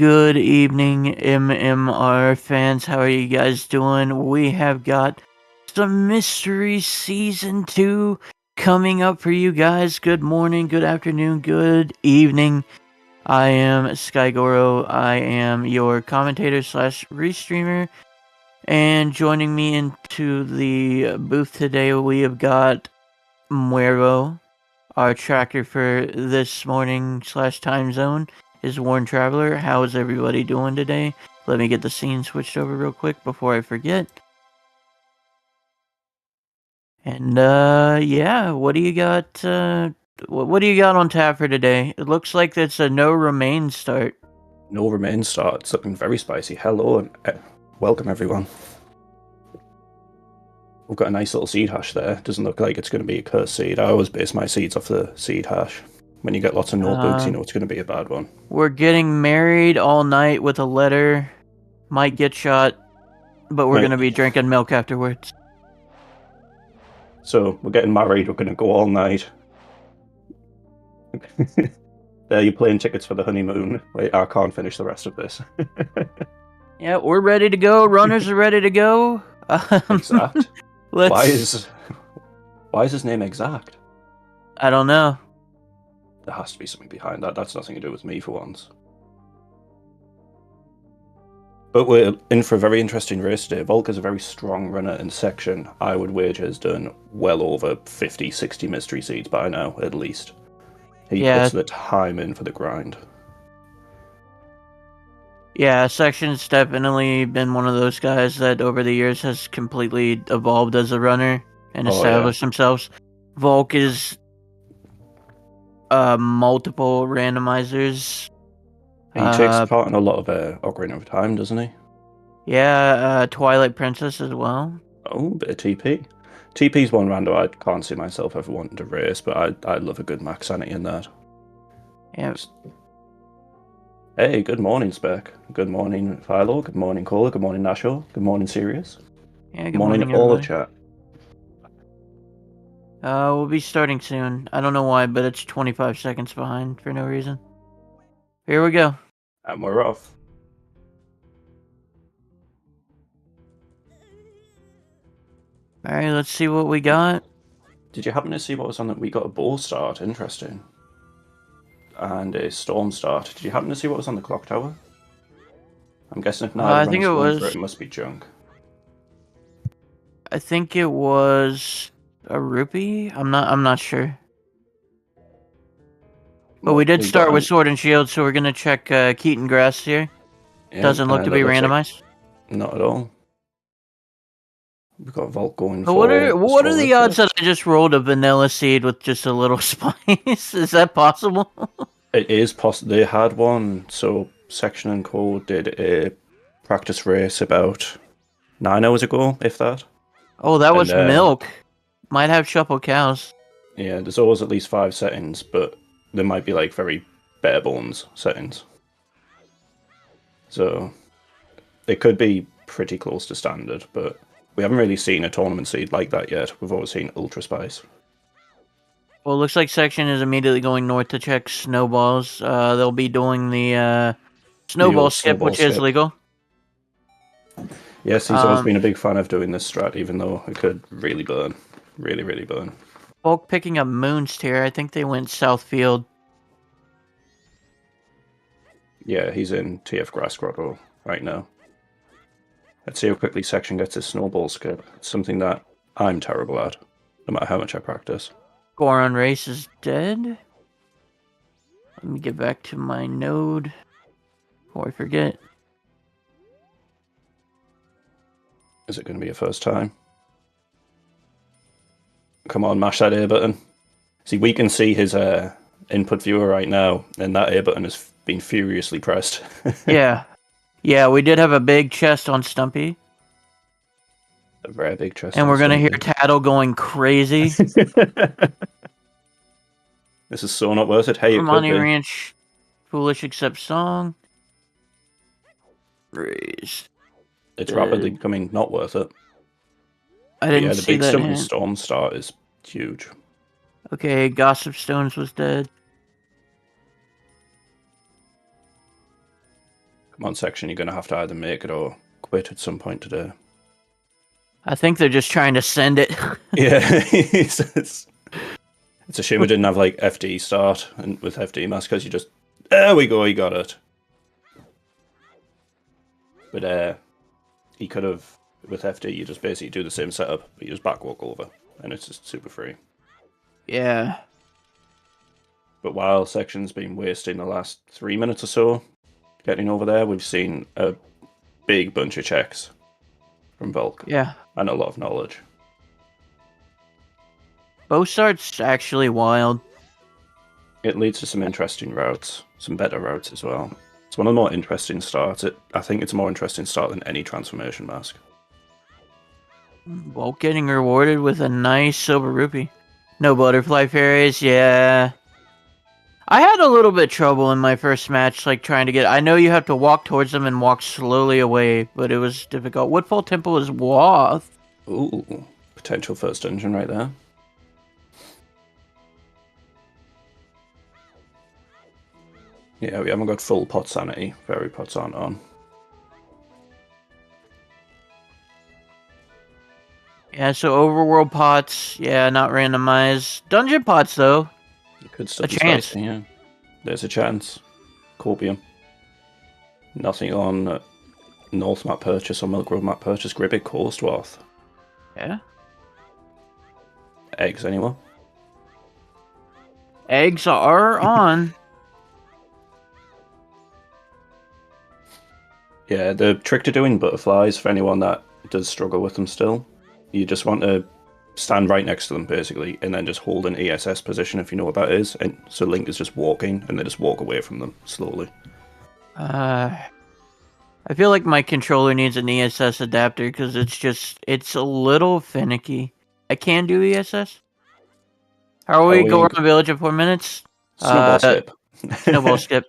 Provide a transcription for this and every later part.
Good evening, MMR fans. How are you guys doing? We have got some Mystery Season 2 coming up for you guys. Good morning, good afternoon, good evening. I am Skygoro. I am your commentator slash restreamer. And joining me into the booth today, we have got Muero, our tracker for this morning slash time zone. Is Warren Traveler. How is everybody doing today? Let me get the scene switched over real quick before I forget. And yeah, what do you got? What do you got on tap for today? It looks like it's a no remain start. No remain start. It's looking very spicy. Hello and welcome everyone. We've got a nice little seed hash there. Doesn't look like it's going to be a cursed seed. I always base my seeds off the seed hash. When you get lots of notebooks, you know it's going to be a bad one. We're getting married all night with a letter. Might get shot, but we're going to be drinking milk afterwards. So, we're getting married. We're going to go all night. There, you're playing tickets for the honeymoon. Wait, I can't finish the rest of this. Yeah, we're ready to go. Runners are ready to go. Exact. Why is his name Exact? I don't know. There has to be something behind that. That's nothing to do with me for once. But we're in for a very interesting race today. Volc is a very strong runner in section. I would wager has done well over 50, 60 mystery seeds by now, at least. He puts the time in for the grind. Yeah, section's definitely been one of those guys that over the years has completely evolved as a runner and established themselves. Volc is multiple randomizers. He takes part in a lot of Ocarina of Time, doesn't he? Yeah, Twilight Princess as well. Oh, bit of TP. TP's one rando I can't see myself ever wanting to race, but I love a good max sanity in that. Yeah. Hey, good morning, Spec. Good morning, Philo. Good morning, Cola. Good morning, Nasho. Good morning, Sirius. Yeah, good morning all of chat. We'll be starting soon. I don't know why, but it's 25 seconds behind for no reason. Here we go. And we're off. Alright, let's see what we got. Did you happen to see what was on that? We got a ball start. Interesting. And a storm start. Did you happen to see what was on the clock tower? I'm guessing if neither I think it must be junk. I think it was a rupee. I'm not sure. But we did start with Sword and Shield, so we're gonna check Keaton Grass here. Yeah, doesn't look to be randomized. Like, not at all. We've got Volc going for. What are the odds that I just rolled a vanilla seed with just a little spice? Is that possible? It is possible. They had one. So Section and Co did a practice race about 9 hours ago, if that. Oh, that was milk. Might have shuffle cows. Yeah, there's always at least 5 settings, but there might be like very bare bones settings. So it could be pretty close to standard, but we haven't really seen a tournament seed like that yet. We've always seen Ultra Spice. Well, it looks like Section is immediately going north to check snowballs. They'll be doing the snowball skip, which is legal. Yes, he's always been a big fan of doing this strat, even though it could really burn. Really, really burn. Volc picking up Moon's tier. I think they went Southfield. Yeah, he's in TF Grass Grotto right now. Let's see how quickly Section gets his snowball skip. It's something that I'm terrible at, no matter how much I practice. Goron Race is dead. Let me get back to my node before I forget. Is it going to be a first time? Come on, mash that A button. See, we can see his input viewer right now, and that A button has been furiously pressed. Yeah. Yeah, we did have a big chest on Stumpy. A very big chest. And we're going to hear Tattle going crazy. This is so not worth it. Hey, Money Ranch, Foolish Except Song. Raise. It's rapidly becoming not worth it. I didn't see that. The big Storm start is huge. Okay, Gossip Stones was dead. Come on, section, you're going to have to either make it or quit at some point today. I think they're just trying to send it. Yeah, it's a shame we didn't have like FD start and with FD mask because you just there we go, you got it. But he could have with FD. You just basically do the same setup, but you just back walk over, and it's just super free. Yeah. But while section's been wasting the last 3 minutes or so getting over there, we've seen a big bunch of checks from Volc. Yeah. And a lot of knowledge. Bow start's actually wild. It leads to some interesting routes, some better routes as well. It's one of the more interesting starts. I think it's a more interesting start than any transformation mask. Volc getting rewarded with a nice silver rupee. No butterfly fairies, yeah. I had a little bit of trouble in my first match, like trying to get. I know you have to walk towards them and walk slowly away, but it was difficult. Woodfall Temple is Wath. Ooh, potential first dungeon right there. Yeah, we haven't got full pot sanity. Fairy pots aren't on. Yeah, so overworld pots, yeah, not randomized. Dungeon pots, though. It could still a be chance. Spicy, yeah. There's a chance. Corbium. Nothing on North map purchase or Milk Road map purchase. Gribbit Coast Wath. Yeah. Eggs, anyone? Eggs are on. Yeah, the trick to doing butterflies, for anyone that does struggle with them still, you just want to stand right next to them, basically, and then just hold an ESS position, if you know what that is. And so Link is just walking, and they just walk away from them, slowly. I feel like my controller needs an ESS adapter, because it's a little finicky. I can do ESS. How are we going around the village in 4 minutes? Snowball skip. Snowball skip.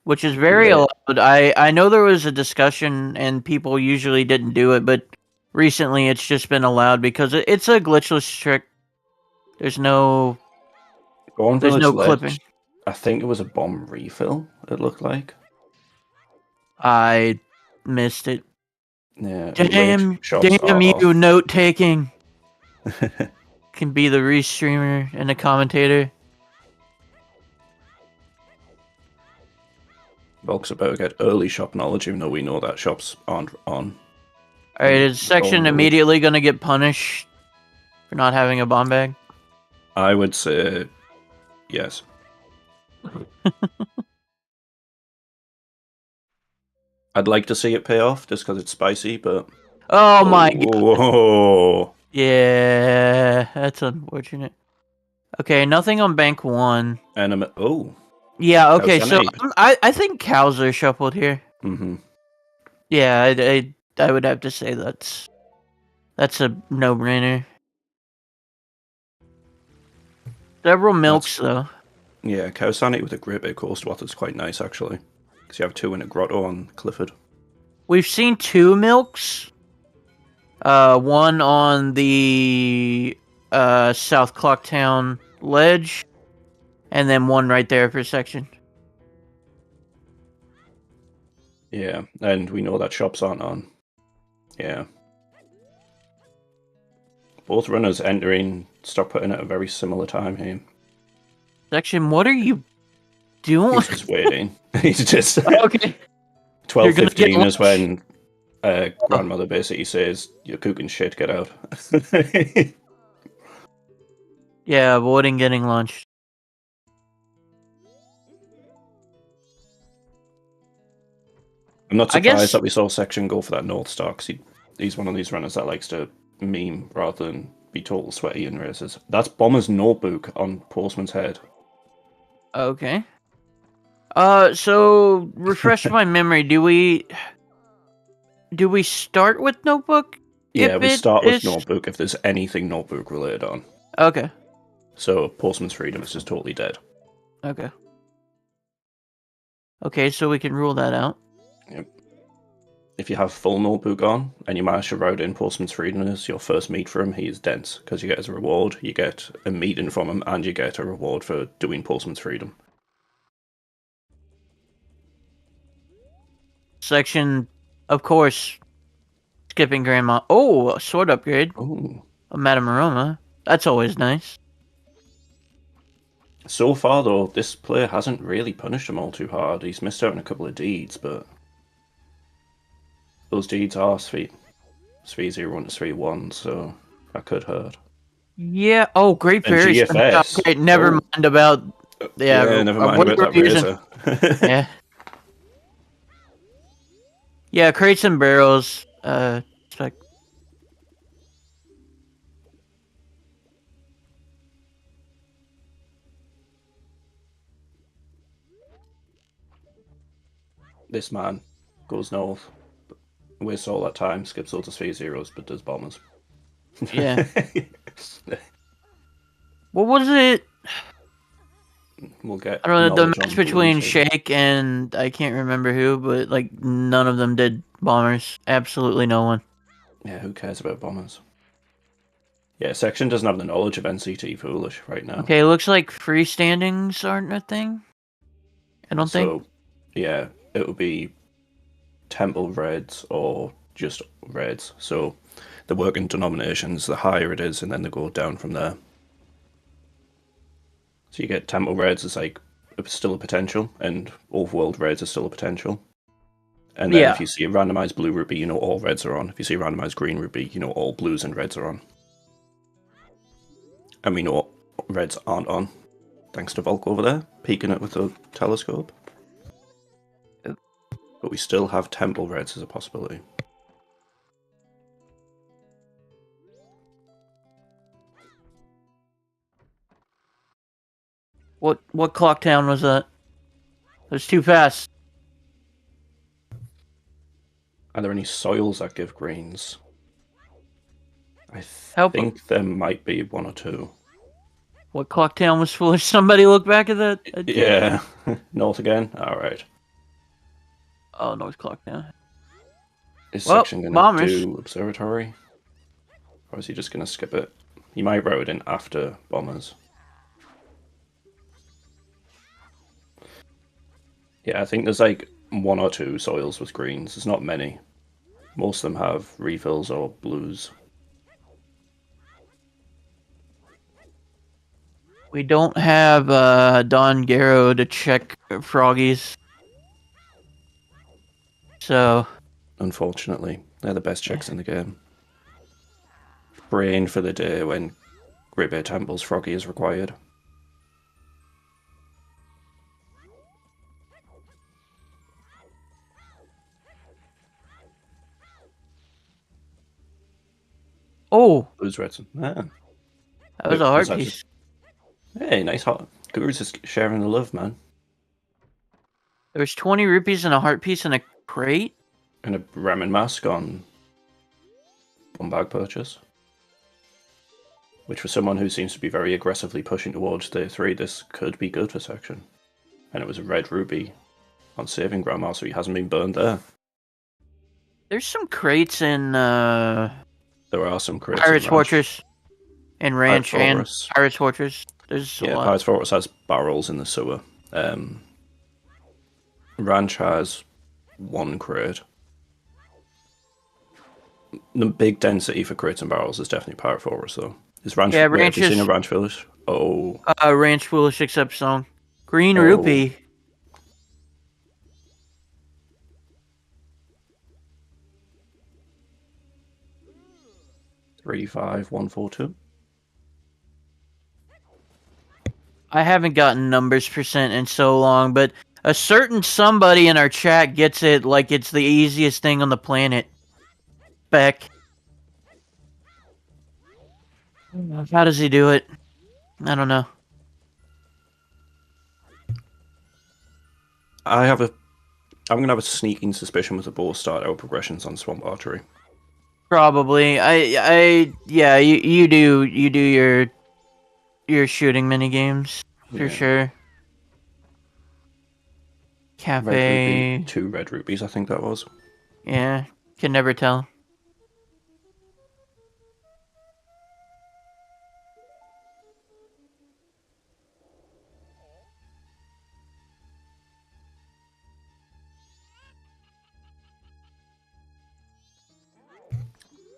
Which is very allowed. I know there was a discussion and people usually didn't do it, but recently it's just been allowed because it's a glitchless trick. There's no clipping. I think it was a bomb refill, it looked like. I missed it. Yeah. Damn you, note taking. Can be the restreamer and the commentator. Volk's about to get early shop knowledge, even though we know that shops aren't on. Alright, is section immediately going to get punished for not having a bomb bag? I would say yes. I'd like to see it pay off, just because it's spicy, but... Oh my god. Yeah, that's unfortunate. Okay, nothing on bank 1. Yeah, okay, so I think cows are shuffled here. Mm-hmm. Yeah, I would have to say that's a no-brainer. Several milks, though. Yeah, cow sanity with a great bit of coast water is quite nice, actually. Because you have 2 in a grotto on Clifford. We've seen 2 milks. One on the South Clocktown ledge. And then one right there for section. Yeah, and we know that shops aren't on. Yeah. Both runners entering stock putting at a very similar time here. Section, what are you doing? He's just waiting. He's just... Okay. 12:15 is when grandmother basically says, "You're cooking shit, get out." Yeah, avoiding getting lunch. I'm not surprised that we saw Section go for that North Star, because he's one of these runners that likes to meme rather than be total sweaty in races. That's Bomber's notebook on Postman's head. Okay. So refresh my memory. Do we start with notebook? Yeah, we start with notebook if there's anything notebook related on. Okay. So Postman's Freedom is just totally dead. Okay. Okay, so we can rule that out. Yep. If you have full notebook on and you manage to route in Postman's Freedom as your first meet for him, he is dense, because you get as a reward, you get a meeting from him, and you get a reward for doing Postman's Freedom. section, of course, skipping Grandma. Oh, a sword upgrade. Oh. A Madame Aroma. That's always nice. So far, though, this player hasn't really punished him all too hard. He's missed out on a couple of deeds, but those deeds are 3-0 and 3-1, so that could hurt. Yeah. Oh, Great And Fairy. GFS. Okay, never mind about. Yeah, never mind what about we're that using. razor. Yeah. Yeah, crates and barrels. Spec. This man goes north, wastes all that time, skips loads of 3-0s, but does bombers. Yeah. What was it? We'll get I don't know. The knowledge match on between balloons later. Shake and I can't remember who, but like none of them did bombers. Absolutely no one. Yeah, who cares about bombers? Yeah, section doesn't have the knowledge of NCT Foolish right now. Okay, looks like freestandings aren't a thing. I don't think. So, yeah, it would be temple reds or just reds. So the working denominations, the higher it is, and then they go down from there. So you get temple reds is like still a potential, and overworld reds is still a potential. And then Yeah. if you see a randomized blue rupee, you know all reds are on. If you see a randomized green rupee, you know all blues and reds are on. And we know reds aren't on, thanks to Volc over there, peeking it with a telescope. But we still have temple reds as a possibility. What clock town was that? It was too fast. Are there any soils that give greens? I Help. think there might be one or two. What clock town was foolish? Somebody look back at that. Yeah, north again. All right. Oh, North Clock Town. Is Well, section gonna bombers. do observatory, or is he just gonna skip it? He might route it in after bombers. Yeah, I think there's like one or two soils with greens. There's not many. Most of them have refills or blues. We don't have Don Garrow to check Froggies. So, Unfortunately, they're the best checks in the game. Praying for the day when Great Bay Temple's Froggy is required. oh, Blues, reds, man. that was a Was heart that piece. just... Hey, nice hot. Guru's just sharing the love, man. There was 20 rupees and a heart piece and a crate. And a ramen mask on one bag purchase. Which for someone who seems to be very aggressively pushing towards day 3, this could be good for section. And it was a red ruby on saving Grandma, so he hasn't been burned there. There's some crates in There are some crates Pirates in Ranch. Fortress and Ranch and Pirates Fortress. There's a lot. Pirates Fortress has barrels in the sewer. Ranch has one crate. The big density for crates and barrels is definitely Pirate Fortress, though. Is Ranch? Yeah, Wait, have you Ranch seen a is Ranch Village? Oh, Ranch Foolish except song. Green Oh. rupee. 35142. I haven't gotten numbers percent in so long, but a certain somebody in our chat gets it like it's the easiest thing on the planet. Beck. How does he do it? I don't know. I'm gonna have a sneaking suspicion with the ball start out progressions on Swamp Archery. Probably. Yeah, you do your shooting mini games for sure. Cafe. Red Ruby, 2 red rubies, I think that was. Yeah, can never tell.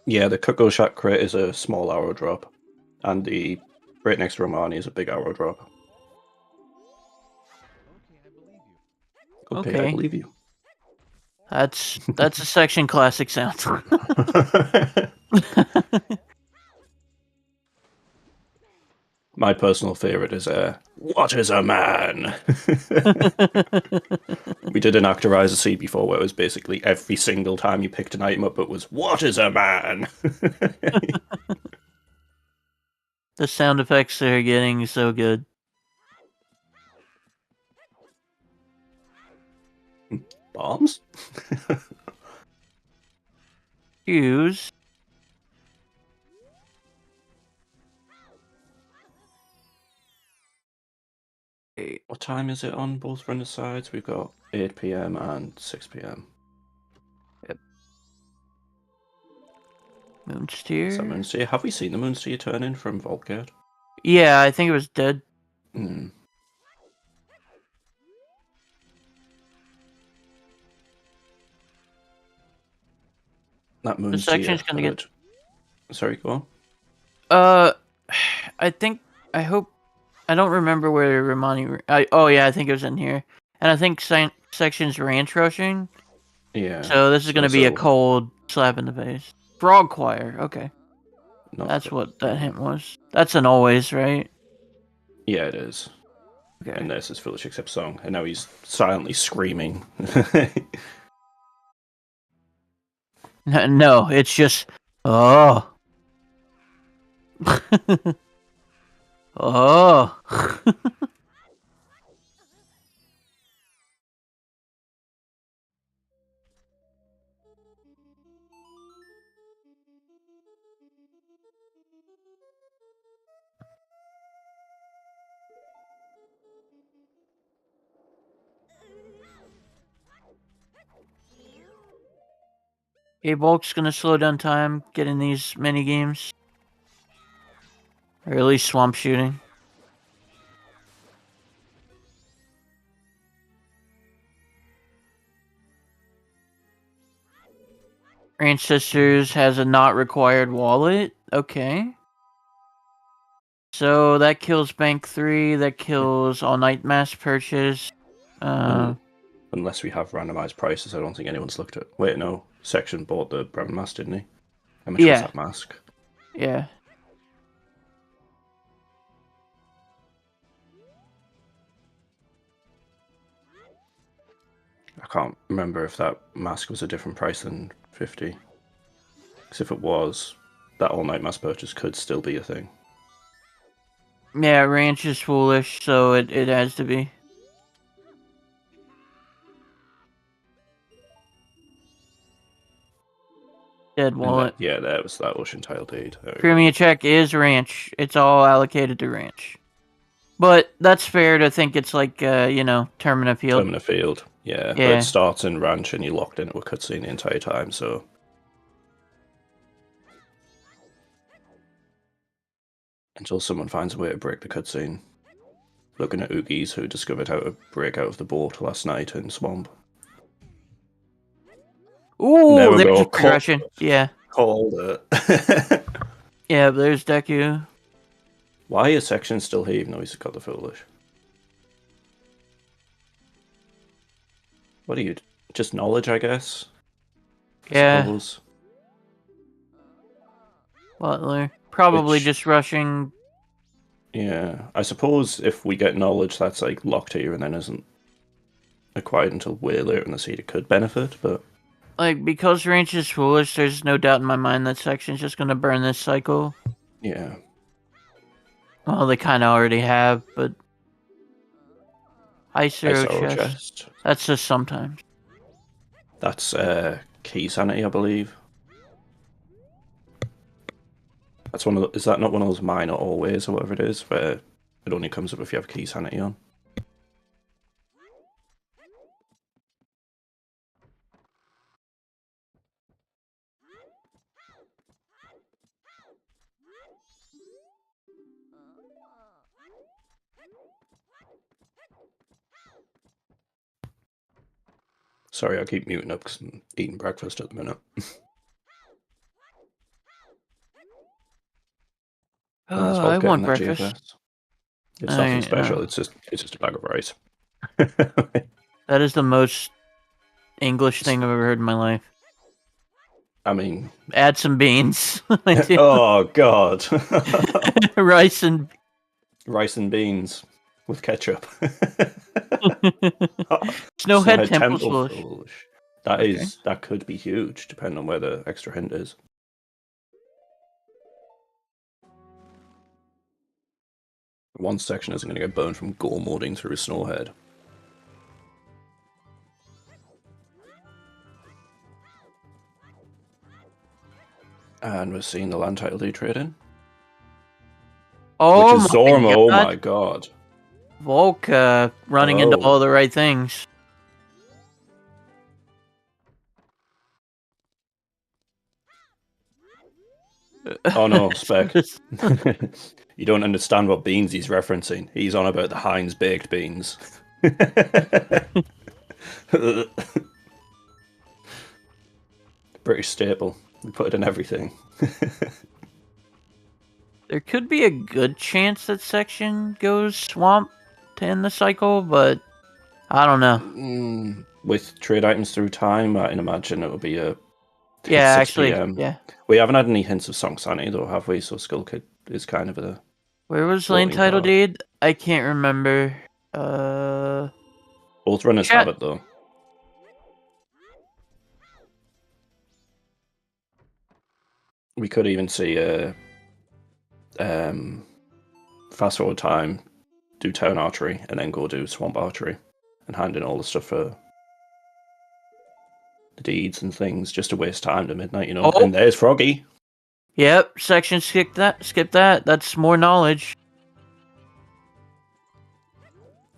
Yeah, the Cuckoo Shack crate is a small arrow drop, and the crate next to Romani is a big arrow drop. Okay, I Okay. believe you. That's a section classic sound. My personal favorite is "What is a man?" We did an Actorizer C before, where it was basically every single time you picked an item up, it was "What is a man?" The sound effects they're getting so good. Bombs? Use. What time is it on both runner sides? We've got 8 p.m. and 6 p.m. Yep. Is that Moonsteer. Moonsteer? Have we seen the Moonsteer turn in from Volc? Yeah, I think it was dead. Hmm. That The section's Moonsteer gonna herd. get. Sorry, go on. I think. I hope. I don't remember where Romani. Oh yeah, I think it was in here, and I think section's ranch rushing. Yeah. So this is So gonna be a so cold slap in the face. Frog choir. Okay, not that's what that yeah. hint was. That's an always, right? Yeah, it is. Okay. And there's his Foolish Accept song, and now he's silently screaming. No, it's just. Oh. Oh. Okay, Bulk's gonna slow down time getting these mini games. Or at least swamp shooting. Ranch Sisters has a not required wallet. Okay. So that kills Bank 3, that kills All Night Mass Purchase. Unless we have randomized prices, I don't think anyone's looked at. Wait, no. Section bought the brown mask, didn't he? How much was Yeah. that mask? Yeah. I can't remember if that mask was a different price than 50. Because if it was, that all night mask purchase could still be a thing. Yeah, Ranch is foolish, so it has to be. Dead wallet. Yeah, that was that Ocean Tile Deed. Cremia check is Ranch. It's all allocated to Ranch. But that's fair to think it's like, Termina Field. Termina Field, yeah. But it Yeah. starts in Ranch and you're locked into a cutscene the entire time, so. Until someone finds a way to break the cutscene. Looking at Oogies who discovered how to break out of the boat last night in Swamp. There Ooh, we there's go. a progression. Yeah. Called it. Yeah, there's Deku. Why is Section still here even though he's got the Foolish? What are you? Just knowledge, I guess? I Yeah. suppose. Butler. Probably Which, just rushing. yeah. I suppose if we get knowledge that's like locked here and then isn't acquired until way later in the seed, it could benefit, but. Like, because Ranch is foolish, there's no doubt in my mind that Section's just gonna burn this cycle. Yeah. Well, they kind of already have, but Ice Arrow Ice Arrow Chest. Chest. That's just sometimes. That's Key Sanity, I believe. That's one of the, is that not one of those minor always or whatever it is, where it only comes up if you have Key Sanity on? Sorry, I keep muting up because I'm eating breakfast at the minute. That's I Volc41 want that breakfast. GFS. It's nothing special. It's just a bag of rice. That is the most English thing I've ever heard in my life. I mean, add some beans. Oh God, rice and beans with ketchup. Snowhead Snowhead Temple Temple Foolish. Foolish. That could be huge, depending on where the extra hint is. One section isn't going to get burned from gore modding through a Snowhead. And we're seeing the land title deed trade in. Oh, which is Zorma. Oh my god. Volc running into all the right things. Oh no, Spec. You don't understand what beans he's referencing. He's on about the Heinz baked beans. British staple. We put it in everything. There could be a good chance that section goes swamp to end the cycle, but I don't know. With trade items through time, I can imagine it will be a 6 actually, PM. yeah. We haven't had any hints of Song Sanity though, have we? So Skull Kid is kind of a... Where was Lane Title Deed? I can't remember. Both runners have it though. We could even see a fast forward time, do town archery, and then go do swamp archery, and hand in all the stuff for the deeds and things, just to waste time to midnight, you know. Oh. And there's Froggy. Yep, section skip that. That's more knowledge.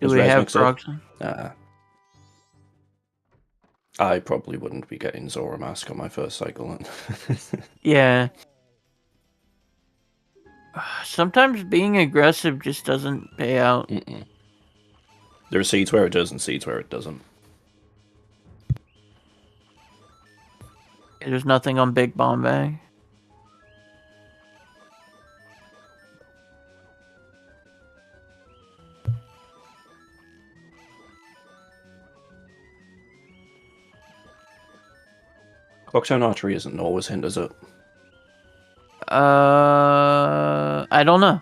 Do we have frogs? I probably wouldn't be getting Zora Mask on my first cycle. Yeah. Sometimes being aggressive just doesn't pay out. There are seeds where it does and seeds where it doesn't. There's nothing on Big Bomb Bag. Clocktown Archery isn't always hint, is it? I don't know.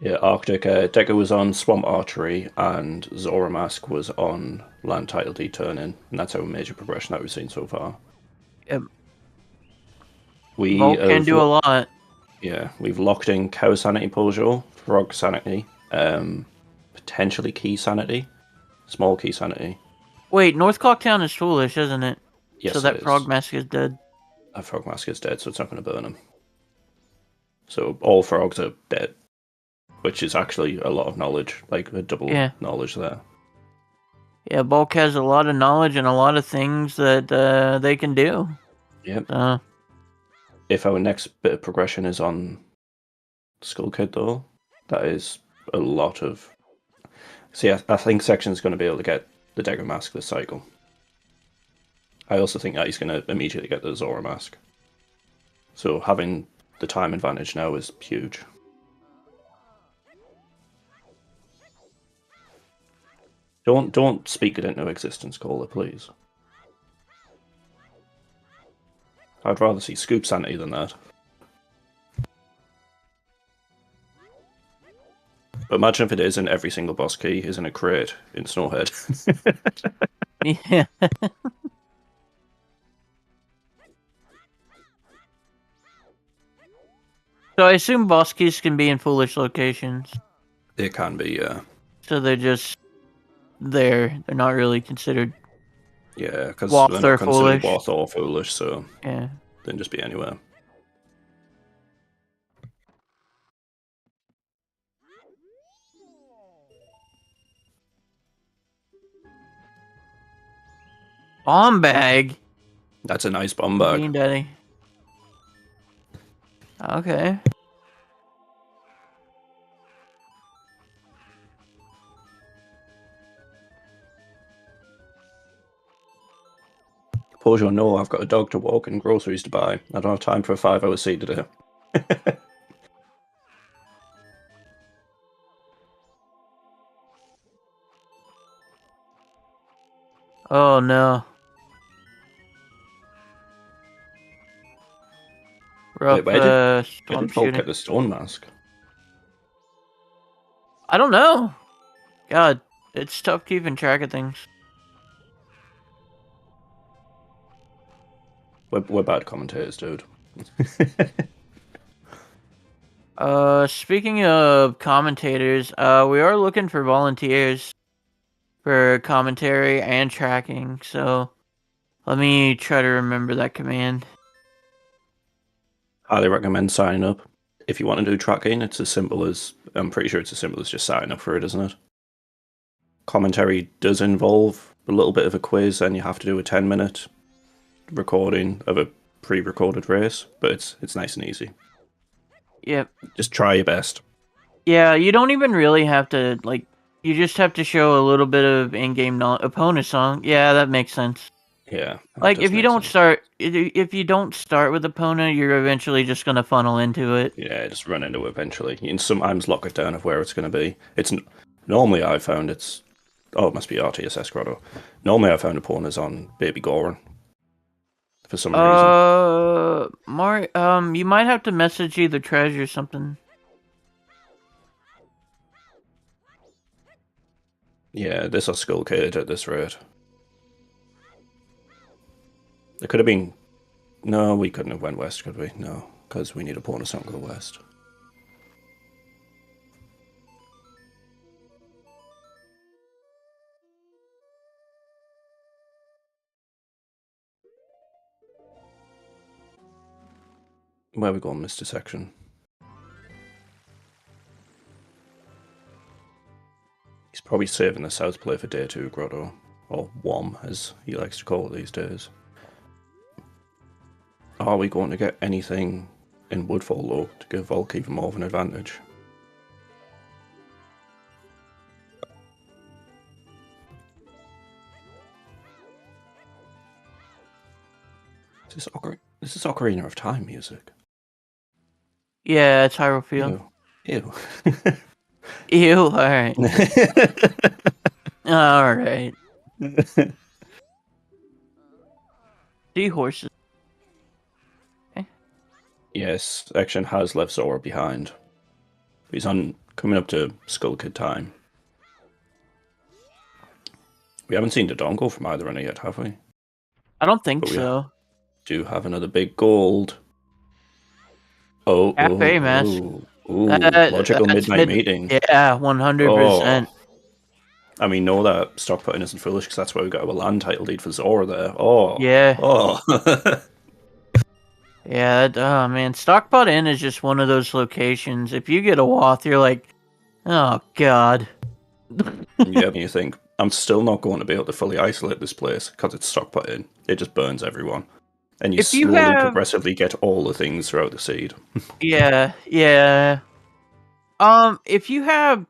Yeah, Arctic. Decker was on Swamp Archery, and Zora Mask was on Land Title Deed Turn-In, and that's our major progression that we've seen so far. Yep. Volc can do a lot. Yeah, we've locked in Cow Sanity Pojo, Frog Sanity, potentially Key Sanity, Small Key Sanity. Wait, North Clocktown is foolish, isn't it? Yes, so that Frog Mask is dead. That Frog Mask is dead, so it's not going to burn him. So all frogs are dead, which is actually a lot of knowledge, like a double knowledge there. Yeah, Volc has a lot of knowledge and a lot of things that they can do. Yep. If our next bit of progression is on Skull Kid, though, that is a lot of... See, I think Section's going to be able to get the Dagger Mask this cycle. I also think that he's going to immediately get the Zora Mask. So having the time advantage now is huge. Don't speak it into existence, Caller, please. I'd rather see Scoop Sanity than that. But imagine if it is and every single boss key is in a crate in Snowhead. Yeah. So I assume boss keys can be in foolish locations. They can be, yeah. So they're just there. They're not really considered. Yeah, because they're not considered Wath or foolish, so yeah, they can just be anywhere. Bomb bag. That's a nice bomb bag. Bean Daddy. Okay. Pojo, no, I've got a dog to walk and groceries to buy. I don't have time for a 5-hour seat today. Oh no. Rough Where did storm Volk shooting. get the stone mask? I don't know. God, it's tough keeping track of things. We're bad commentators, dude. Speaking of commentators, we are looking for volunteers for commentary and tracking, so let me try to remember that command. Highly recommend signing up. If you want to do tracking, it's as simple as, I'm pretty sure it's as simple as just signing up for it, isn't it? Commentary does involve a little bit of a quiz, and you have to do a 10-minute recording of a pre-recorded race, but it's nice and easy. Yep. Just try your best. Yeah, you don't even really have to, like, you just have to show a little bit of in-game opponent song. Yeah, that makes sense. Yeah, Like, if you don't start with opponent, you're eventually just gonna funnel into it. Yeah, just run into it eventually. You can sometimes lock it down of where it's going to be. Normally I found it's it must be RTSS Grotto. Normally I found opponents on Baby Goran for some reason. You might have to message either Treasure or something. Yeah, this are skull kid at this rate. It could have been. No, we couldn't have went west, could we? No, because we need opponents not go west. Where we going, Mr. Section? He's probably saving the South play for day 2 Grotto, or WOM as he likes to call it these days. Are we going to get anything in Woodfall though to give Volk even more of an advantage? This is Ocarina of Time music. Yeah, it's Hyrule Field. Ew. Ew, alright. Alright. Seahorses. Okay. Yes, Action has left Zora behind. He's coming up to Skull Kid time. We haven't seen the Dongle from either runner yet, have we? I don't think so. Do have another big gold. Cafe mask. Logical midnight meeting. Yeah, 100%. I mean, no, that stock putting isn't foolish because that's why we got a land title lead for Zora there. Oh. Yeah. Oh. Yeah, oh man, Stockpot Inn is just one of those locations. If you get a wath, you're like, oh god. Yeah, you think, I'm still not going to be able to fully isolate this place because it's Stockpot Inn. It just burns everyone. And you slowly, progressively get all the things throughout the seed. Yeah. If you have,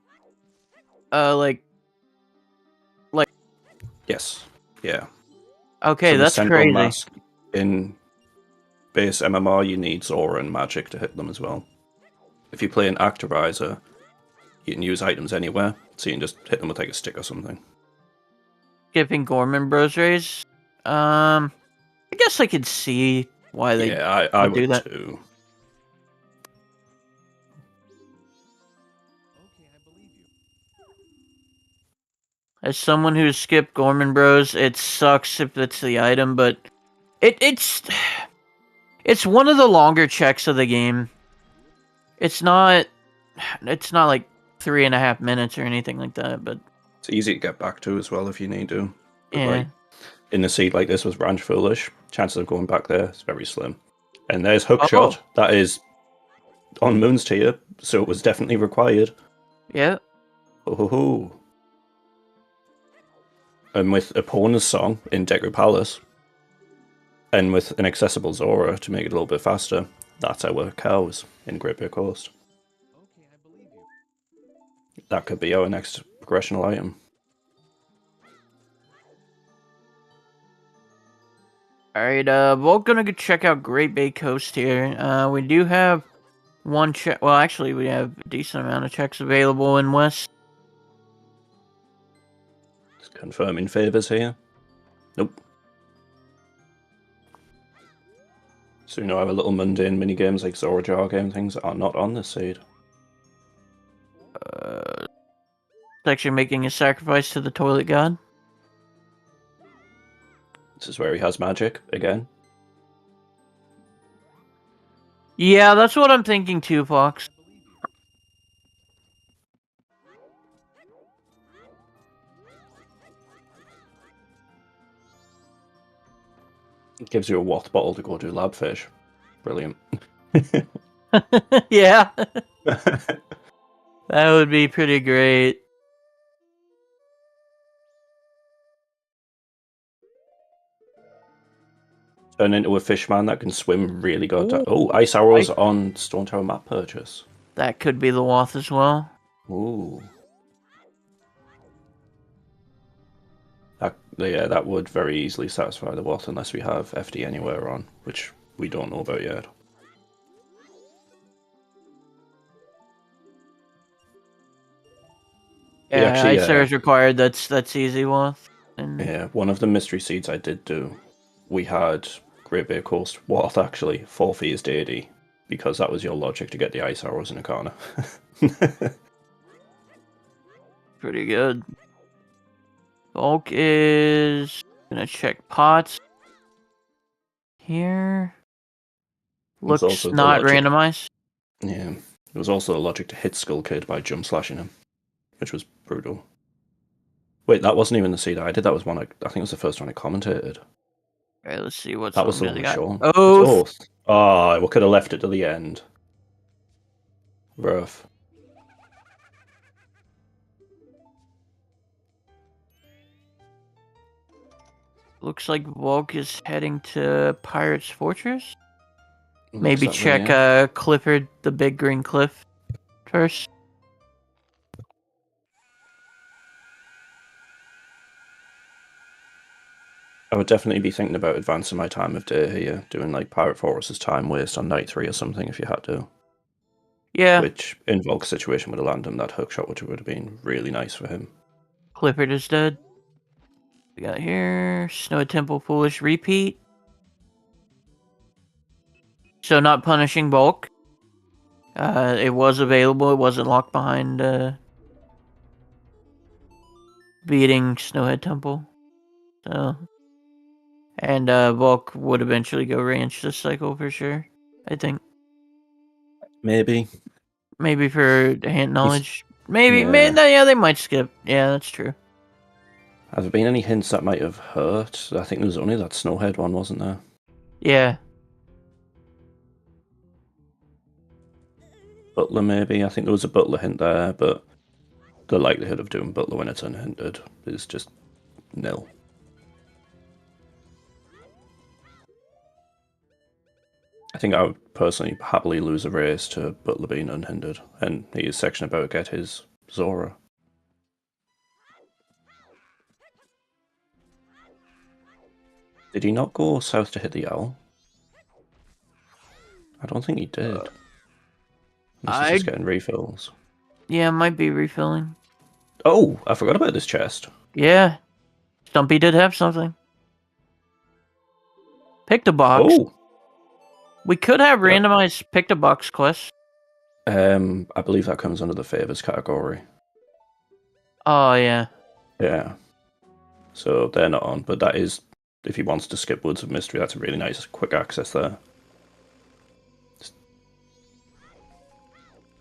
like. Yes. Yeah. Okay, so that's crazy. Mask in base MMR, you need Zora and Magic to hit them as well. If you play an Actorizer, you can use items anywhere, so you can just hit them with like a stick or something. Skipping Gorman Bros raise? I guess I could see why they I would do that. Too. As someone who's skipped Gorman Bros, it sucks if it's the item, but it's one of the longer checks of the game. It's not like 3.5 minutes or anything like that, but it's easy to get back to as well if you need to. But yeah. like in a seed like this with Branch Foolish, chances of going back there is very slim. And there's Hook Shot. That is on Moon's tier, so it was definitely required. Yeah. Oh. And with Epona's song in Deku Palace, and with an accessible Zora to make it a little bit faster, that's our cows in Great Bay Coast. Okay, I believe you. That could be our next progressional item. Alright, we're gonna go check out Great Bay Coast here. We do have one check. Well, actually, we have a decent amount of checks available in West. Just confirming favours here. Nope. So you know, our little mundane mini games like Zora Jar game things are not on this seed. Section making a sacrifice to the toilet god. This is where he has magic again. Yeah, that's what I'm thinking too, Fox. It gives you a watt bottle to go do lab fish. Brilliant. Yeah, that would be pretty great. Turn into a fish man that can swim really good. Ooh. Oh, ice arrows on Stone Tower map purchase. That could be the Wath as well. Ooh. Yeah, that would very easily satisfy the Watt unless we have FD anywhere on, which we don't know about yet. Yeah, actually, ice is required. That's easy, Wath. And yeah, one of the mystery seeds I did do, we had Great Bay Coast Watt actually, 4 fees deity, because that was your logic to get the ice arrows in a corner. pretty good. Volc is gonna check pots. Here. Looks also the not logic- randomized. Yeah, there was also a logic to hit Skull Kid by jump slashing him, which was brutal. Wait, that wasn't even the seed I did. That was one I think it was the first one I commentated. Alright, let's see what's That was the on one the shown. Oath. Oh, we could have left it to the end. Rough. Looks like Volc is heading to Pirate's Fortress. Looks Maybe that way, check yeah. Clifford, the Big Green Cliff, first. I would definitely be thinking about advancing my time of day here, doing like Pirate Fortress's time waste on night 3 or something if you had to. Yeah, Which, in Volk's situation, would have landed him that hookshot, which would have been really nice for him. Clifford is dead. We got here Snow Temple Foolish Repeat. So not punishing Bulk. It was available. It wasn't locked behind beating Snowhead Temple. So, and Volk would eventually go ranch this cycle for sure. I think Maybe. maybe for hint knowledge. Maybe, yeah. yeah, they might skip. Yeah, that's true. Have there been any hints that might have hurt? I think there was only that Snowhead one, wasn't there? Yeah. Butler, maybe. I think there was a Butler hint there, but the likelihood of doing Butler when it's unhinted is just nil. I think I would personally happily lose a race to Butler being unhindered, and he is section about to get his Zora. Did he not go south to hit the owl? I don't think he did. Unless he's just getting refills. Yeah, might be refilling. Oh, I forgot about this chest. Yeah. Stumpy did have something. Picked a box. Oh! We could have randomized picked a box quest. I believe that comes under the favors category. Oh, yeah. Yeah. So they're not on, but that is, if he wants to skip Woods of Mystery, that's a really nice quick access there.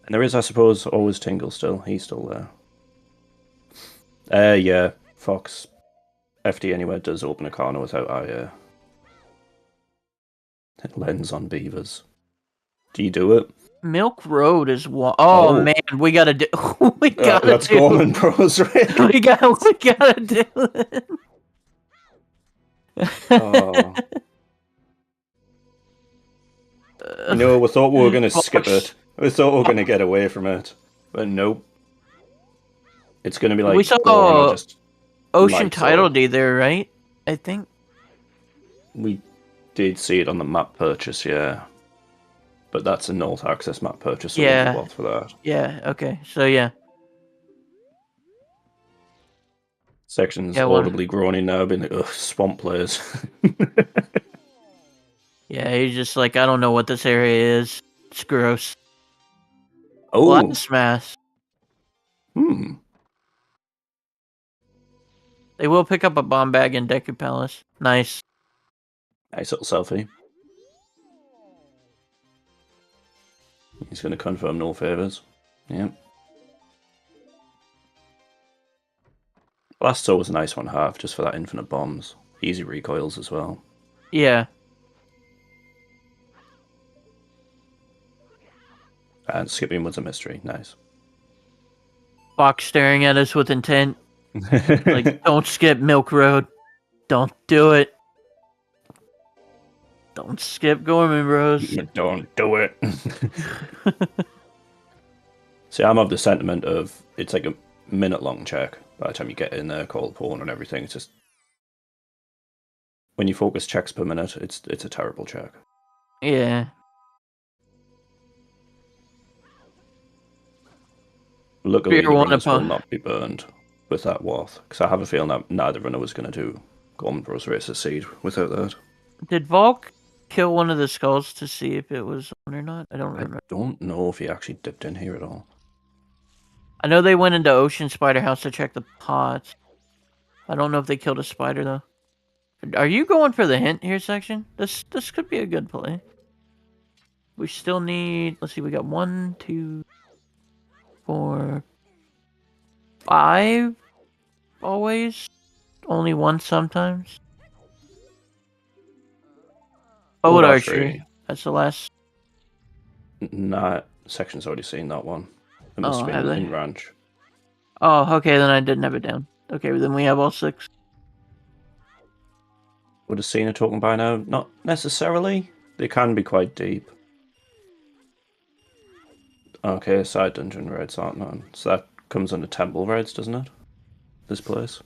And there is, I suppose, always Tingle still. He's still there. Yeah, Fox FD Anywhere does open a corner without lens on beavers. Do you do it? Milk Road is one. Oh, man, we gotta do. We gotta Let's do. go on, bros. Right? We gotta do it. Oh. No, we thought we were gonna skip it. We thought we were gonna get away from it, but nope. It's gonna be like we saw Gorn or just Ocean lights Title up. Day there, right? I think. We did see it on the map purchase, yeah. But that's a North Access map purchase, so Yeah. won't be worth for that. Yeah, okay. So, yeah. Section's Yeah, audibly groaning now, being like, ugh, swamp players. Yeah, he's just like, I don't know what this area is. It's gross. Oh, Blasphemous. hmm. They will pick up a bomb bag in Deku Palace. Nice. Nice little selfie. He's going to confirm no favors. Yeah. Last Soul was a nice one half, just for that infinite bombs. Easy recoils as well. Yeah. And skipping was a mystery. Nice. Fox staring at us with intent. Like, don't skip Milk Road. Don't do it. Don't skip Gorman Bros. Don't do it. See, I'm of the sentiment of it's like a minute-long check by the time you get in there, call pawn and everything. It's just when you focus checks per minute, it's a terrible check. Yeah. Luckily, Beer the one runners will upon. not be burned with that Warth, because I have a feeling that neither runner was going to do Gorman Bros. Racer Seed without that. Did Volk kill one of the skulls to see if it was on or not? I don't remember. I don't know if he actually dipped in here at all. I know they went into Ocean Spider House to check the pots. I don't know if they killed a spider though. Are you going for the hint here, section? This could be a good play. We still need. Let's see. We got 1, 2, 4, 5. Always. Only one sometimes. Boat archery. That's the last. Nah, section's already seen that one. It must Oh, have have been they? in ranch. Oh, okay. Then I didn't have it down. Okay, then we have all 6. Would have seen it talking by now? Not necessarily. They can be quite deep. Okay, side dungeon raids aren't none. So that comes under temple raids, doesn't it? This place.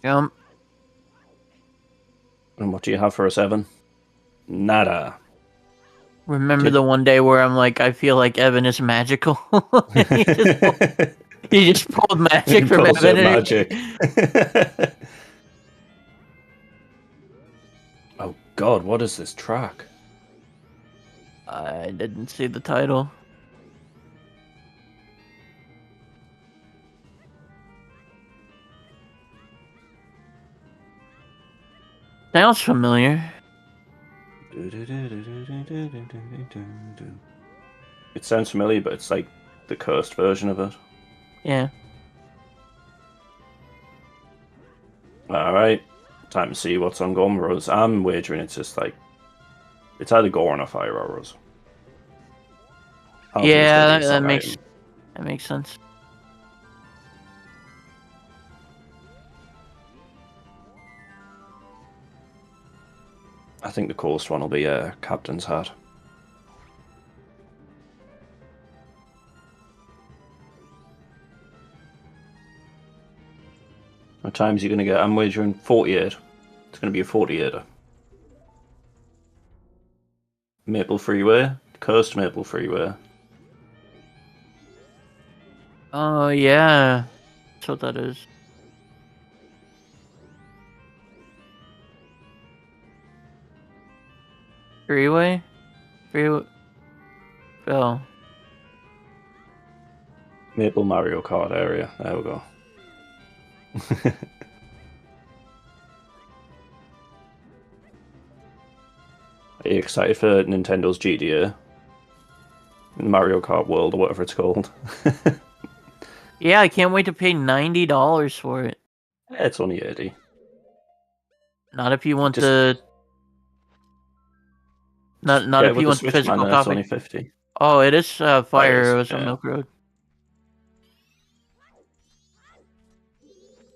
Jump. And what do you have for a 7? Nada. Remember the one day where I'm like, I feel like Evan is magical. He just pulled magic from Evan. Magic. Oh God, what is this track? I didn't see the title. Sounds familiar. It sounds familiar, but it's like the cursed version of it. Yeah. Alright. Time to see what's on Gorman Bros. I'm wagering it's just like it's either Gorn or Fire Arrows. Yeah, that makes sense. I think the coolest one will be Captain's Hat. What times are you going to get? I'm wagering 48. It's going to be a 48er. Maple Freeway. Cursed Maple Freeway. Oh, yeah. That's what that is. Freeway? Freeway? Oh. Maple Mario Kart area. There we go. Are you excited for Nintendo's GTA? Mario Kart World, or whatever it's called. Yeah, I can't wait to pay $90 for it. It's only 80. Not if you want the... Not if you want the physical copy. It's only 50. Oh, it is Fire Arrows on Milk Road.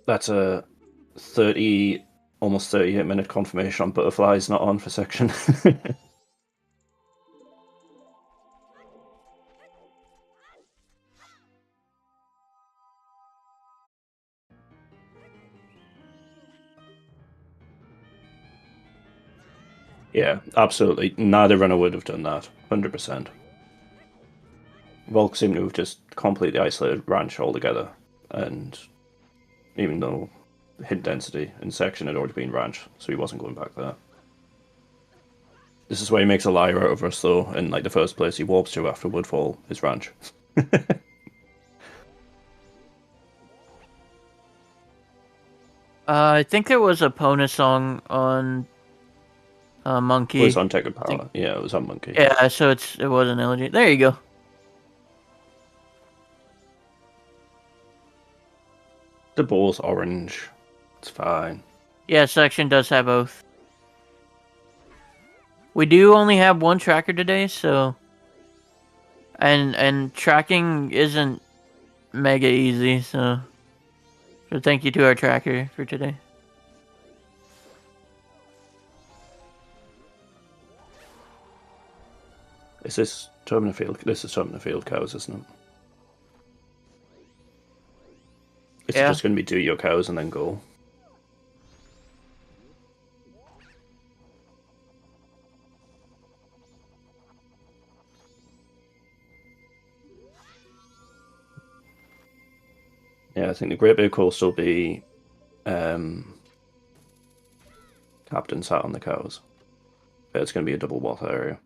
That's a 30 almost 38-minute confirmation on butterflies not on for section. Yeah, absolutely. Neither runner would have done that. 100%. Volk seemed to have just completely isolated Ranch altogether, and even though hit density in section had already been Ranch, so he wasn't going back there. This is why he makes a liar out of us, though, in like the first place he warps to after Woodfall is Ranch. I think there was a Pona song on Monkey. It was on Tech Power. Yeah, it was on Monkey. Yeah, so it wasn't illegitimate. There you go. The ball's orange. It's fine. Yeah, section does have both. We do only have one tracker today, so and tracking isn't mega easy, so thank you to our tracker for today. Is this Terminal Field? This is Terminal Field cows, isn't it? It's just going to be do your cows and then go. Yeah, I think the Great Big will still be Captain sat on the cows. But it's going to be a double water area.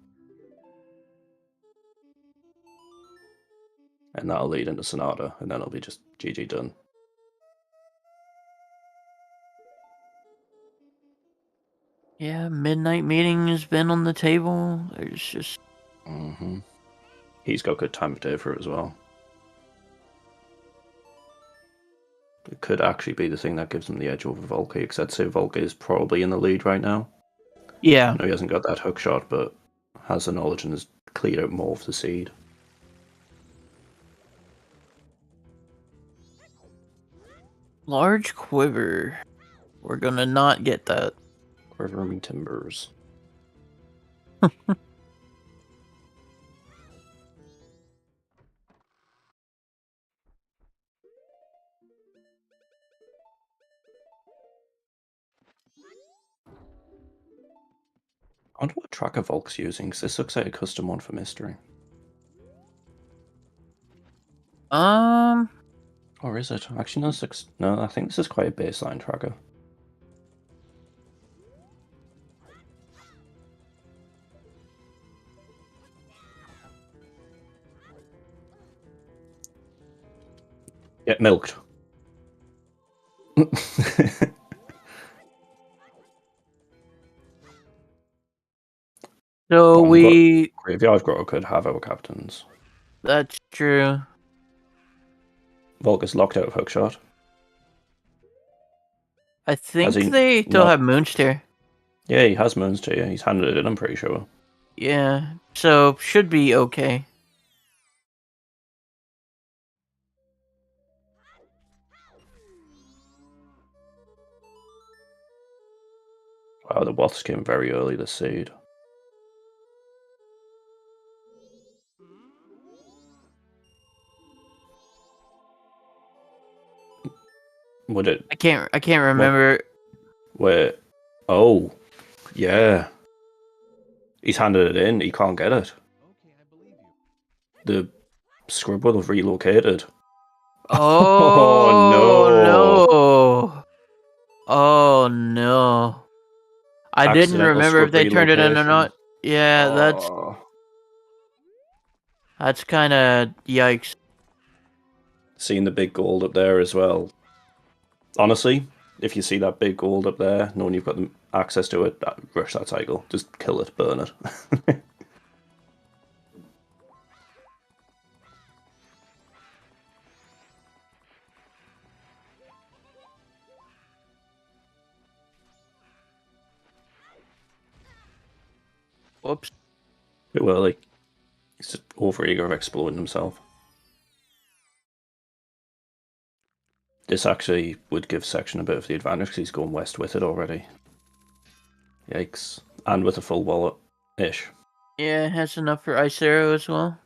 And that'll lead into Sonata, and then it'll be just GG done. Yeah, midnight meeting has been on the table. There's just... He's got good time of day for it as well. It could actually be the thing that gives him the edge over Volk, because I'd say Volk is probably in the lead right now. Yeah. I know he hasn't got that hook shot, but has the knowledge and has cleared out more of the seed. Large quiver. We're gonna not get that. Quivering timbers. I wonder what tracker Volk's using, because this looks like a custom one for Mystery. Or is it? Actually, no, I think this is quite a baseline tracker. Get milked. So Graveyard Grotto could have our captains. That's true. Volk is locked out of hookshot. I think they still have Moonstare. Yeah, he has Moonstare. Yeah, he's handed it in, I'm pretty sure. Yeah, so should be okay. Wow, the Woths came very early this seed. Would it? I can't remember. Wait. Oh, yeah. He's handed it in. He can't get it. Okay, I believe you. The Scrub will have relocated. Oh, no! Oh no! I didn't remember if they turned it in or not. Yeah, that's kind of yikes. Seeing the big gold up there as well. Honestly, if you see that big gold up there, knowing you've got access to it, rush that cycle. Just kill it, burn it. Whoops. Too early. He's just over eager of exploding himself. This actually would give Section a bit of the advantage because he's going west with it already. Yikes. And with a full wallet-ish. Yeah, it has enough for Ice Arrow as well.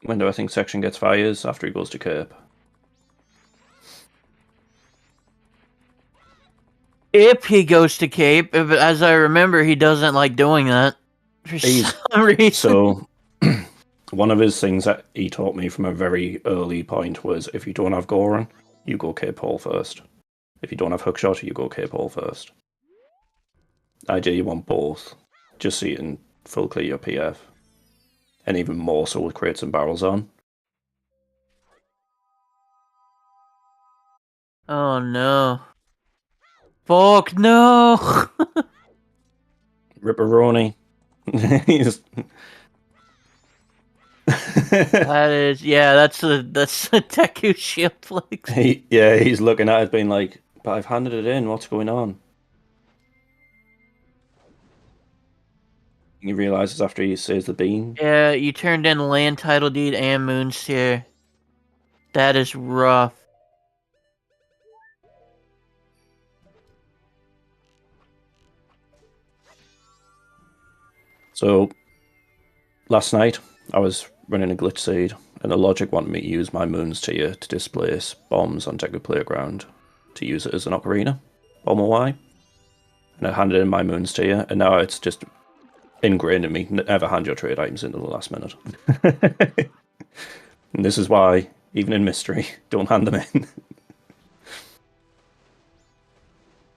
When do I think Section gets fires? After he goes to Cape. If he goes to Cape, as I remember, he doesn't like doing that for some reason. So, one of his things that he taught me from a very early point was if you don't have Goron, you go Cape Hall first. If you don't have Hookshot, you go Cape Hall first. Ideally, you want both, just so you can full clear your PF. And even more so with crates and barrels on. Oh no. Volc, no! Ripperoni. He's... that's the Deku shield flex. He's looking at it being like, but I've handed it in, what's going on? He realizes after he says the bean. Yeah, you turned in land title deed and Moonsteer. That is rough. So, last night, I was running a glitch seed, and the logic wanted me to use my Moon's Tier to displace bombs on Deku Playground, to use it as an ocarina, bomb Y. And I handed in my Moon's Tier, and now it's just ingrained in me, never hand your trade items in at the last minute. And this is why, even in Mystery, don't hand them in.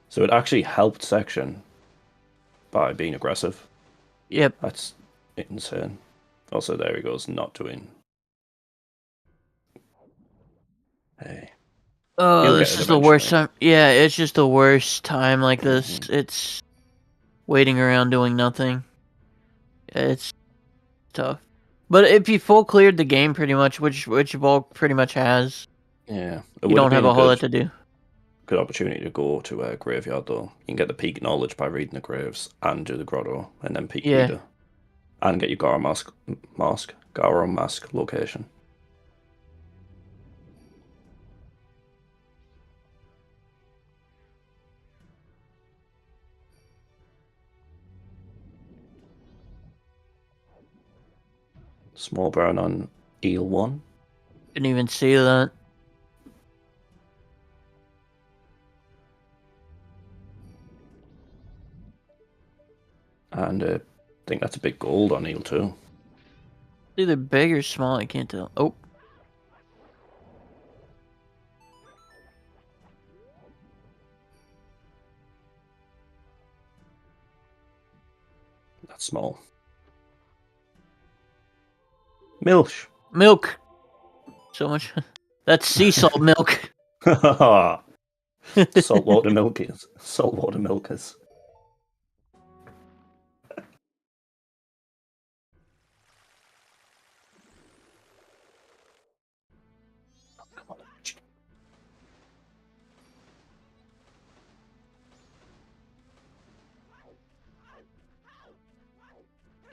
So it actually helped Section by being aggressive. Yep. That's insane. Also, there he goes, not doing. Hey. Oh, this is the worst time. Yeah, it's just the worst time like this. It's waiting around doing nothing. It's tough. But if you full cleared the game pretty much, which Volc pretty much has, yeah, you don't have a whole lot to do. Good opportunity to go to a graveyard though. You can get the peak knowledge by reading the graves and do the grotto, and then peak reader, and get your Garo mask location. Small burn on Eel 1. Didn't even see that. And I think that's a big gold on Eel 2. Either big or small, I can't tell. Oh. That's small. Milk. So much. That's sea salt milk. Saltwater milkers. Saltwater milkers.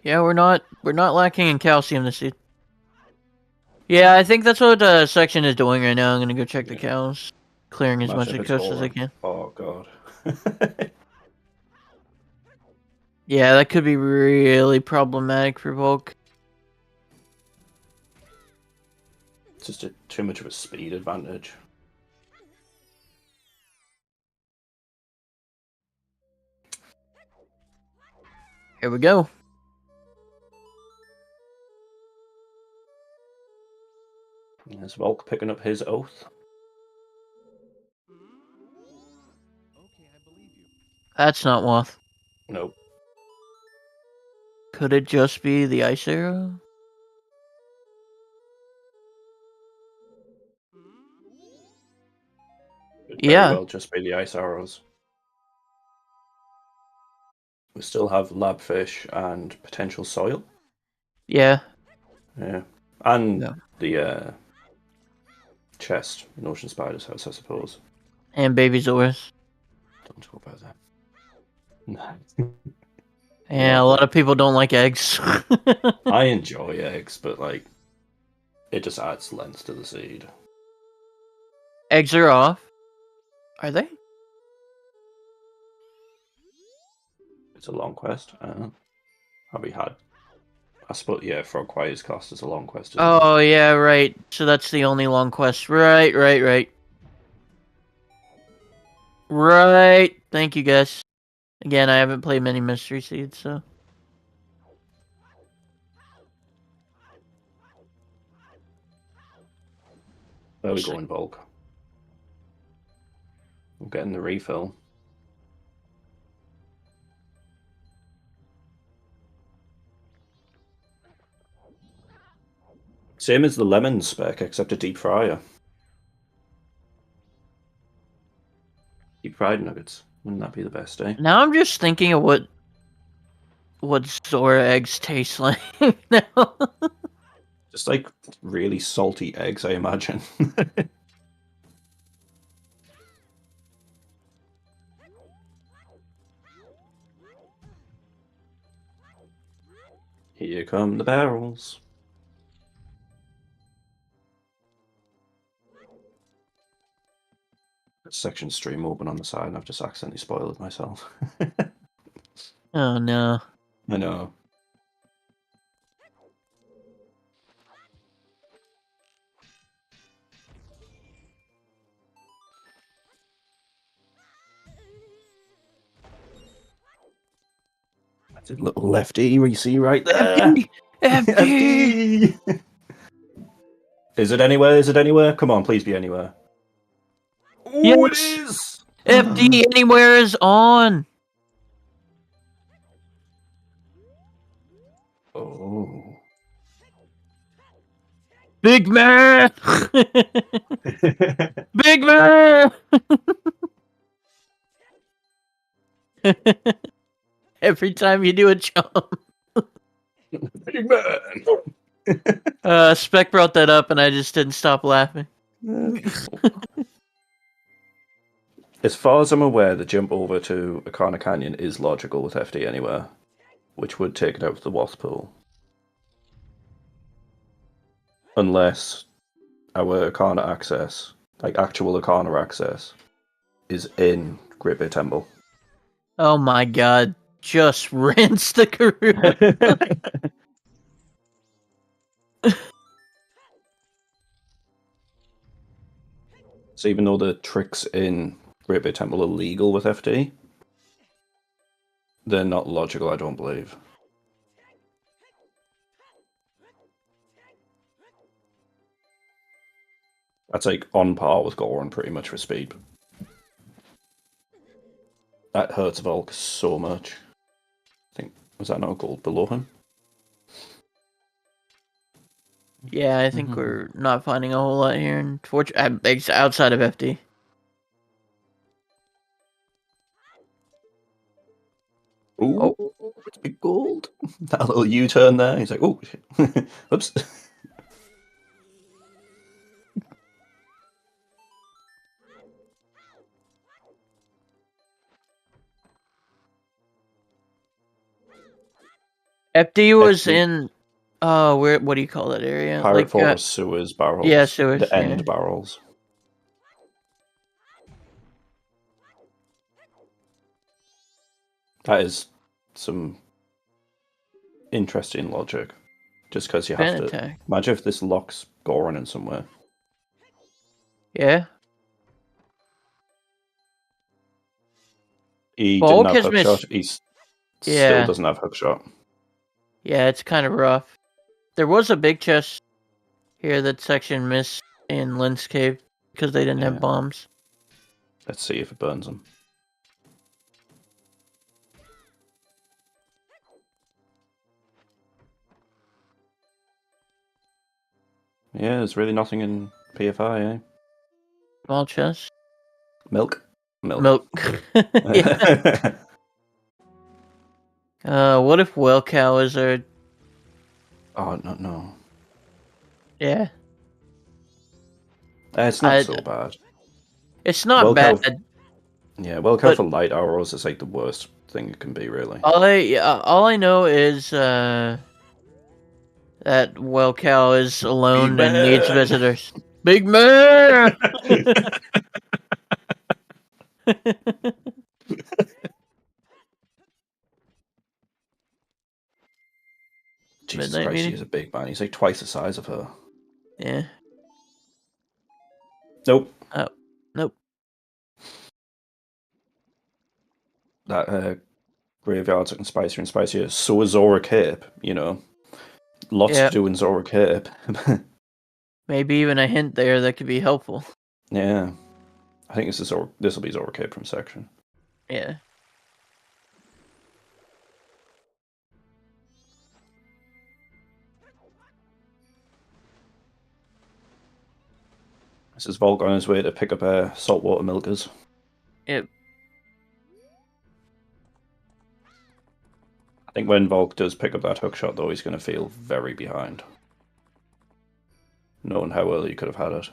Yeah, we're not lacking in calcium this seed. Yeah, I think that's what the section is doing right now. I'm gonna go check the cows, clearing as much of the coast as I can. Oh god. Yeah, that could be really problematic for Volc. It's just too much of a speed advantage. Here we go. Is Volc picking up his oath? Okay, I believe you. That's not Woth. Nope. Could it just be the ice arrow? Could Yeah. very well just be the ice arrows. We still have labfish and potential soil. Yeah. Yeah. And the chest in Ocean Spider's house, I suppose. And baby Zoras. Don't talk about that. Yeah, a lot of people don't like eggs. I enjoy eggs, but like, it just adds length to the seed. Eggs are off. Are they? It's a long quest. Have we had? I suppose, yeah, Frog Choir's Cost is a long quest, isn't it? Oh, yeah, right. So that's the only long quest. Right. Right. Thank you, guys. Again, I haven't played many Mystery Seeds, so... There we go in bulk. I'm getting the refill. Same as the lemon spec, except a deep fryer. Deep fried nuggets. Wouldn't that be the best, eh? Now I'm just thinking of what Zora eggs taste like now. Just like really salty eggs, I imagine. Here come the barrels. Section stream open on the side, and I've just accidentally spoiled it myself. Oh no. I know. That's a little lefty we see right there. FD! Is it anywhere? Is it anywhere? Come on, please be anywhere. Ooh, Yes! it is! FD anywhere is on! Oh. Big man! Big man! Every time you do a jump. Big man! Spec brought that up and I just didn't stop laughing. As far as I'm aware, the jump over to Akana Canyon is logical with FD anywhere, which would take it out of the Wasp pool. Unless our Akana access, like actual Akana access, is in Great Bay Temple. Oh my god. Just rinse the Karuna. So even though the tricks in Great Bay Temple are legal with FD, they're not logical, I don't believe. That's like on par with Goron pretty much for speed. That hurts Volk so much. I think, was that not gold below him? Yeah, I think we're not finding a whole lot here. Outside of FD. Ooh, it's big gold. That little U-turn there. He's like, oh, oops. FD was FD. in where, what do you call that area? Pirate Fortress sewers barrels. Yeah, sewers. The end barrels. That is some interesting logic. Just because you have to attack. imagine if this locks Goron in somewhere. Yeah. He Volk didn't have has hookshot. He still doesn't have hookshot. Yeah, it's kind of rough. There was a big chest here that section missed in Lynn's Cave because they didn't have bombs. Let's see if it burns them. Yeah, there's really nothing in PFI, eh? Small chest. Milk. Yeah. What if Well Cow is our... Oh, no. Yeah. It's not so bad. It's not Well, bad. well, but for light arrows is like the worst thing it can be, really. all I know is that Cow is alone and needs visitors. Big man. Jesus Midnight Christ, meeting? he's a big man. He's like twice the size of her. Yeah. Nope. Oh, nope. That graveyard's looking spicier and spicier. So is Zora Cape, you know. Lots to do in Zora Cape. Maybe even a hint there that could be helpful. Yeah. I think this will be Zora Cape from section. Yeah. This is Volc on his way to pick up saltwater milkers. Yep. I think when Volc does pick up that hook shot, though, he's going to feel very behind. Knowing how early he could have had it.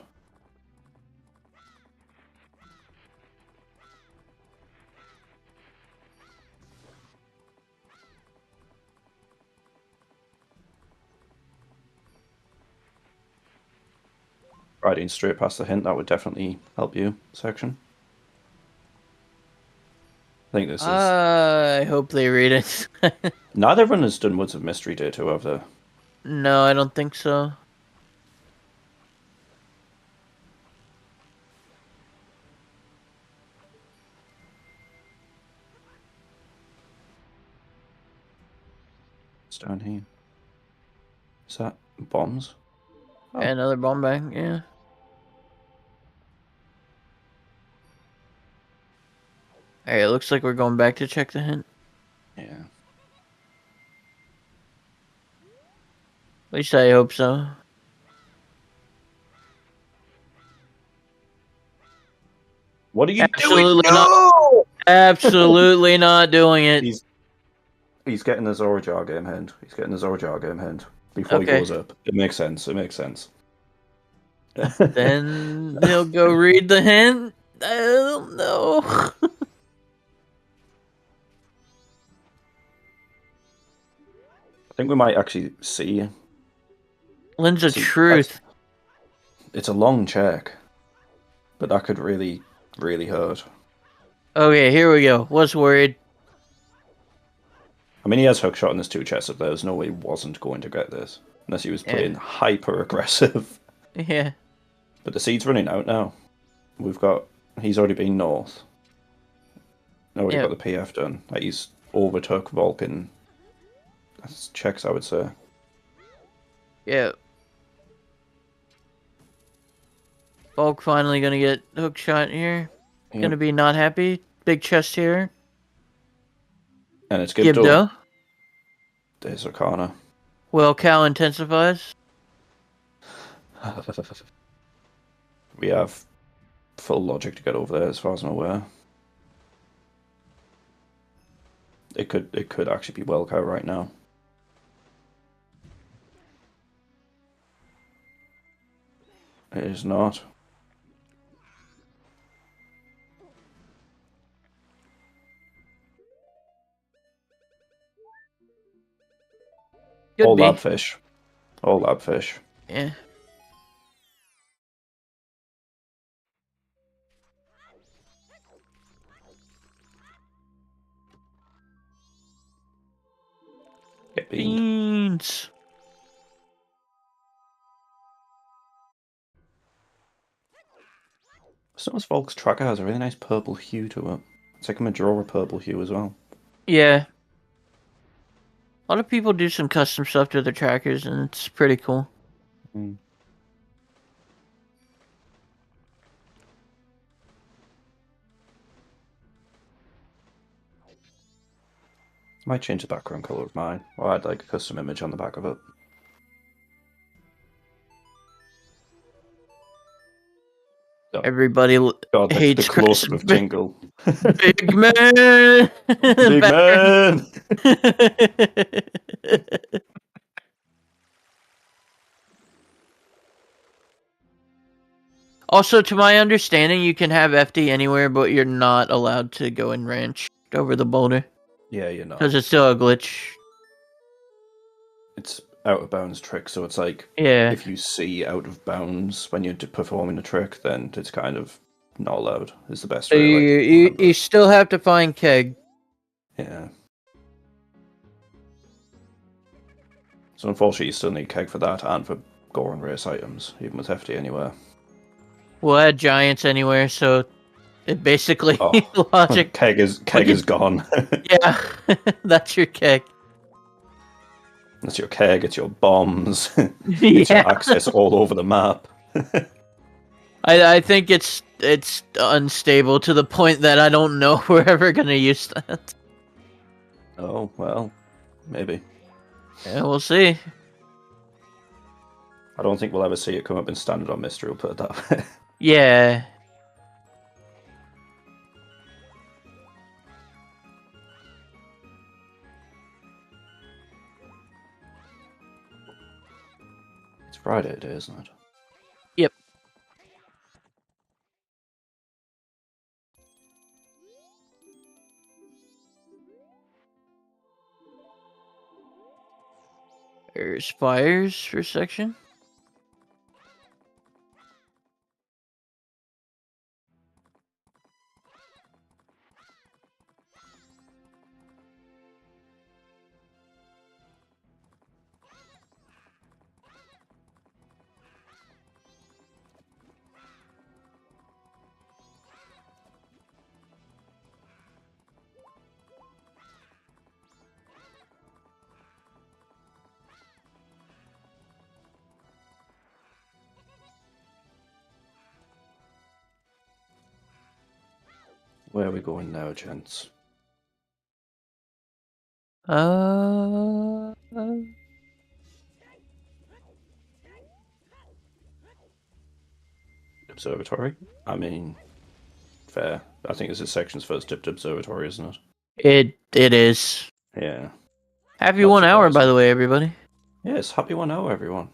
Riding straight past the hint, that would definitely help you, section. I think this is... I hope they read it. Neither runner's done Woods of Mystery Day 2, have they? No, I don't think so. What's down here? Is that bombs? Oh. Another bomb bag, yeah. Alright, it looks like we're going back to check the hint. Yeah. At least I hope so. What are you Absolutely doing? not. Absolutely not doing it. He's getting the Zora Jar game hand. He's getting the Zora Jar game hand before he goes up. It makes sense. It makes sense. Then he'll go read the hint. I don't know. I think we might actually see. Lens of truth. It's a long check, but that could really, really hurt. Okay, here we go. Was worried. I mean, he has hookshot in his 2 chests. If there's no way he wasn't going to get this, unless he was playing hyper aggressive. Yeah. But the seed's running out now. He's already been north. Already got the PF done. Like, he's overtook Vulcan. That's checks, I would say. Yeah. Volc finally gonna get hook shot here. Yep. Gonna be not happy. Big chest here. And it's Gibdo. Gibdo. There's Arcana. Well, Cow intensifies. We have full logic to get over there, as far as I'm aware. It could actually be Welcow right now. It is not. All lab fish. All lab fish. Yeah. Get beans. Snows Volk's tracker has a really nice purple hue to it. It's like a Majora purple hue as well. Yeah. A lot of people do some custom stuff to their trackers, and it's pretty cool. Mm. Might change the background color of mine, or I'd like a custom image on the back of it. Oh. Everybody hates the close-up of Jingle. Big man! Big man! Also, to my understanding, you can have FD anywhere, but you're not allowed to go in ranch over the boulder. Yeah, you're not. Because it's still a glitch. It's out of bounds trick, so it's like Yeah. if you see out of bounds when you're performing a trick, then it's kind of not allowed. Is the best So way. you still have to find Keg. Yeah. So unfortunately, you still need Keg for that and for gore and race items, even with FD anywhere. We'll add giants anywhere, so it basically logic. Keg is gone. Yeah, that's your Keg. It's your Keg, it's your bombs, it's your access all over the map. I think it's unstable to the point that I don't know if we're ever gonna use that. Oh, well, maybe. Yeah, we'll see. I don't think we'll ever see it come up in standard on mystery, we'll put it that way. Yeah. It's Friday today, isn't it? Yep. There's fires for section. Where are we going now, gents? Observatory? I mean, fair. I think it's this section's first dipped observatory, isn't it? It is. Yeah. Happy Not 1 hour, by surprising. the way, everybody. Yes, happy 1 hour, everyone.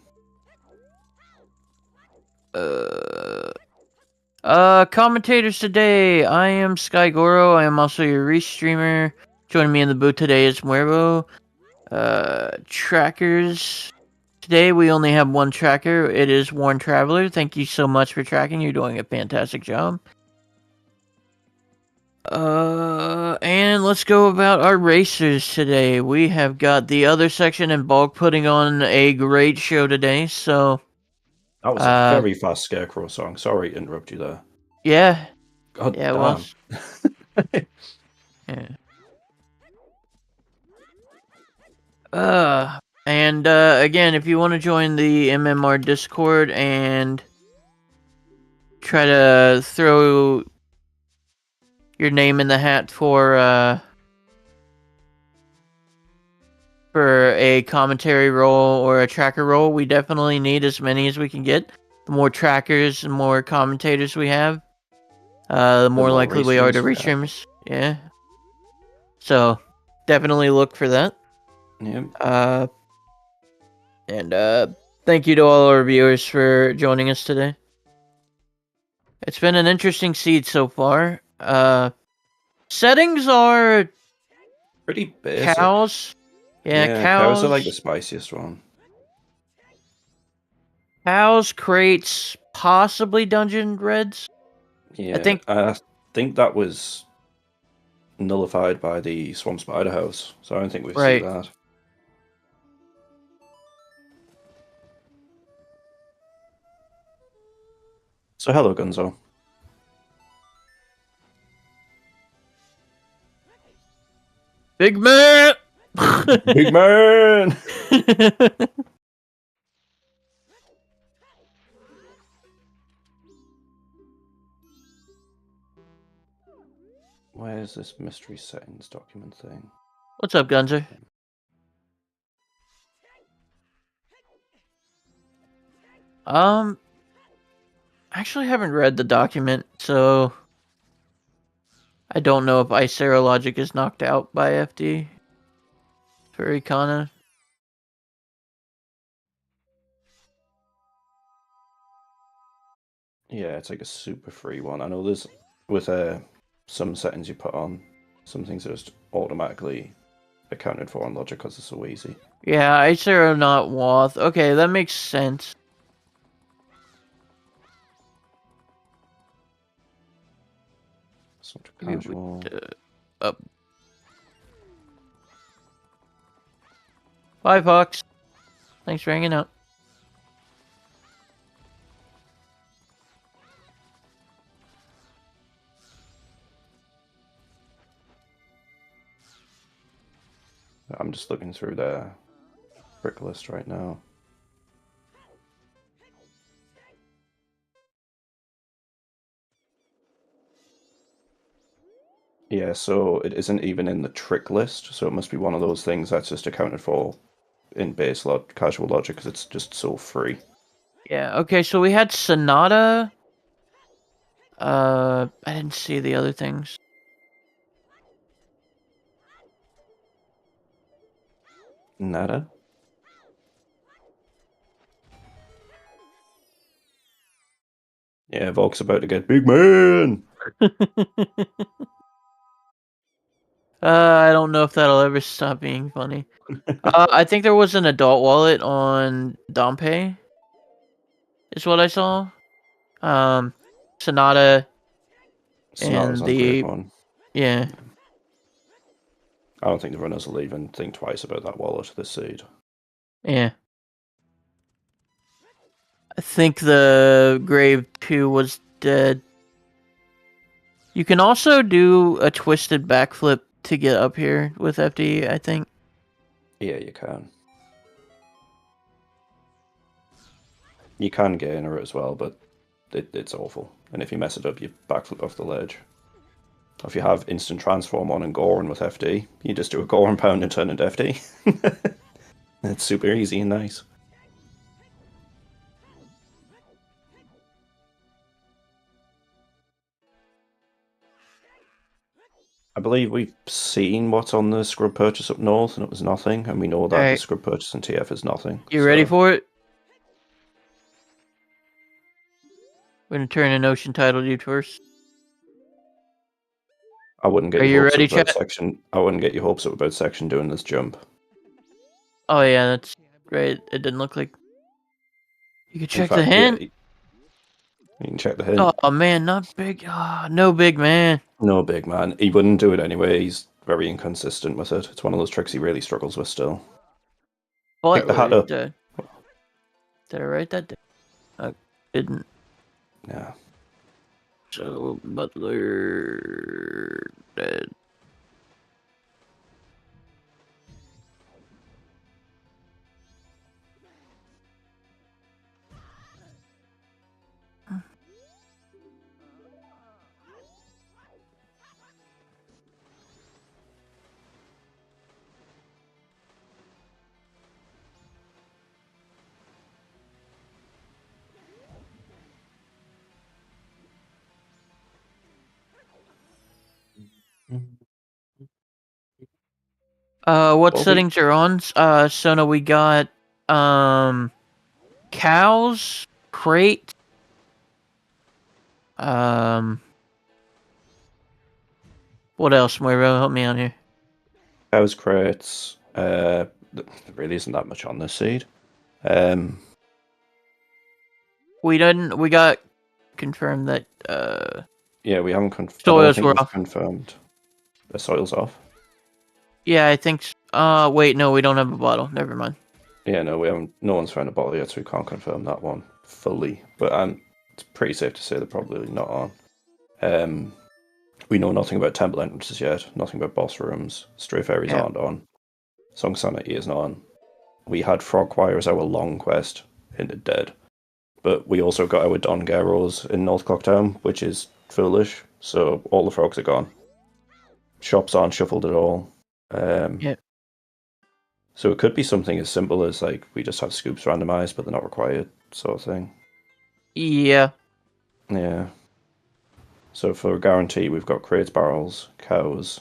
Commentators today. I am Skygoro. I am also your restreamer. Joining me in the booth today is Muervo. Trackers. Today we only have one tracker. It is Worn Traveler. Thank you so much for tracking. You're doing a fantastic job. And let's go about our racers today. We have got the other section and Bulk putting on a great show today. So That was a very fast Scarecrow song. Sorry to interrupt you there. yeah, God yeah, damn. well, yeah. And again, if you want to join the MMR Discord and try to throw your name in the hat for a commentary role or a tracker role, we definitely need as many as we can get. The more trackers and more commentators we have, the more likely we are to reach streamers. Yeah. So definitely look for that. Yep. And thank you to all our viewers for joining us today. It's been an interesting seed so far. Settings are Pretty basic. cows. Yeah, cows are like the spiciest one. Cows, crates, possibly dungeon reds. Yeah, I think that was nullified by the Swamp Spider House, so I don't think we see that. So hello, Gunzo. Big man! Big man! Where's this mystery settings document thing? What's up, Gunzer? Actually haven't read the document, so I don't know if Icera logic is knocked out by FD for Ikana. Yeah, it's like a super free one. I know there's with some settings you put on, some things are just automatically accounted for on logic because it's so easy. Yeah, Icer not Woth. Okay, that makes sense. Sort of Maybe casual. up. Bye, Fox. Thanks for hanging out. I'm just looking through the trick list right now. Yeah, so it isn't even in the trick list, so it must be one of those things that's just accounted for in casual logic because it's just so free. Yeah, okay, so we had Sonata. I didn't see the other things. Nada? Yeah, Volk's about to get big man! I don't know if that'll ever stop being funny. I think there was an adult wallet on Dompe, is what I saw. Sonata Sonata's and on grade the 1. yeah. I don't think the runners will even think twice about that wallet this seed. Yeah. I think the Grave 2 was dead. You can also do a twisted backflip to get up here with FD, I think. Yeah, you can. You can gain her as well, but it's awful. And if you mess it up, you backflip off the ledge. If you have instant transform on and Goron with FD, you just do a Goron pound and turn into FD. It's super easy and nice. I believe we've seen what's on the scrub purchase up north, and it was nothing, and we know that the Alright, scrub purchase in TF is nothing. you ready for it? We're gonna turn an ocean title dude first. I wouldn't get Are your you hopes ready, up about chat? section. I wouldn't get your hopes up about section doing this jump. Oh yeah, that's great. It didn't look like. You can In check the fact, yeah, hint. you can check the hint. Oh man, not big. No big man. No big man. He wouldn't do it anyway. He's very inconsistent with it. It's one of those tricks he really struggles with still. Pick the hat Butler up. dead. Did I write that down? I didn't. Yeah. So Butler dead. What Well, we settings are on? Sona, we got cows, crate, what else? Moira, help me out here. house crates. There really isn't that much on this seed. Um, We didn't. We got confirmed that yeah, we haven't confirmed. I don't soils think were we've off. confirmed the soil's off. Yeah, I think. Wait, no, we don't have a bottle. Never mind. Yeah, no, we haven't. No one's found a bottle yet, so we can't confirm that one fully. But it's pretty safe to say they're probably not on. We know nothing about temple entrances yet. Nothing about boss rooms. Stray fairies Yeah. aren't on. Song Sanity isn't on. We had Frogwire as our long quest, hinted dead. But we also got our Don Garros in North Clocktown, which is foolish. So all the frogs are gone. Shops aren't shuffled at all. Yeah. So it could be something as simple as like we just have scoops randomized, but they're not required, sort of thing. Yeah. Yeah. So for a guarantee, we've got crates, barrels, cows.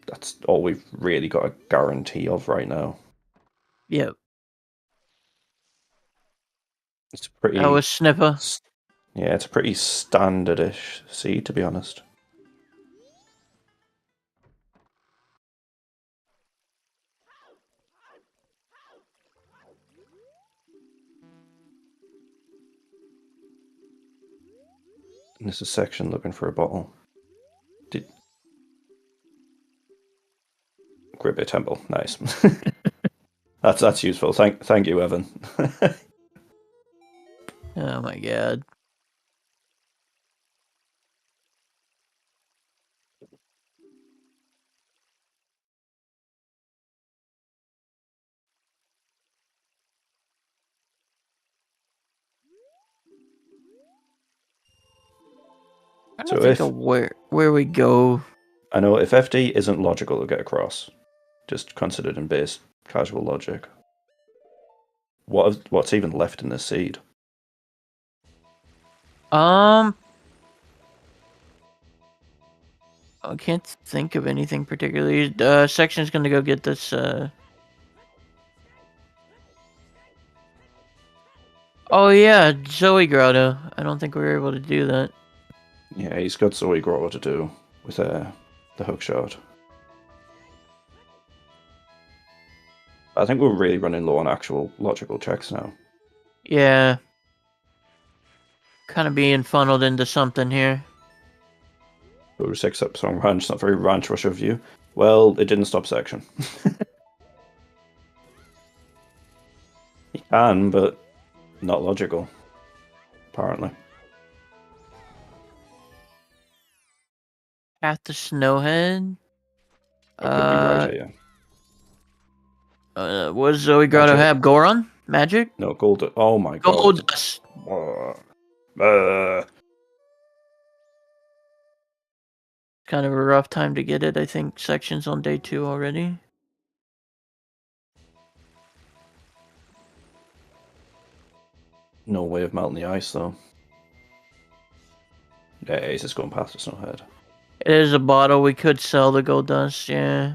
That's all we've really got a guarantee of right now. Yeah. It's pretty. That was Snipper. Yeah, it's a pretty standardish seed, to be honest. And this is section looking for a bottle. Gribby Temple, nice. that's useful. Thank you, Evan. Oh my god. I don't think of where we go. I know if FD isn't logical to get across, just considered in base casual logic. What's even left in this seed? I can't think of anything particularly. Section's gonna go get this. Oh yeah, Zoe Grotto. I don't think we were able to do that. Yeah, he's got Zoe Grotto to do with the hook shot. I think we're really running low on actual logical checks now. Yeah. Kind of being funneled into something here. But 6 up song ranch, not very ranch rush of you. Well, it didn't stop section. He can, but not logical. Apparently. At the Snowhead. I could be right here. What does Zoe Grotto have? Goron? Magic? No, gold. Oh my god. Gold dust. Kind of a rough time to get it. I think section's on day 2 already. No way of melting the ice, though. Yeah, he's just going past the Snowhead. It is a bottle. We could sell the gold dust, yeah.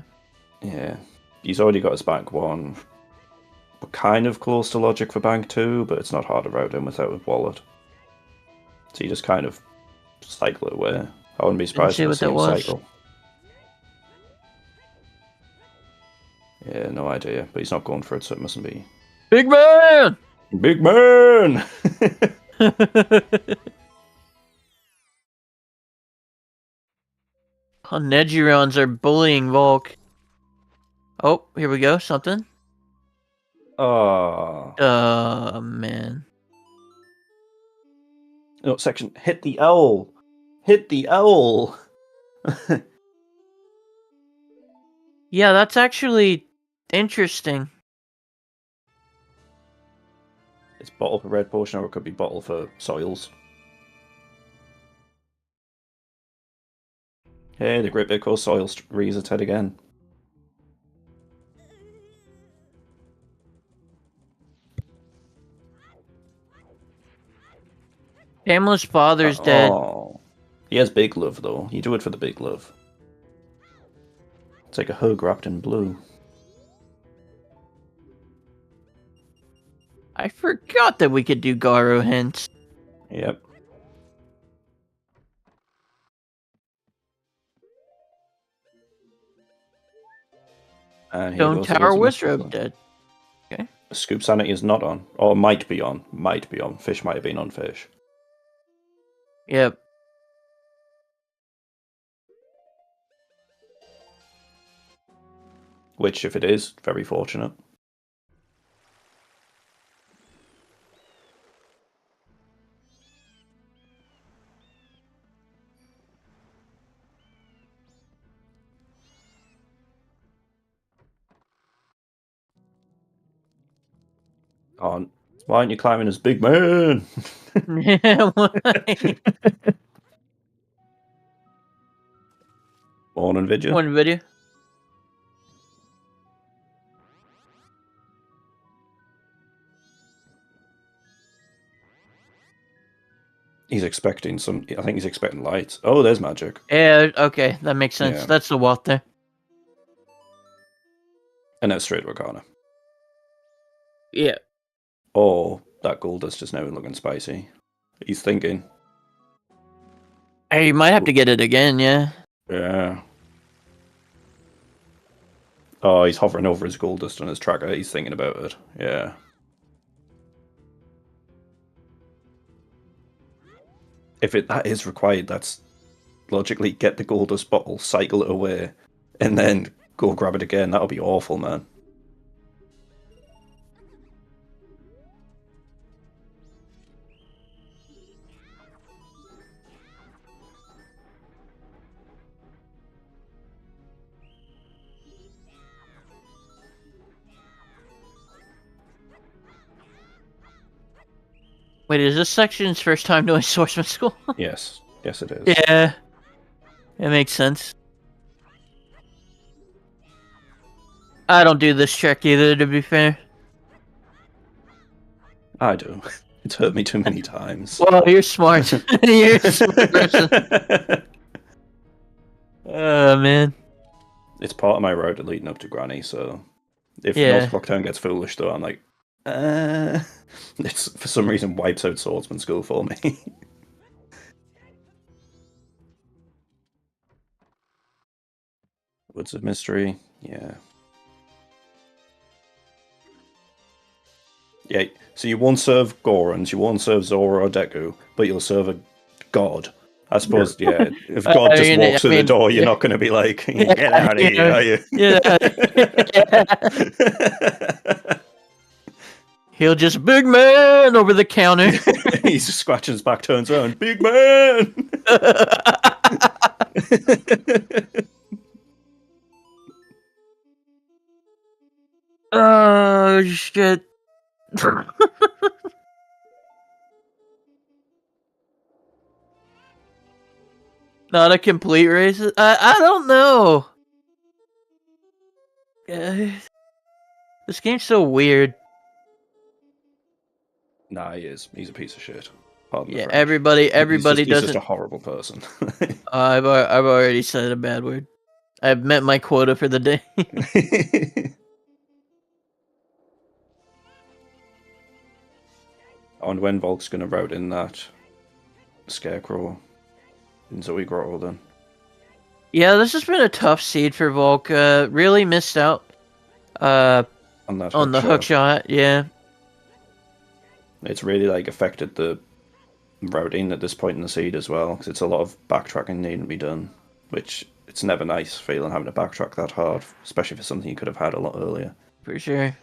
Yeah. He's already got his bank 1. We're kind of close to logic for bank 2, but it's not hard to route him without a wallet. So you just kind of cycle it away. I wouldn't be surprised if it's cycle. Yeah, no idea. But he's not going for it, so it mustn't be. Big man! Big man! Oh, Negirons are bullying Volc. Oh, here we go. Something. Oh. Man. No, section. Hit the owl! Hit the owl! Yeah, that's actually interesting. It's bottle for red potion, or it could be bottle for soils. Hey, the Great Big Coast Soils rears its head again. Pamela's father's dead. Oh. He has big love, though. You do it for the big love. It's like a hug wrapped in blue. I forgot that we could do Garo hints. Yep. And here Stone goes the Tower Wizard Wizrobe dead. Okay. Scoop Sanity is not on. Or might be on. Might be on. Fish might have been on fish. Yep. Which, if it is, very fortunate. Oh, why aren't you climbing as big man? Yeah, why? Morning video. One video. He's expecting some. I think he's expecting lights. Oh, there's magic. Yeah, okay, that makes sense. Yeah. That's the Walt there. And that's straight to Arcana. Yeah. Oh, that gold dust is now looking spicy. He's thinking. Hey, you might have to get it again, yeah. Yeah. Oh, he's hovering over his gold dust on his tracker. He's thinking about it. Yeah. If that is required, that's logically get the gold dust bottle, cycle it away, and then go grab it again. That'll be awful, man. Wait, is this section's first time doing swordsman school? Yes. Yes, it is. Yeah. It makes sense. I don't do this check either, to be fair. I do. It's hurt me too many times. Well, you're smart. You're a smart person. Oh, man. It's part of my route leading up to Granny, so if Yeah. North Clocktown gets foolish, though, I'm like, it's for some reason wipes out swordsman school for me. Woods of Mystery, yeah. Yeah, so you won't serve Gorons, you won't serve Zora or Deku, but you'll serve a god. I suppose, yeah, if God just walks through the door, you're not going to be like, get out of here, are you? Yeah. He'll just, big man, over the counter. He's just scratching his back, turns around, big man! Oh, shit. Not a complete race? I don't know. This game's so weird. Nah, he is. He's a piece of shit. Pardon the Yeah, French. everybody He's doesn't. just a horrible person. I've already said a bad word. I've met my quota for the day. And when Volk's going to route in that Scarecrow in Zoe Grotto then. Yeah, this has been a tough seed for Volk. Really missed out On the hook shot. Yeah. It's really like affected the routing at this point in the seed as well, because it's a lot of backtracking needing to be done, which it's never nice feeling having to backtrack that hard, especially for something you could have had a lot earlier. For sure.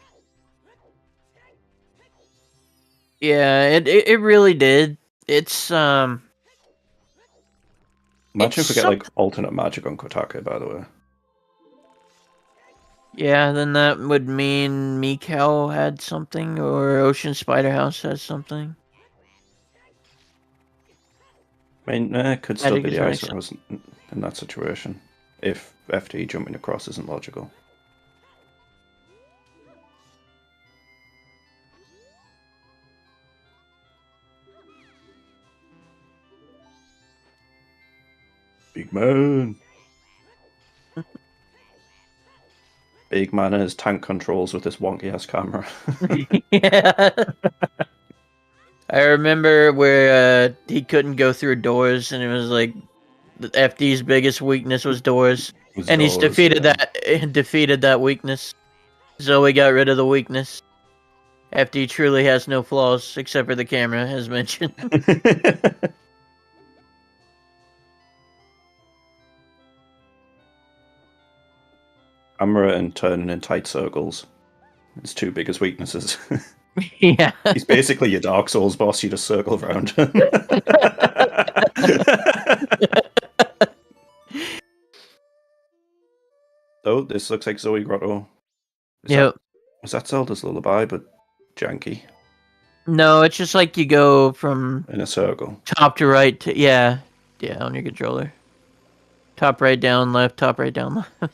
Yeah, it really did. It's Imagine if we get like alternate magic on Kotake, by the way. Yeah, then that would mean Mikau had something, or Ocean Spider House has something. I mean, it could still Magic be is the right, Ice Rose in that situation, if FD jumping across isn't logical. Big man! Big man and his tank controls with this wonky ass camera. Yeah. I remember where he couldn't go through doors, and it was like the FD's biggest weakness was doors, and he's defeated that weakness. Zoe got rid of the weakness. FD truly has no flaws except for the camera, as mentioned. Camera and turning in tight circles. His two biggest weaknesses. Yeah. He's basically your Dark Souls boss, you just circle around. Oh, this looks like Zoe Grotto. Yep. Was that Zelda's Lullaby, but janky? No, it's just like you go from In a circle. top to right to, yeah, on your controller. Top right down left, top right down left.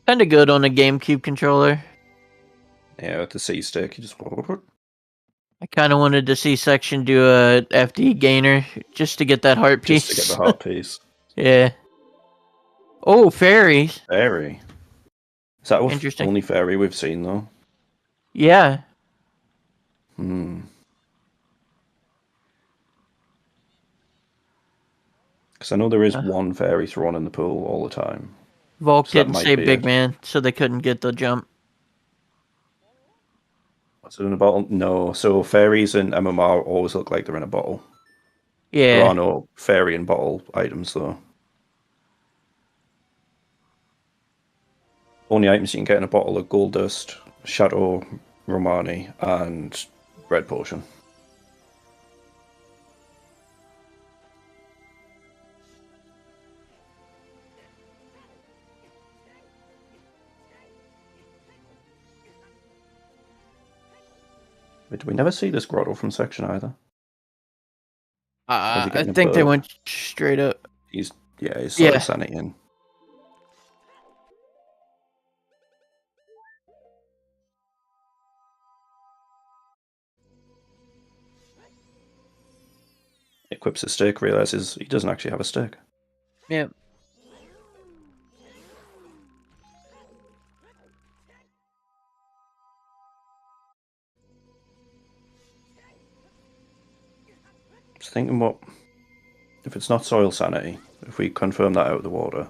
Kind of good on a GameCube controller. Yeah, with the C stick, you just. I kind of wanted to see Section do a FD gainer just to get that heart piece. Just to get the heart piece. Yeah. Oh, fairies. Fairy. Is that the Interesting. only fairy we've seen, though? Yeah. Because I know there is one fairy thrown in the pool all the time. Volc So that didn't might say be big it. man, so they couldn't get the jump. Was it in a bottle? No. So fairies in MMR always look like they're in a bottle. There Yeah. are no fairy in bottle items, though. Only items you can get in a bottle are Gold Dust, Shadow Romani, and Red Potion. Wait, did we never see this grotto from section either? Or is he I getting a think they buff? went straight up. He's soil Yeah. sanity in. Equips his stick, realizes he doesn't actually have a stick. Yeah. Just thinking what if it's not soil sanity, if we confirm that out of the water,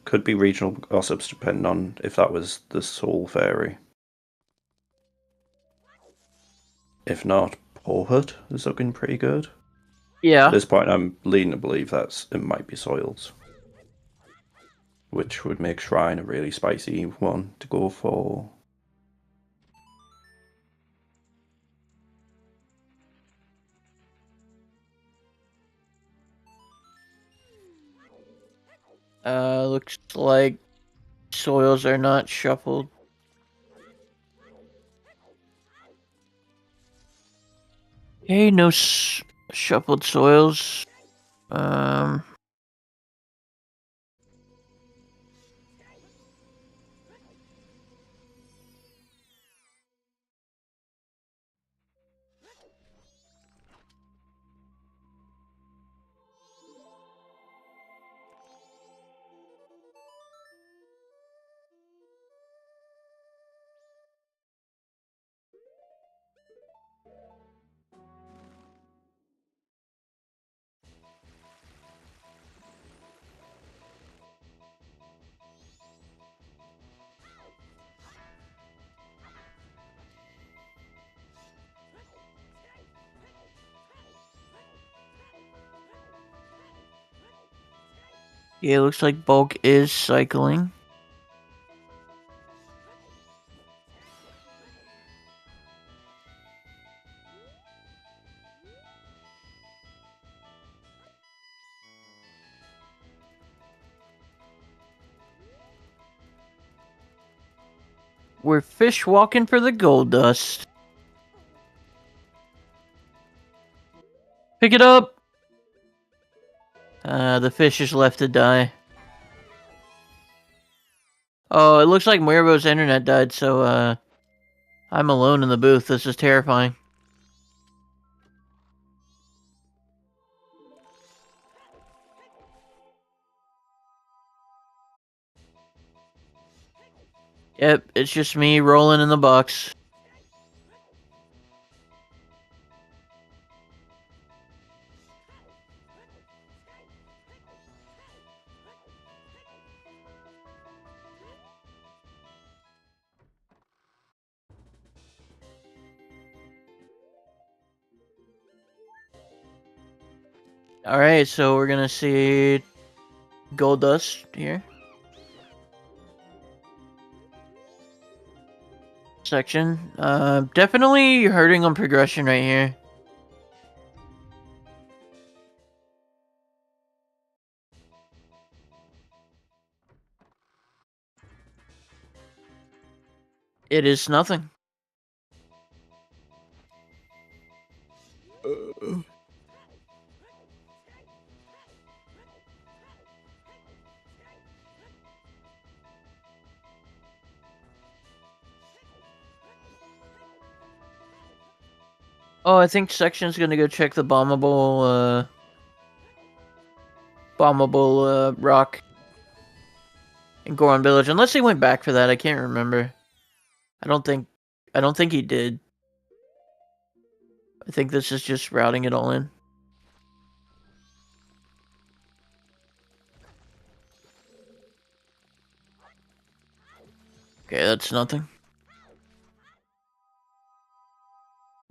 could be regional gossips depending on if that was the soul fairy. If not, Porhut is looking pretty good. Yeah. At this point, I'm leaning to believe that it might be soils, which would make Shrine a really spicy one to go for. Looks like soils are not shuffled. Okay, no shuffled soils. Yeah, it looks like bulk is cycling. We're fish walking for the gold dust. Pick it up! The fish is left to die. Oh, it looks like Muribo's internet died, so, I'm alone in the booth. This is terrifying. Yep, it's just me rolling in the box. Alright, so we're gonna see gold dust here. Section. Definitely hurting on progression right here. It is nothing. Oh, I think Section's gonna go check the bombable rock in Goron Village, unless he went back for that. I can't remember. I don't think he did. I think this is just routing it all in. Okay, that's nothing.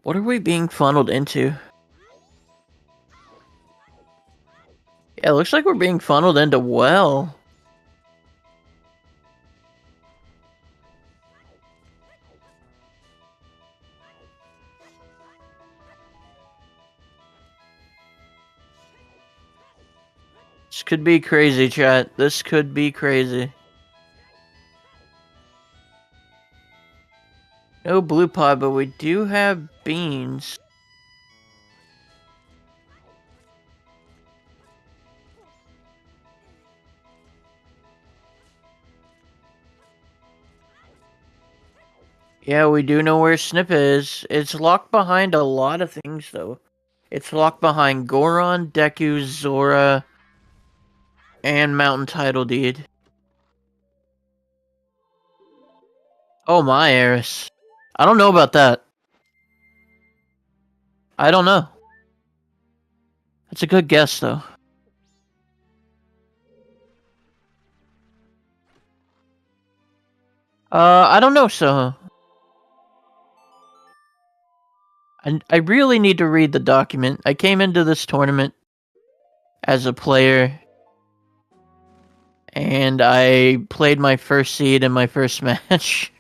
What are we being funneled into? Yeah, it looks like we're being funneled into well. This could be crazy, chat. This could be crazy. No blue pod, but we do have beans. Yeah, we do know where Snip is. It's locked behind a lot of things, though. It's locked behind Goron, Deku, Zora, and Mountain Title Deed. Oh my, Eris. I don't know about that. I don't know. That's a good guess, though. I don't know, so. I really need to read the document. I came into this tournament as a player, and I played my first seed in my first match.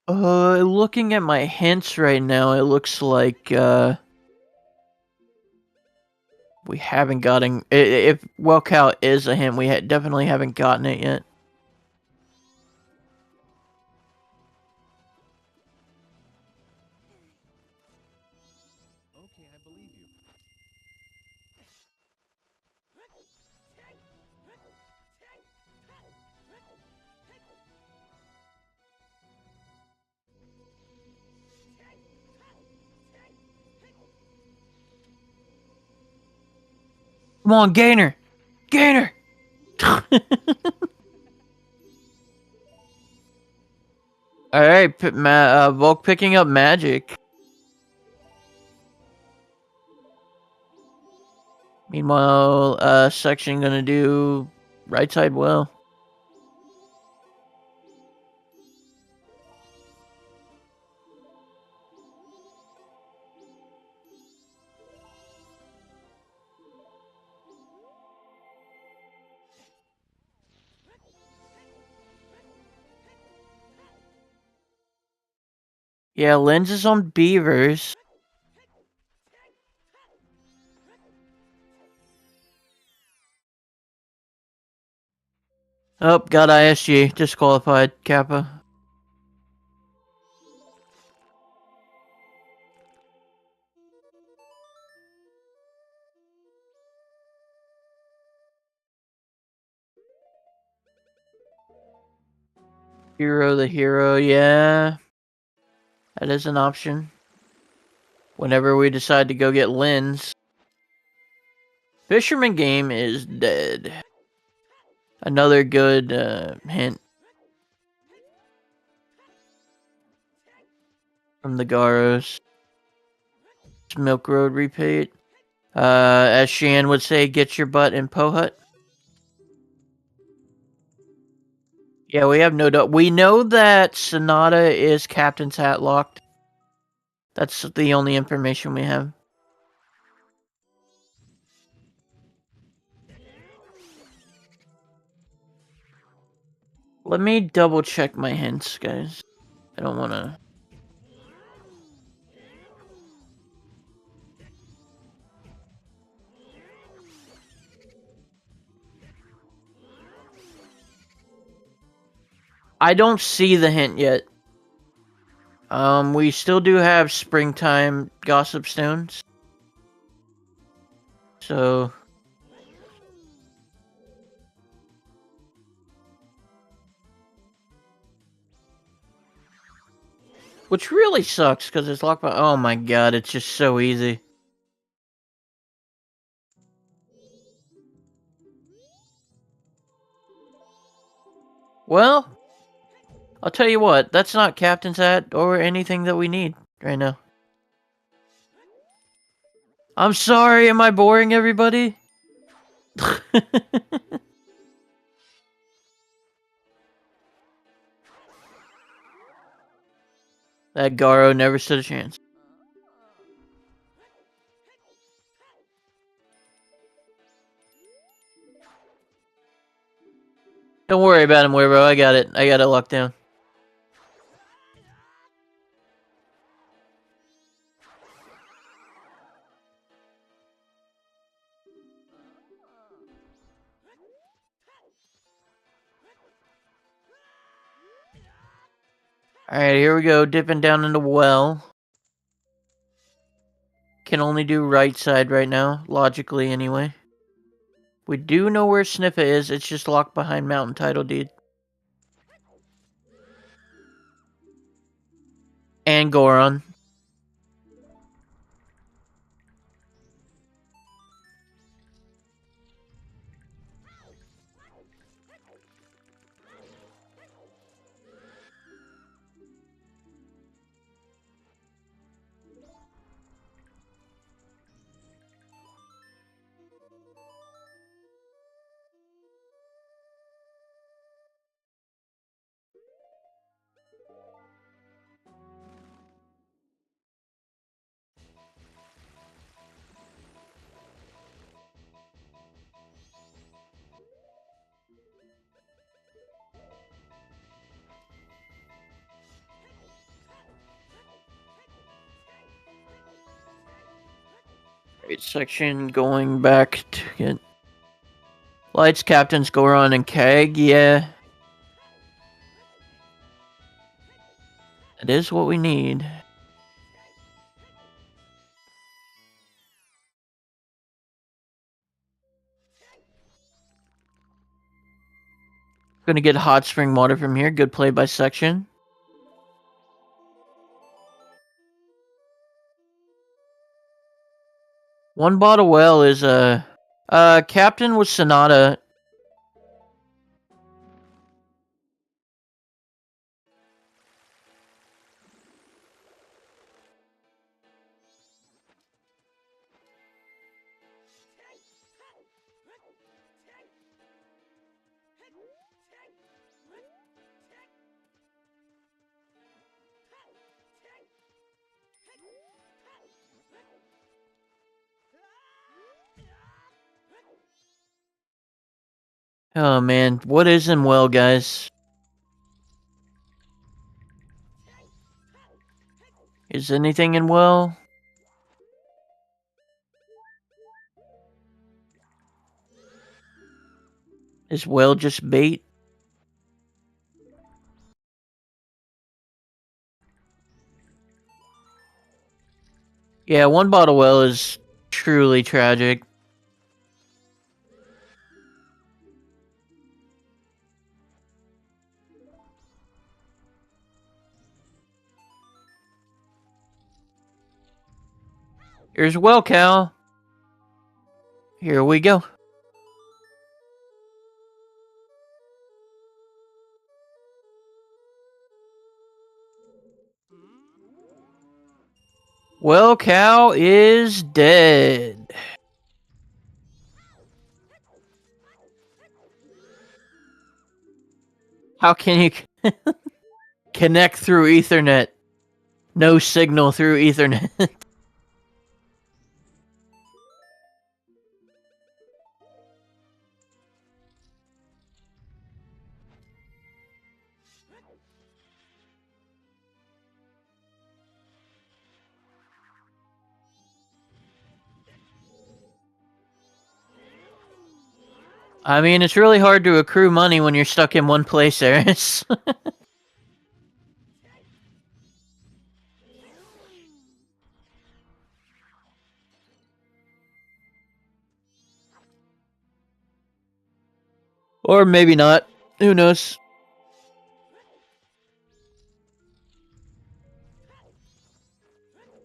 Looking at my hints right now, it looks like, we haven't gotten... If Wellcow is a hint, we definitely haven't gotten it yet. Okay, I believe you. Come on, Gainer! Gainer! Alright, Volk picking up magic. Meanwhile, section gonna do right side well. Yeah, lenses on beavers. Oh, got ISG. Disqualified. Kappa. Hero the hero, yeah. That is an option. Whenever we decide to go get lens. Fisherman game is dead. Another good hint from the Garos. Milk Road repeat. As Shan would say, get your butt in Pohut. Yeah, we have no doubt. We know that Sonata is Captain's Hat locked. That's the only information we have. Let me double check my hints, guys. I don't want to... I don't see the hint yet. We still do have springtime gossip stones. So... Which really sucks, because it's locked by... Oh my god, it's just so easy. Well, I'll tell you what, that's not Captain's Hat or anything that we need right now. I'm sorry, am I boring everybody? That Garo never stood a chance. Don't worry about him, bro. I got it. I got it locked down. Alright, here we go. Dipping down in the well. Can only do right side right now. Logically, anyway. We do know where Sniffa is. It's just locked behind Mountain Title Deed. And Goron. Right section going back to get... Lights, Captains, Goron, and Keg. Yeah. That is what we need. Gonna get hot spring water from here. Good play by section. One bottle well is Captain with Sonata. Oh man, what is in well, guys? Is anything in well? Is well just bait? Yeah, one bottle well is truly tragic. Here's well, Cal. Here we go. Well, Cow is dead. How can you connect through Ethernet? No signal through Ethernet. I mean, it's really hard to accrue money when you're stuck in one place, Eris. Or maybe not. Who knows?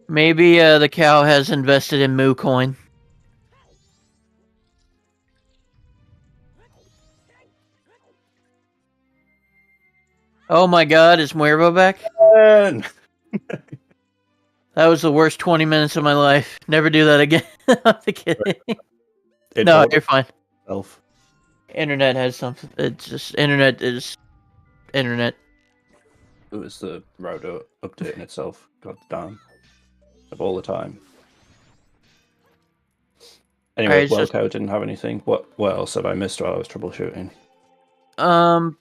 Maybe the cow has invested in Moo Coin. Oh my god, is Muervo back? That was the worst 20 minutes of my life. Never do that again. I'm kidding. No, you're fine. Elf. Internet has something. It's just internet is internet. It was the router updating itself. God damn. Of all the time. Anyway, Alright, Cow didn't have anything. What else have I missed while I was troubleshooting? Not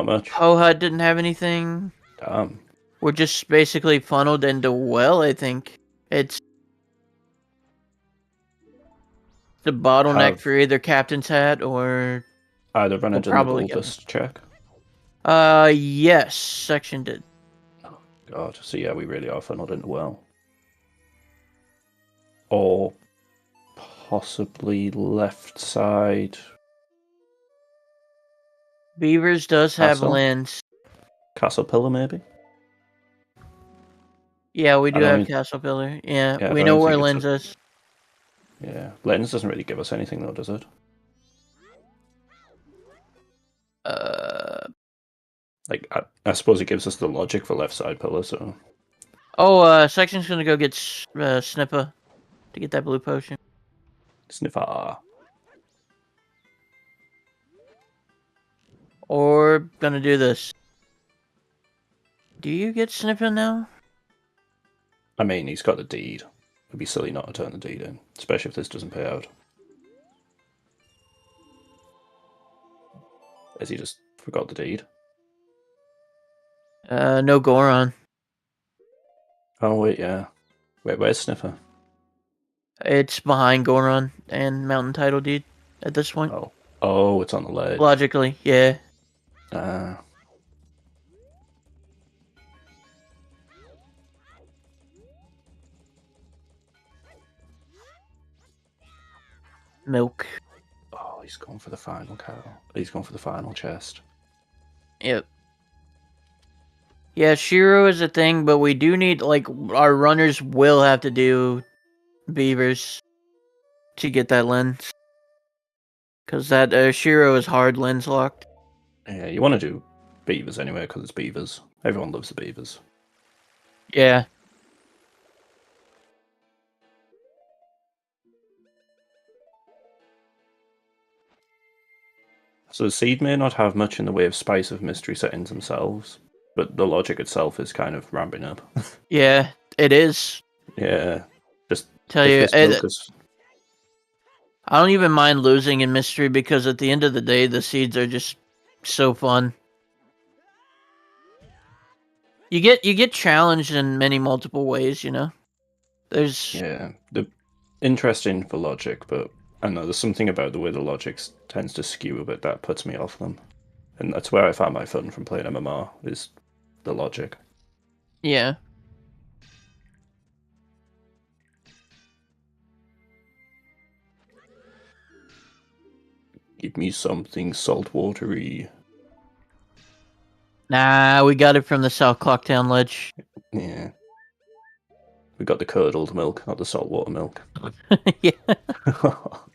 much. Hohut didn't have anything. Damn. We're just basically funneled into well, I think. It's the bottleneck for either Captain's Hat or either run into the Bulbous check. Yes, section did. Oh god, so yeah, we really are funneled into well. Or possibly left side. Beavers does have lens. Castle Pillar, maybe? Yeah, we do have Castle Pillar. Yeah, we know where lens is. Yeah, lens doesn't really give us anything though, does it? Like, I suppose it gives us the logic for left side pillar, so... Oh, section's gonna go get Snipper to get that blue potion. Sniffer. Or gonna do this. Do you get Snipper now? I mean, he's got the deed. It'd be silly not to turn the deed in, especially if this doesn't pay out. Has he just forgot the deed? No Goron. Oh, wait, yeah. Wait, where's Sniffer? It's behind Goron and Mountain Title Deed at this point. Oh, it's on the ledge. Logically, yeah. Milk. Oh, he's going for the final cow. He's going for the final chest. Yep. Yeah, Shiro is a thing, but we do need, like, our runners will have to do beavers to get that lens. Because that Shiro is hard lens locked. Yeah, you want to do beavers anyway, because it's beavers. Everyone loves the beavers. Yeah. So the seed may not have much in the way of spice of mystery settings themselves, but the logic itself is kind of ramping up. Yeah, it is. Yeah, just tell you, I don't even mind losing in mystery because at the end of the day, the seeds are just so fun. You get challenged in many multiple ways, you know. They're interesting for logic, but I don't know there's something about the way the logic tends to skew a bit that puts me off them, and that's where I find my fun from playing MMR is the logic. Yeah. Give me something saltwatery. Nah, we got it from the South Clocktown ledge. Yeah. We got the curdled milk, not the saltwater milk. Yeah.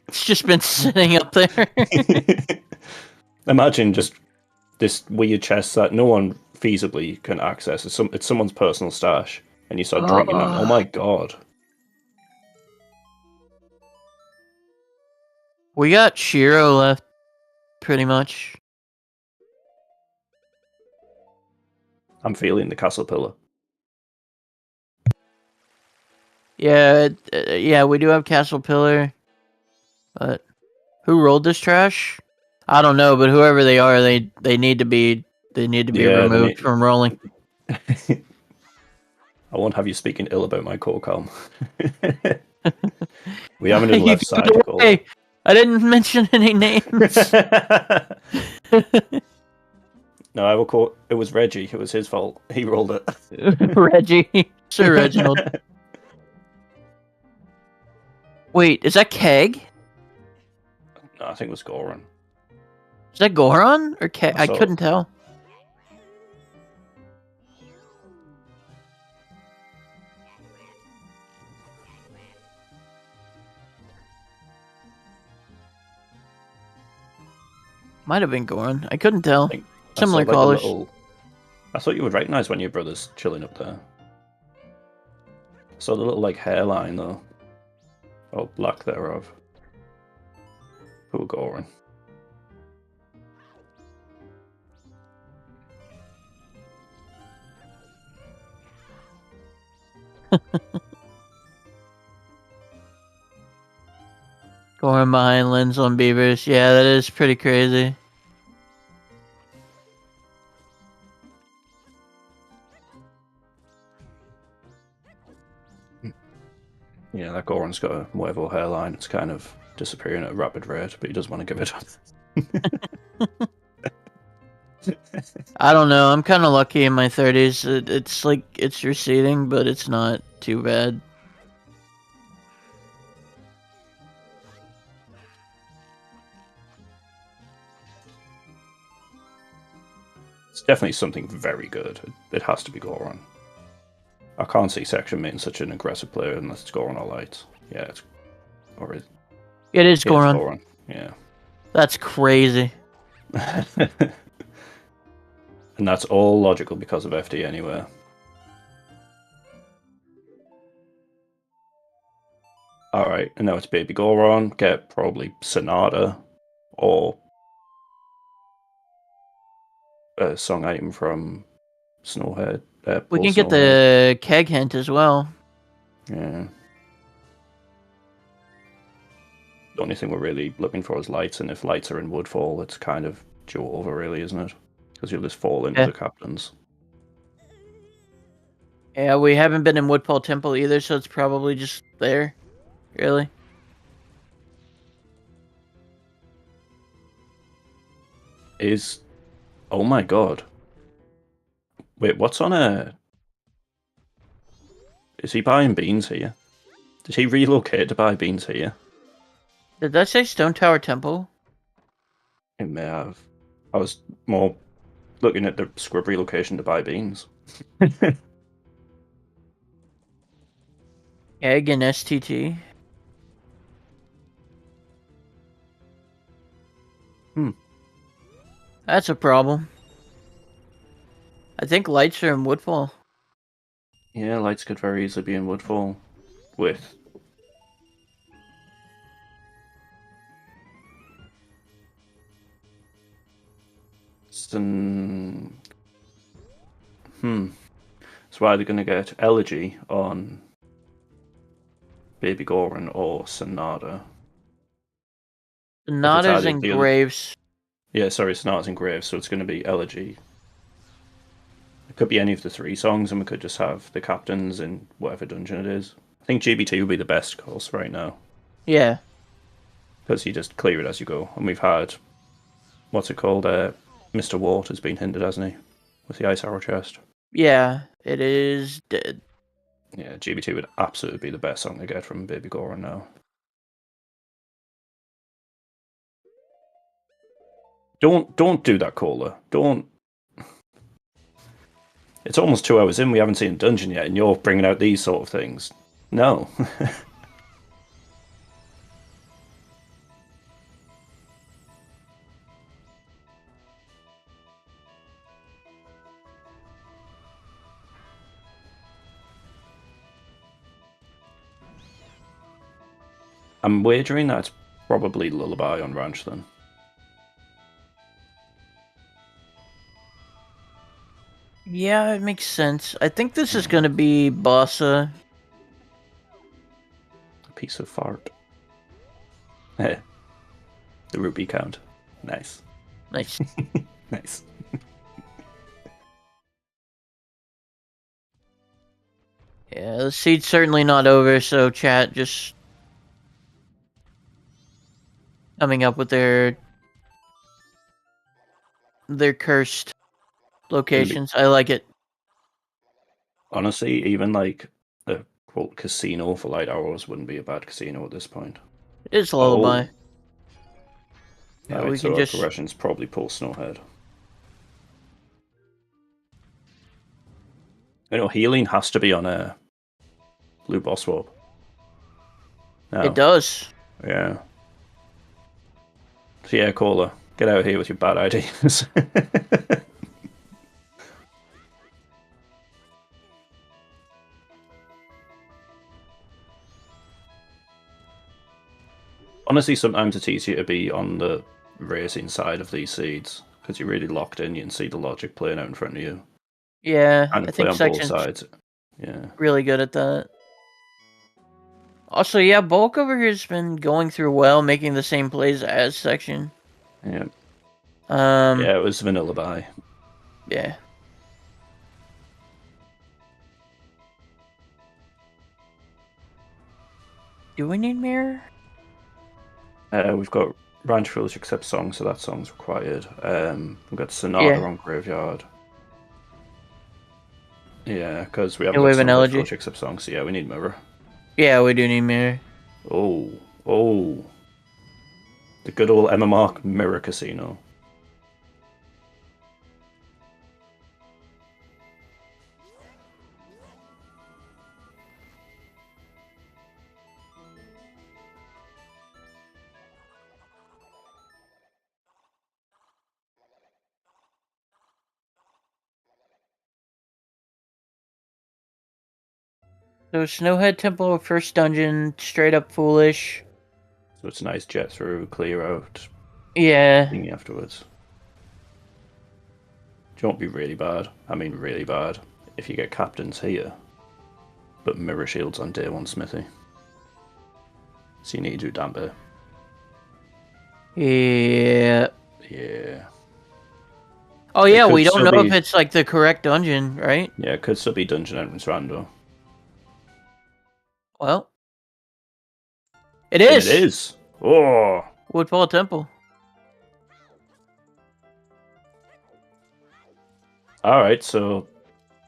It's just been sitting up there. Imagine just this weird chest that no one feasibly can access. It's someone's personal stash, and you start drinking that. Oh my god. We got Shiro left, pretty much. I'm feeling the castle pillar. Yeah, yeah, we do have Castle Pillar. But who rolled this trash? I don't know, but whoever they are, they need to be removed from rolling. I won't have you speaking ill about my core com. We haven't in left side. Hey, I didn't mention any names. No, I will call. It was Reggie. It was his fault. He rolled it. Reggie, Sir Reginald. Wait, is that Keg? No, I think it was Goron. Is that Goron or Keg? I couldn't tell. Might have been Goron. I couldn't tell. I Similar saw, like, colors. I thought you would recognize one of your brothers chilling up there. I saw the little, like, hairline, though. Or lack thereof. Poor Goron. Goron behind lens on beavers. Yeah, that is pretty crazy. Yeah, that Goron's got a Muevo hairline. It's kind of disappearing at a rapid rate, but he doesn't want to give it up. I don't know. I'm kind of lucky in my 30s. It's like it's receding, but it's not too bad. It's definitely something very good. It has to be Goron. I can't see Section being such an aggressive player unless it's Goron or Lights. Yeah, it's... Or is... It is Yeah, Goron. it's Goron. Yeah. That's crazy. And that's all logical because of FD anyway. Alright, and now it's Baby Goron. Get probably Sonata or a song item from Snowhead. We Poor can get Snowhead. the keg hint as well. Yeah. The only thing we're really looking for is lights, and if lights are in Woodfall, it's kind of Joe over, really, isn't it? Because you'll just fall into the captains. Yeah, we haven't been in Woodfall Temple either, so it's probably just there. Really? Oh my god. Wait, what's on a... Is he buying beans here? Did he relocate to buy beans here? Did that say Stone Tower Temple? It may have. I was more looking at the script relocation to buy beans. Egg and STT. That's a problem. I think lights are in Woodfall. Yeah, lights could very easily be in Woodfall with... some... So either going to get Elegy on Baby Goron or Sonata. Sonata's in Graves. Yeah, sorry, Sonata's in Graves, so it's going to be Elegy. It could be any of the 3 songs, and we could just have the captains in whatever dungeon it is. I think GBT would be the best course right now. Yeah. Because you just clear it as you go. And we've had... What's it called? Mr. Wart has been hindered, hasn't he? With the Ice Arrow chest. Yeah, it is dead. Yeah, GBT would absolutely be the best song to get from Baby Goron now. Don't do that, Cola. Don't. It's almost 2 hours in, we haven't seen a dungeon yet, and you're bringing out these sort of things. No. I'm wagering that's probably Lullaby on Ranch then. Yeah, it makes sense. I think this is going to be Bossa. A piece of fart. The rupee count. Nice. Nice. Nice. Yeah, the seed's certainly not over, so chat just coming up with their cursed locations. I like it. Honestly, even like a quote casino for light arrows wouldn't be a bad casino at this point. It's Lullaby. Yeah, right, we so can our just progression's probably pull Snowhead. You know, healing has to be on a blue boss swap. No. It does. Yeah. So yeah, Cola. Get out of here with your bad ideas. Honestly, sometimes it's easier to be on the racing side of these seeds because you're really locked in. You can see the logic playing out in front of you. Yeah, And I play think on both section's sides. Yeah. really good at that. Also, yeah, Bulk over here's been going through well, making the same plays as section. Yeah. Um, Yeah, it was vanilla buy. yeah. Do we need mirror? We've got Ranch Village except song, so that song's required. We've got Sonata on Graveyard. Yeah, because we haven't got Wave Sunlight Analogy. Village except song, so yeah, we need mirror. Yeah, we do need mirror. Oh. The good old MMR Mirror Casino. So Snowhead Temple, first dungeon, straight up foolish. So it's a nice jet through, clear out. Yeah. Thingy afterwards. Do you want to be really bad? I mean really bad. If you get captains here, but mirror shields on day one smithy. So you need to do damper. Yeah. Yeah. Oh yeah, we don't know if it's like the correct dungeon, right? Yeah, it could still be dungeon entrance rando. Well, it is. It is. Oh. Woodfall Temple. All right, so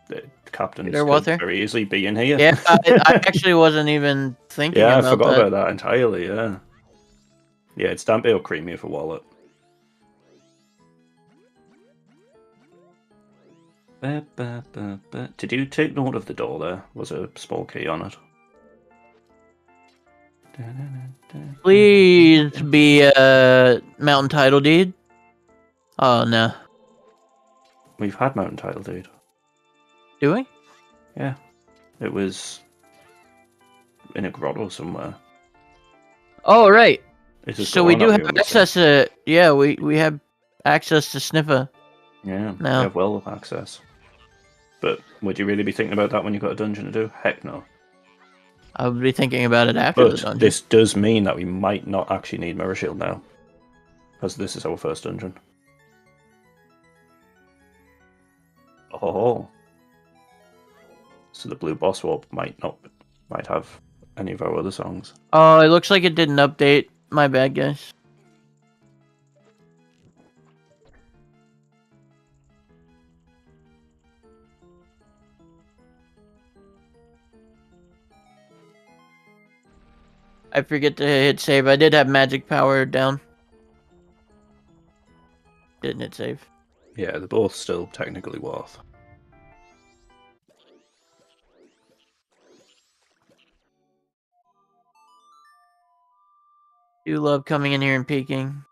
the captains could very easily be in here. Yeah, I actually wasn't even thinking about that. Yeah, I forgot about that entirely, yeah. Yeah, it's Dampe or Cremia for wallet. Did you take note of the door there? Was a small key on it? Please be a mountain title deed. Oh no. We've had mountain title deed. Do we? Yeah. It was in a grotto somewhere. Oh right. So we do have access to we have access to Sniffer. Yeah, now. we have well access. But would you really be thinking about that when you've got a dungeon to do? Heck no. I would be thinking about it after the dungeon. This does mean that we might not actually need Mirror Shield now. Because this is our first dungeon. Oh. So the blue boss warp might have any of our other songs. Oh, it looks like it didn't update. My bad, guys. I forget to hit save. I did have magic power down. Didn't hit save. Yeah, they're both still technically worth. You love coming in here and peeking.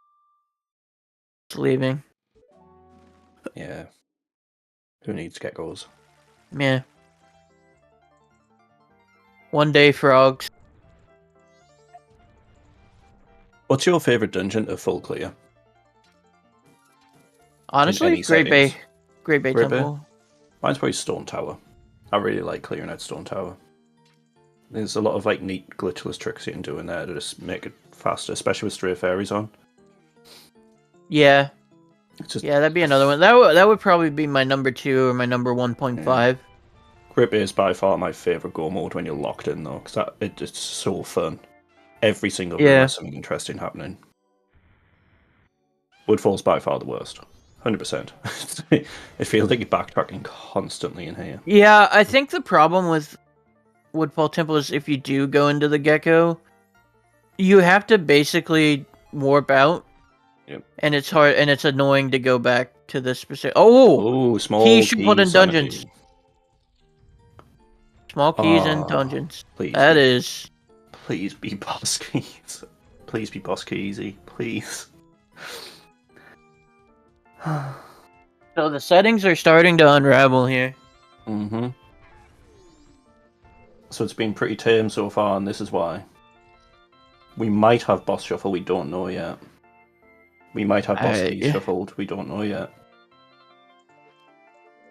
Just leaving. Yeah. Who needs geckos? Yeah. One day frogs. What's your favourite dungeon to full clear? Honestly, Great Bay. Great Bay Temple. Mine's probably Stone Tower. I really like clearing out Stone Tower. There's a lot of like neat glitchless tricks you can do in there to just make it faster, especially with Stray Fairies on. Yeah. Yeah, that'd be another one. That would probably be my number 2 or my number 1.5. Yeah. Great Bay is by far my favourite go mode when you're locked in though, because it's so fun. Every single room has something interesting happening. Woodfall's by far the worst. 100%. It feels like you're backtracking constantly in here. Yeah, I think the problem with Woodfall Temple is if you do go into the gecko, you have to basically warp out. Yep. And it's hard, and it's annoying to go back to the specific. Oh, small keys should put in dungeons. Small keys in dungeons. Please. That is. Please be boss keys. Please be boss keysy. Please. So the settings are starting to unravel here. Mm-hmm. So it's been pretty tame so far, and this is why. We might have boss shuffle, we don't know yet. We might have boss keys shuffled, we don't know yet.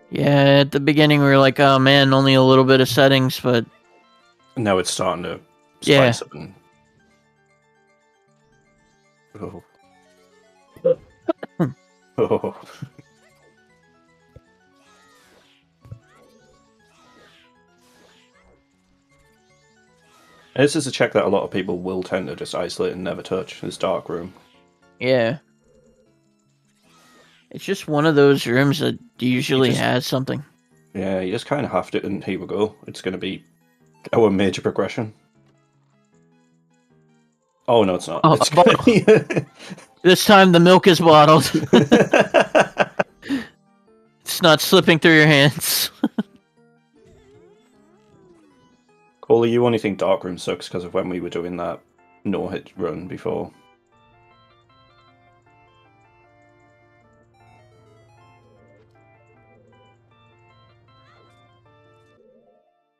Yeah, at the beginning we were like, oh man, only a little bit of settings, but... Now it's starting to spice up and... Oh. Oh. This is a check that a lot of people will tend to just isolate and never touch, this dark room. Yeah. It's just one of those rooms that usually has something. Yeah, you just kind of have to, and here we go. It's going to be our major progression. Oh, no, it's not. Oh, this time the milk is bottled. It's not slipping through your hands. Coley, you only think Darkroom sucks because of when we were doing that no-hit run before.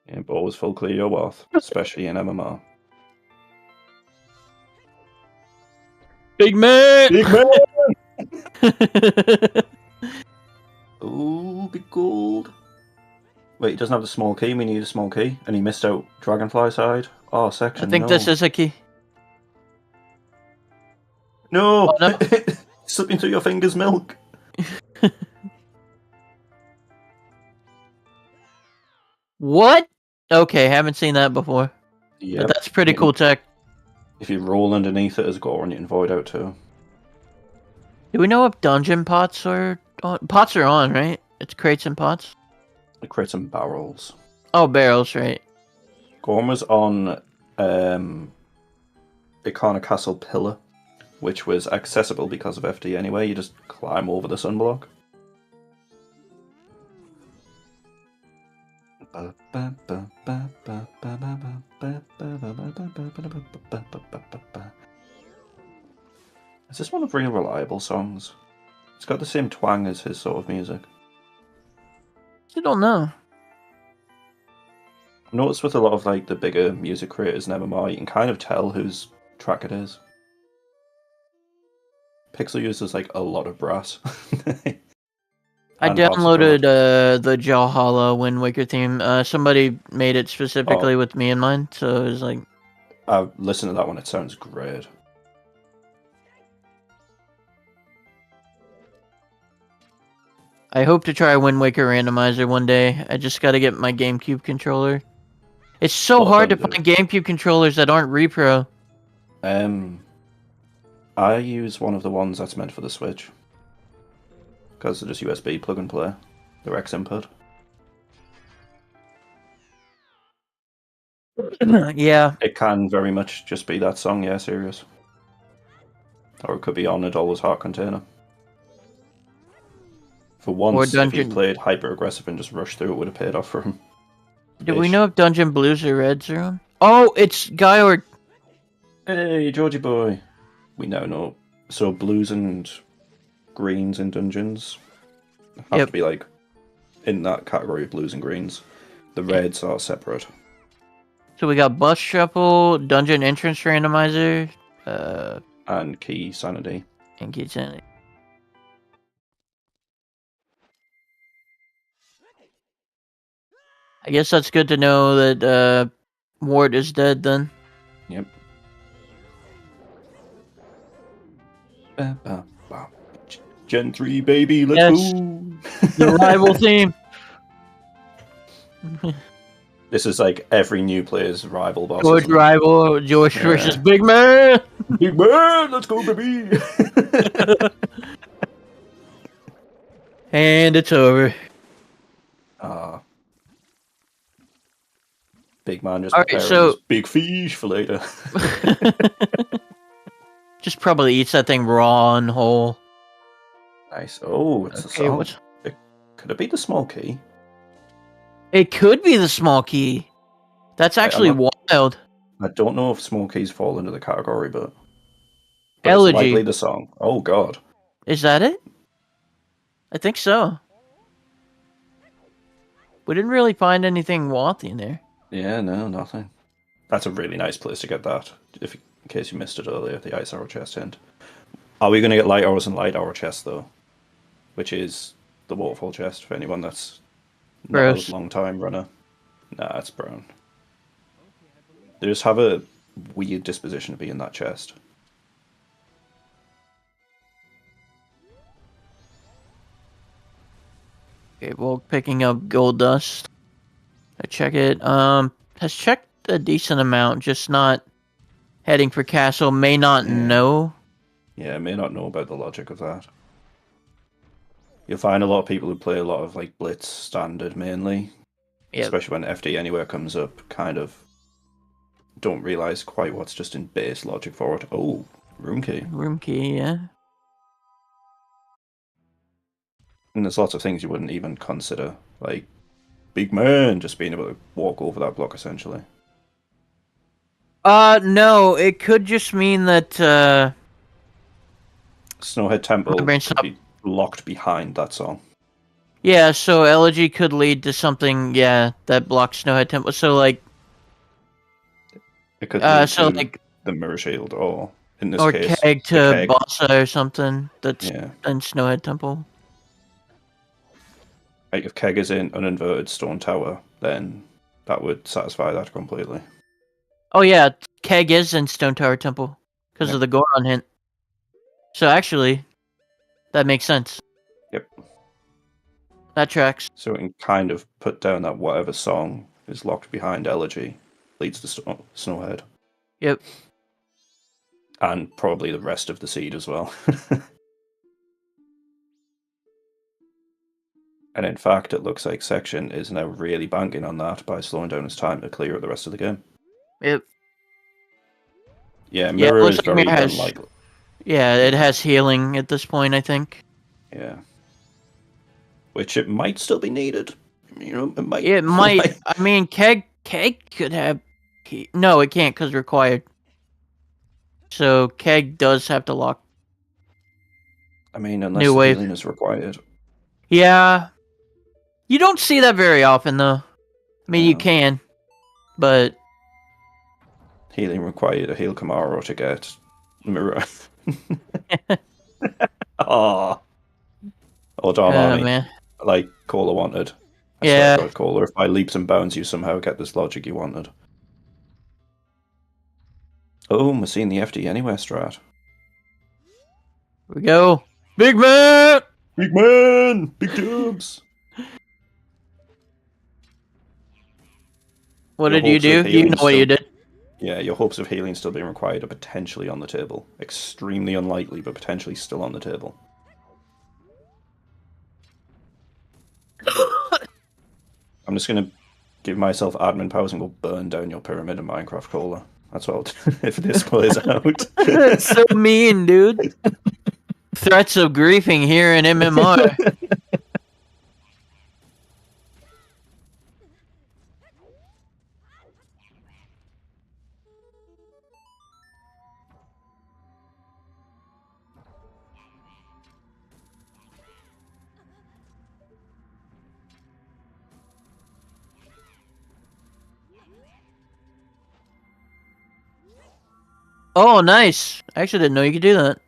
Yeah, but always full clear your worth, especially in MMR. Big man! Big man! Ooh, big gold. Wait, he doesn't have the small key. We need a small key. And he missed out Dragonfly side. Oh, section, I think this is a key. No! Oh, no. Slipping through your fingers, milk. What? Okay, haven't seen that before. Yep. But that's pretty cool tech. If you roll underneath it as Goron, you can void out too. Do we know if dungeon pots are on? Pots are on, right? It's crates and pots? It creates some barrels. Oh, barrels, right. Gorm was on Icona Castle Pillar, which was accessible because of FD anyway. You just climb over the sunblock. Is this one of Real Reliable songs? It's got the same twang as his sort of music. I don't know. I've noticed with a lot of like the bigger music creators in MMR, you can kind of tell whose track it is. Pixel uses like a lot of brass. I downloaded the Jahala Wind Waker theme. Somebody made it specifically with me in mind, so it was like... I've listened to that one, it sounds great. I hope to try Wind Waker Randomizer one day. I just gotta get my GameCube controller. It's so hard to find GameCube controllers that aren't repro. I use one of the ones that's meant for the Switch. Because they're just USB plug and play. They're X input. Yeah. It can very much just be that song, yeah, serious. Or it could be on a Dollar's Heart container. For once, if he played hyper-aggressive and just rushed through, it would have paid off for him. Do we know if Dungeon Blues or Reds are on? Oh, it's Guyord! Hey, Georgie boy! We now know. So blues and greens in dungeons have to be like in that category of blues and greens. The reds are separate. So we got Bus Shuffle, Dungeon Entrance Randomizer, and Key Sanity. And Key Sanity. I guess that's good to know that Ward is dead then. Yep. Gen 3, baby, let's go! The rival theme! This is like every new player's rival boss. George rival, George versus Big Man! Big Man, let's go, baby! And it's over. Big Man just preparing his big fish for later. Just probably eats that thing raw and whole. Nice. Oh, it's a song. Could it be the small key? It could be the small key. That's actually wild. I don't know if small keys fall into the category, but Elegy. it's likely the song. Oh god. Is that it? I think so. We didn't really find anything walthy in there. Yeah, no, nothing. That's a really nice place to get that, in case you missed it earlier, the ice arrow chest hint. Are we going to get light arrows and light arrow chest, though? Which is the waterfall chest, for anyone that's not Gross. a long time runner. Nah, it's brown. They just have a weird disposition to be in that chest. Okay, well, picking up gold dust. I check it. Has checked a decent amount, just not heading for castle. May not know. Yeah, I may not know about the logic of that. You'll find a lot of people who play a lot of like Blitz standard mainly, especially when FD Anywhere comes up, kind of don't realize quite what's just in base logic for it. Oh, room key. Room key, yeah. And there's lots of things you wouldn't even consider, like big man just being able to walk over that block essentially. No, it could just mean that Snowhead Temple could be locked behind that song. Yeah, so elegy could lead to something, yeah, that blocks Snowhead Temple. So like it could lead so to like the Mirror Shield, or in this or case, keg to keg. Bossa or something that's Yeah. in Snowhead Temple. Like if keg is in an inverted stone tower, then that would satisfy that completely. Oh yeah, keg is in Stone Tower Temple because of the Goron hint. So actually, that makes sense. Yep. That tracks. So it can kind of put down that whatever song is locked behind elegy leads to Snowhead. Yep. And probably the rest of the seed as well. And in fact, it looks like Section is now really banking on that by slowing down his time to clear the rest of the game. Yep. Yeah, Mirror is like very Mirror unlikely. Yeah, it has healing at this point, I think. Yeah. Which it might still be needed. You know, it might. It might. I mean, keg could have. No, it can't because required. So keg does have to lock. I mean, unless New the wave. healing is required. Yeah. You don't see that very often, though. I mean, you can, but healing required a heal Kamaro to get Mirror. Oh, Darm Army. Man. Like Cola wanted. I Yeah. swear to God, Cola, if by leaps and bounds you somehow get this logic you wanted. Oh, we're seeing the FD Anywhere strat. Here we go. Big man! Big man! Big tubes! What did you do? You know what you did. Yeah, your hopes of healing still being required are potentially on the table. Extremely unlikely, but potentially still on the table. I'm just going to give myself admin powers and go burn down your pyramid in Minecraft Cola. That's what I'll do if this plays out. That's so mean, dude. Threats of griefing here in MMR. Oh, nice. I actually didn't know you could do that.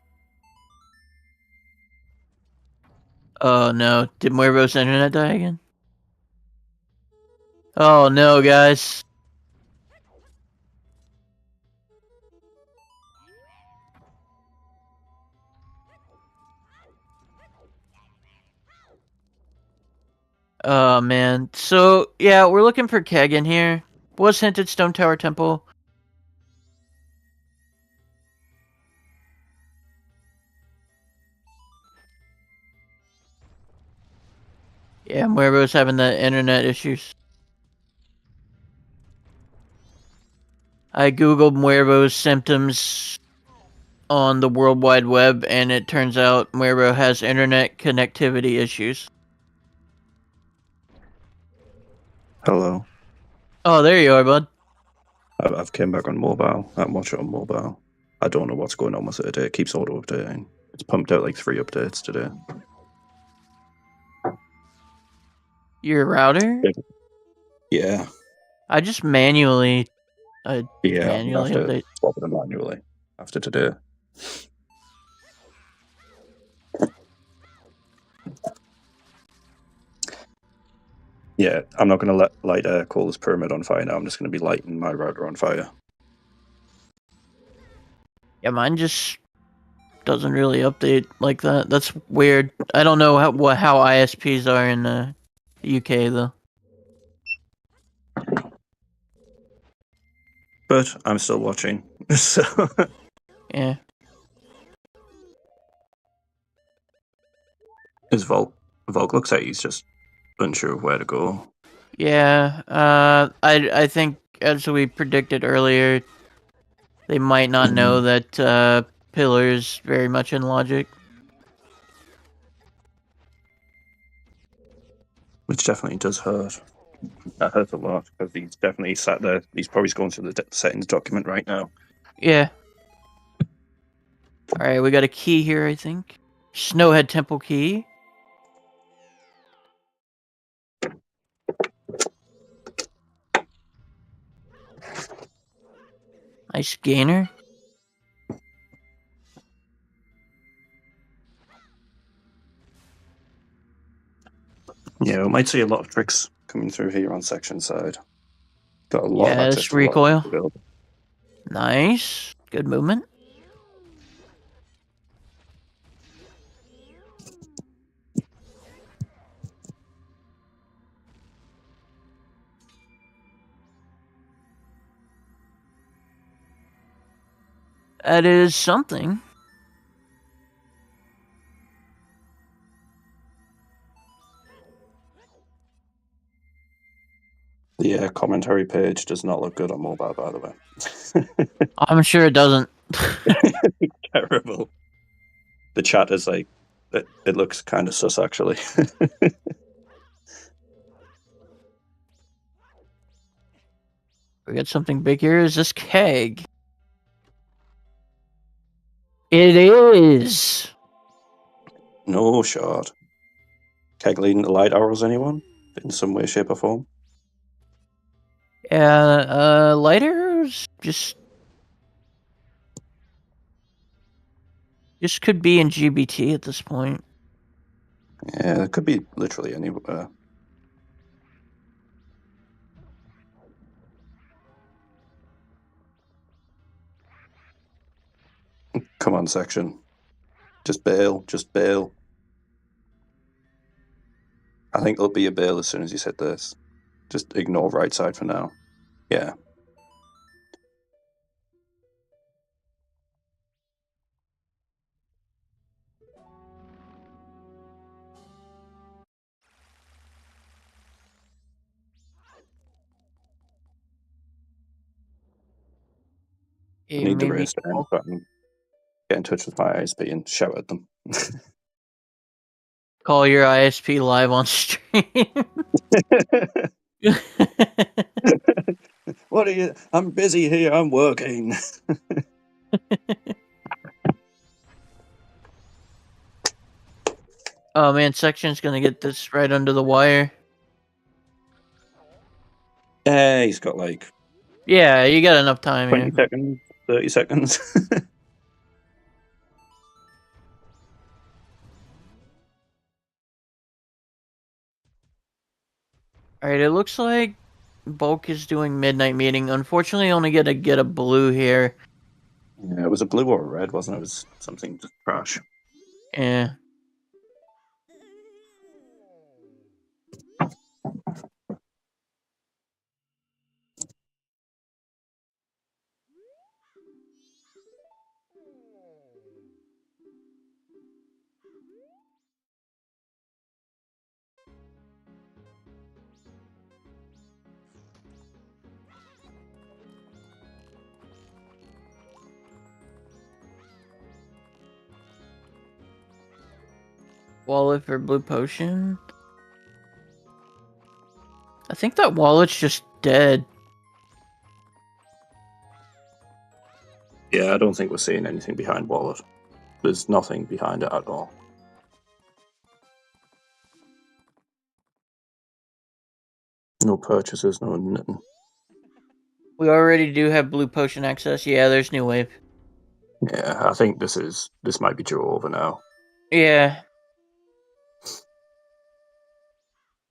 Oh, no. Did Muervo's internet die again? Oh, no, guys. Oh, man. So, yeah, we're looking for Keg in here. Was hinted Stone Tower Temple. Yeah, Muervo's having the internet issues. I googled Muervo's symptoms on the World Wide Web, and it turns out Muervo has internet connectivity issues. Hello. Oh, there you are, bud. I've came back on mobile. I'm watching on mobile. I don't know what's going on with it today. It keeps auto-updating. It's pumped out like 3 updates today. Your router? Yeah. I just manually Yeah, I'm gonna have to update. swap them manually after today. Yeah, I'm not going to light a coal's pyramid on fire now. I'm just going to be lighting my router on fire. Yeah, mine just doesn't really update like that. That's weird. I don't know how ISPs are in the UK though. But I'm still watching, so Yeah. is Volc looks like he's just unsure where to go. Yeah. I think as we predicted earlier, they might not know that Pillar's very much in logic. Which definitely does hurt. That hurts a lot because he's definitely sat there. He's probably going through the settings document right now. Yeah. All right, we got a key here, I think. Snowhead Temple key. Nice gainer. Yeah, we might see a lot of tricks coming through here on section side. Got a lot of access Yes, to a lot of recoil. build. Nice. Good movement. That is something. The commentary page does not look good on mobile, by the way. I'm sure it doesn't. Terrible. The chat is like, it looks kind of sus, actually. We got something big here. Is this keg? It is. No shot. Keg leading to light arrows, anyone? In some way, shape, or form? Yeah, light arrows just could be in GBT at this point. Yeah, it could be literally anywhere. Come on, section. Just bail, just bail. I think it'll be a bail as soon as you hit this. Just ignore right side for now. Yeah. I need the race to end, so I can get in touch with my ISP and shout at them. Call your ISP live on stream. What are you? I'm busy here. I'm working. Oh man, section's gonna get this right under the wire. Yeah, he's got like Yeah, you got enough time 20 here. seconds, 30 seconds. Alright, it looks like Bulk is doing midnight meeting. Unfortunately, only get a blue here. Yeah, it was a blue or a red, wasn't it? It was something to trash. Yeah. Wallet for blue potion. I think that wallet's just dead. Yeah, I don't think we're seeing anything behind Wallet. There's nothing behind it at all. No purchases, no nothing. We already do have blue potion access. Yeah, there's new wave. Yeah, I think this might be due over now. Yeah.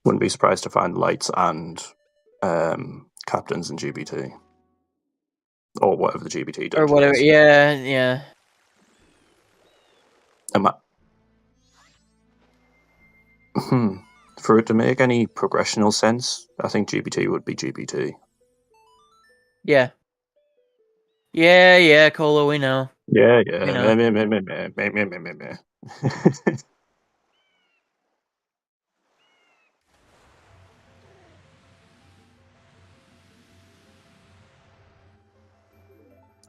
Wouldn't be surprised to find lights and captains in GBT. Or whatever the GBT dungeon Or whatever. is. Yeah, yeah. For it to make any progressional sense, I think GBT would be GBT. Yeah. Yeah, Cola, we know. Yeah. We know.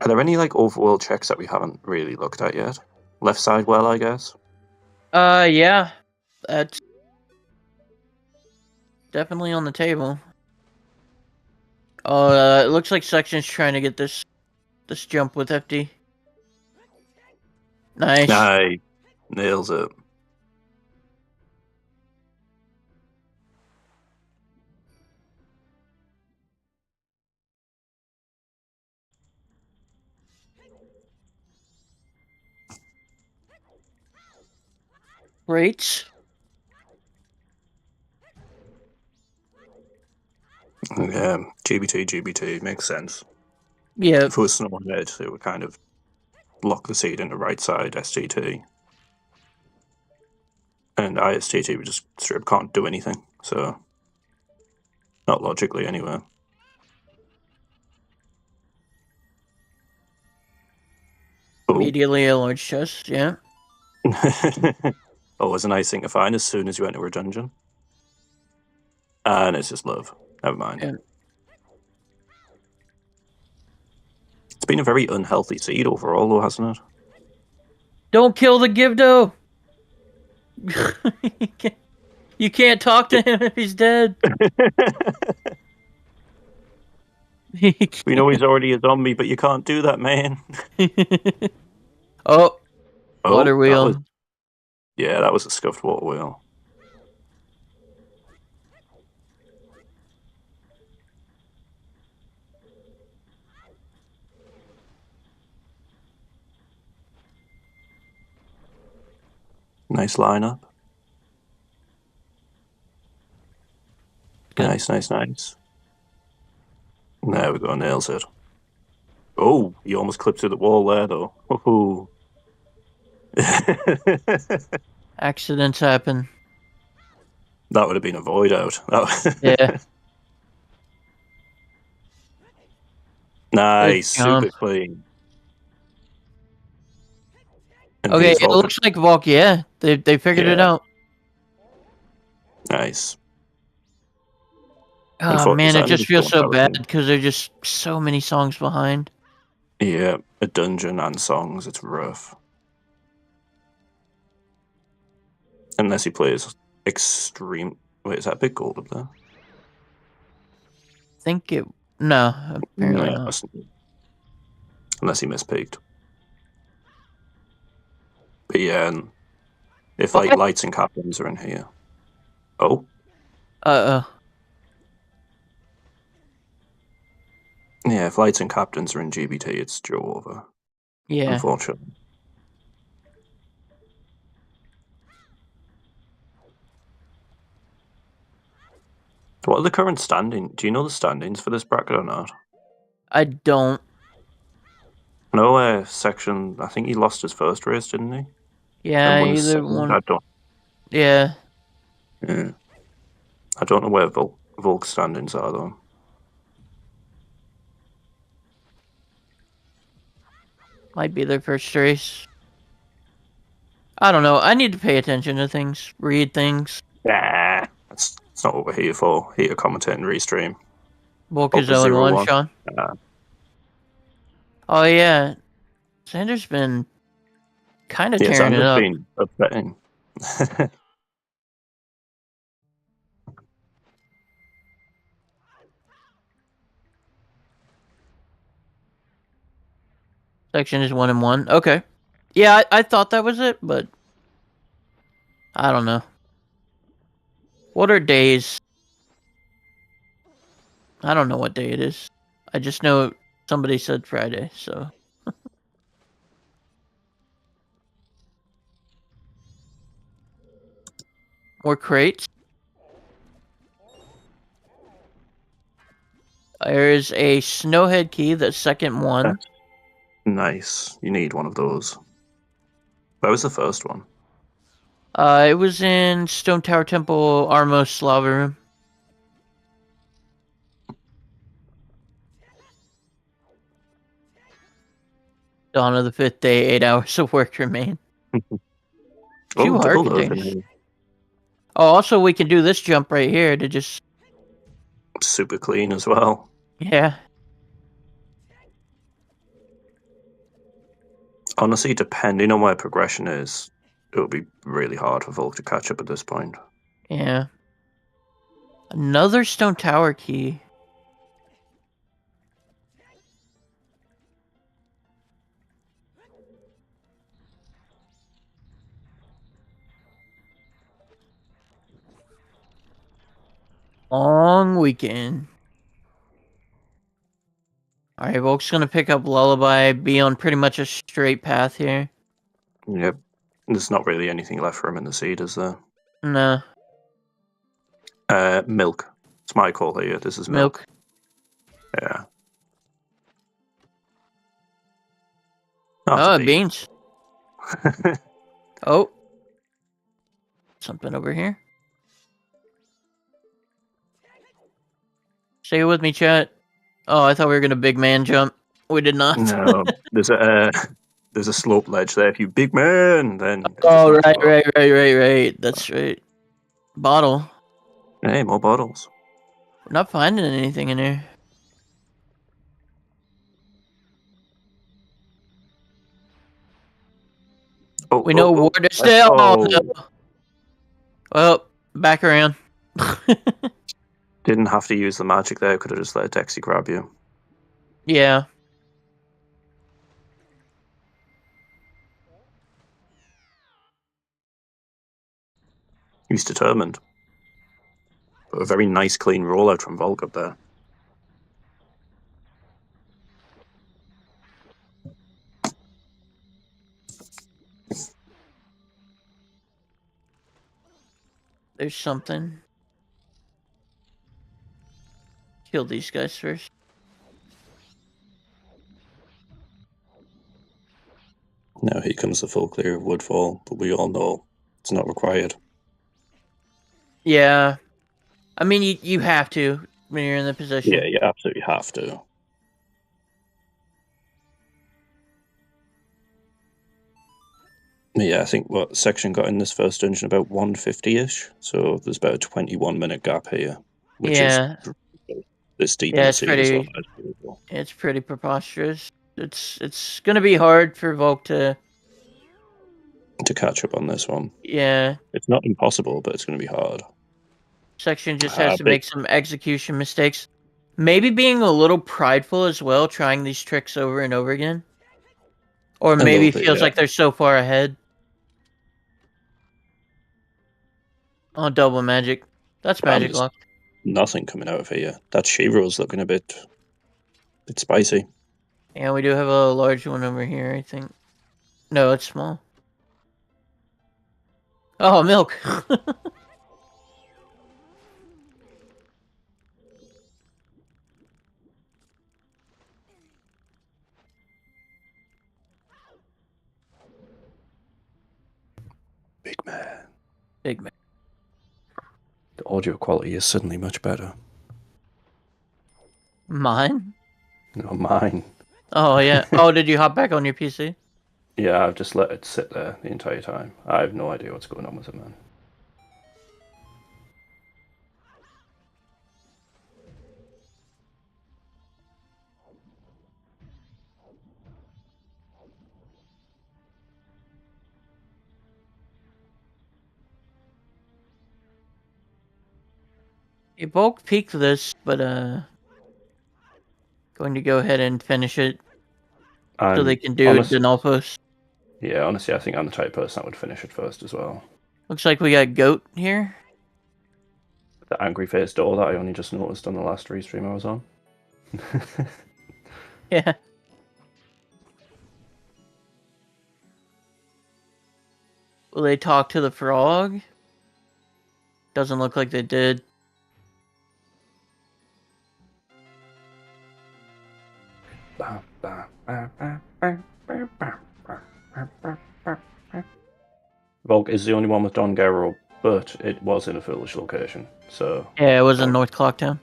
Are there any like overworld checks that we haven't really looked at yet? Left side well, I guess. Yeah. That's definitely on the table. It looks like Section's trying to get this jump with FD. Nice. Aye, nails it. Great. Yeah, GBT makes sense. Yeah. If it was Snow Head, it would kind of lock the seed into right side STT. And ISTT would just strip can't do anything, so not logically anyway. Immediately a large chest, yeah. Always a nice thing to find as soon as you enter a dungeon. And it's just love. Never mind. Yeah. It's been a very unhealthy seed overall, though, hasn't it? Don't kill the Givdo! You can't talk to him if he's dead. We know he's already a zombie, but you can't do that, man. Oh, water wheel. That was a scuffed water wheel. Nice lineup. Good. Nice. There we go, nails it. Oh, you almost clipped through the wall there, though. Ooh. Accidents happen. That would have been a void out. Yeah. Nice, super clean. And okay, it looks like Volc, yeah. They figured it out. Nice. Oh man, it just feels so bad because there's just so many songs behind. Yeah, a dungeon and songs, it's rough. Unless he plays extreme... Wait, is that big gold up there? I think it... No, apparently not. Unless he mispeaked. But yeah, and if like lights and captains are in here... Oh. Uh-oh. Yeah, if lights and captains are in GBT, it's Joe over. Yeah. Unfortunately. What are the current standings? Do you know the standings for this bracket or not? I don't. No, Section... I think he lost his first race, didn't he? Yeah, either one. I don't... Yeah. Yeah. I don't know where Volk's standings are, though. Might be their first race. I don't know. I need to pay attention to things, read things. Yeah, that's not what we're here for. Here to commentate and restream. Volk is 0-1, Sean. Oh, yeah. Xander's been kind of tearing it up. Been upsetting. Section is 1-1. Okay. Yeah, I thought that was it, but I don't know. What are days? I don't know what day it is. I just know somebody said Friday, so. More crates. There's a snowhead key, the second one. Nice. You need one of those. Where was the first one? It was in Stone Tower Temple Armos Lava Room. Dawn of the fifth day, 8 hours of work remain. Few heart double containers. Oh, also we can do this jump right here to just... Super clean as well. Yeah. Honestly, depending on where progression is, it will be really hard for Volk to catch up at this point. Yeah. Another Stone Tower key. Long weekend. Alright, Volk's gonna pick up Lullaby, be on pretty much a straight path here. Yep. There's not really anything left for him in the seed, is there? No. Milk. It's my call here. This is milk. Yeah. Oh, beans. Oh. Something over here. Stay with me, chat. Oh, I thought we were gonna big man jump. We did not. No, there's a slope ledge there. If you big man, then. Oh, right. That's right. Bottle. Hey, more bottles. We're not finding anything in here. Oh, We know where to stay. Oh, no. Well, back around. Didn't have to use the magic there. Could have just let Dexy grab you. Yeah. He's determined. But a very nice, clean rollout from Volk up there. There's something. Kill these guys first. Now here comes the full clear of Woodfall, but we all know it's not required. Yeah. I mean, you have to when you're in the position. Yeah, you absolutely have to. Yeah, I think what section got in this first dungeon about 150-ish, so there's about a 21-minute gap here, which is this deep in the sea as well. It's pretty preposterous. It's gonna be hard for Volk to catch up on this one. Yeah. It's not impossible, but it's gonna be hard. Section just has to make some execution mistakes. Maybe being a little prideful as well, trying these tricks over and over again. Or maybe feels like they're so far ahead. Oh, double magic. That's magic lock. Nothing coming out of here. That She-Ro's looking a bit spicy. Yeah, we do have a large one over here, I think. No, it's small. Oh, milk. Big man. Big man. The audio quality is suddenly much better. Mine? No, mine. Oh, yeah. Oh, did you hop back on your PC? Yeah, I've just let it sit there the entire time. I have no idea what's going on with it, man. You bulk peek this, but going to go ahead and finish it so they can do Denolfos. Yeah, honestly, I think I'm the type of person that would finish it first as well. Looks like we got goat here. the angry face door that I only just noticed on the last restream I was on. Yeah. Will they talk to the frog? Doesn't look like they did. Volk is the only one with Don Garo, but it was in a foolish location, so... Yeah, it was in North Clocktown.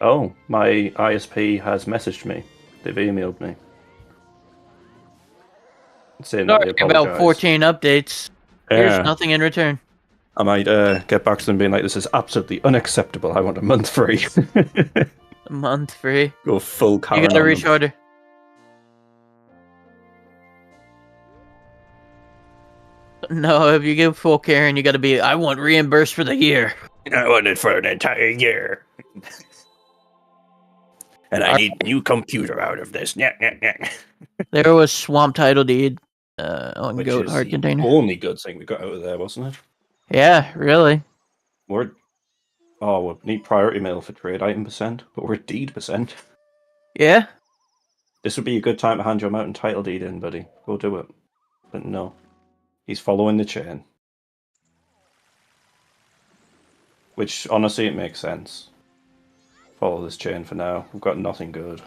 Oh, my ISP has messaged me. They've emailed me. Saying that they apologise. About 14 updates. Here's Yeah. nothing in return. I might get back to them being like, this is absolutely unacceptable. I want a month free. A month free. Go full Karen. You gotta on reach them. harder. No, if you give full Karen, you gotta be, I want reimbursed for the year. I want it for an entire year. And I need new computer out of this. There was Swamp Title Deed on Which Goat is Heart the Container. only good thing we got out of there, wasn't it? Yeah, really. We need priority mail for trade item %, but we're deed %. Yeah. This would be a good time to hand your mountain title deed in, buddy. Go do it. But no. He's following the chain. Which, honestly, it makes sense. Follow this chain for now. We've got nothing good.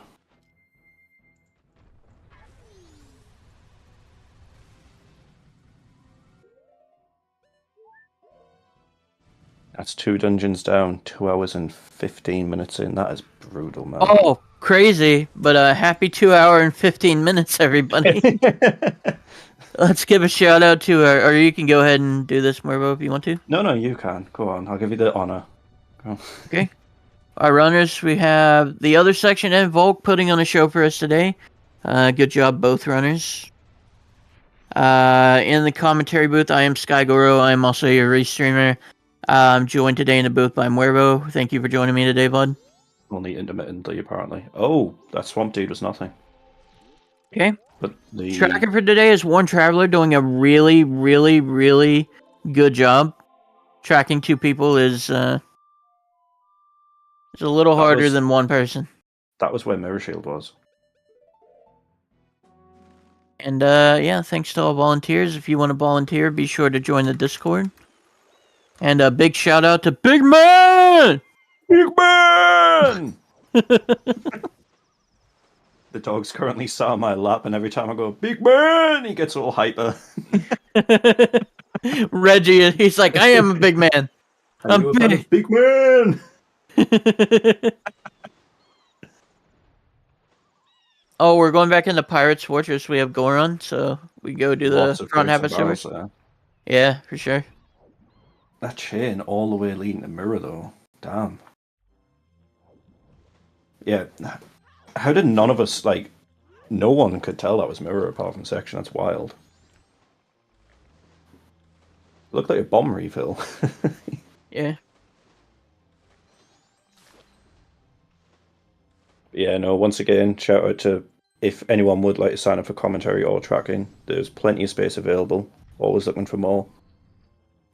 That's 2 dungeons down, 2 hours and 15 minutes in. That is brutal, man. Oh, crazy. But happy 2 hour and 15 minutes, everybody. Let's give a shout out to or you can go ahead and do this, Morbo, if you want to. No, you can. Go on. I'll give you the honor. Go. Okay. Our runners, we have the other section and Volk putting on a show for us today. Good job, both runners. In the commentary booth, I am Skygoro. I am also your restreamer. I'm joined today in the booth by Muervo. Thank you for joining me today, bud. Only intermittently, apparently. Oh, that swamp dude was nothing. Okay. But the tracker for today is Warren Traveler doing a really, really, really good job. Tracking 2 people is a little harder than 1 person. That was where Mirror Shield was. And yeah, thanks to all volunteers. If you want to volunteer, be sure to join the Discord. And a big shout out to Big Man! Big Man! The dog's currently sat on my lap, and every time I go, Big Man, he gets all hyper. Reggie, he's like, I am a big man. I'm big. Big Man! Oh, we're going back into Pirate's Fortress. We have Goron, so we go do Lots the of front half of barrels servers. there. Yeah, for sure. That chain all the way leading to Mirror, though. Damn. Yeah. How did none of us, like, no one could tell that was Mirror apart from Section? That's wild. Looked like a bomb refill. Yeah. Yeah, no, once again, shout out to if anyone would like to sign up for commentary or tracking, there's plenty of space available. Always looking for more.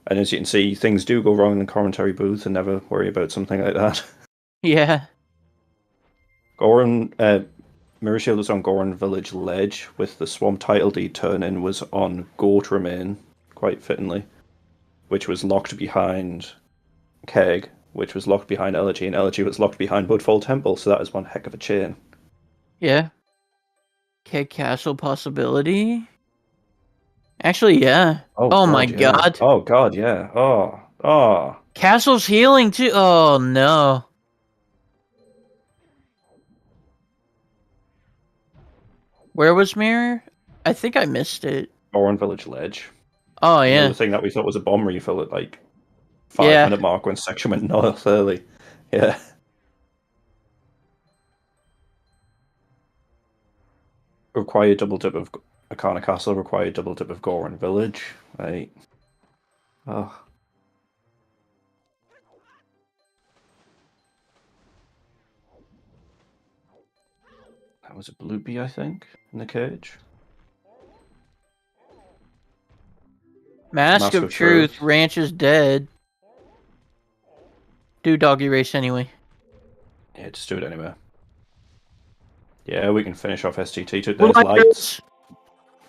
And as you can see, things do go wrong in the commentary booth, and never worry about something like that. Yeah. Goron, Mirror Shield was on Goron Village Ledge, with the Swamp title deed turn-in was on Goat Remain, quite fittingly, which was locked behind Keg, which was locked behind Elegy, and Elegy was locked behind Budfall Temple, so that is one heck of a chain. Yeah. Keg Castle possibility? Actually, yeah. Oh my yeah. god. Oh god, yeah. Oh. Castle's healing too. Oh no. Where was Mirror? I think I missed it. Goron Village Ledge. Oh yeah. The thing that we thought was a bomb refill at like 5-minute mark when Section went north early. Yeah. Required double dip of Arcana Castle, required double dip of Goron Village. Right. Oh. That was a Bloopy, I think, in the cage. Mask of Truth. Ranch is dead. Do doggy race anyway. Yeah, just do it anyway. Yeah, we can finish off STT. There's lights.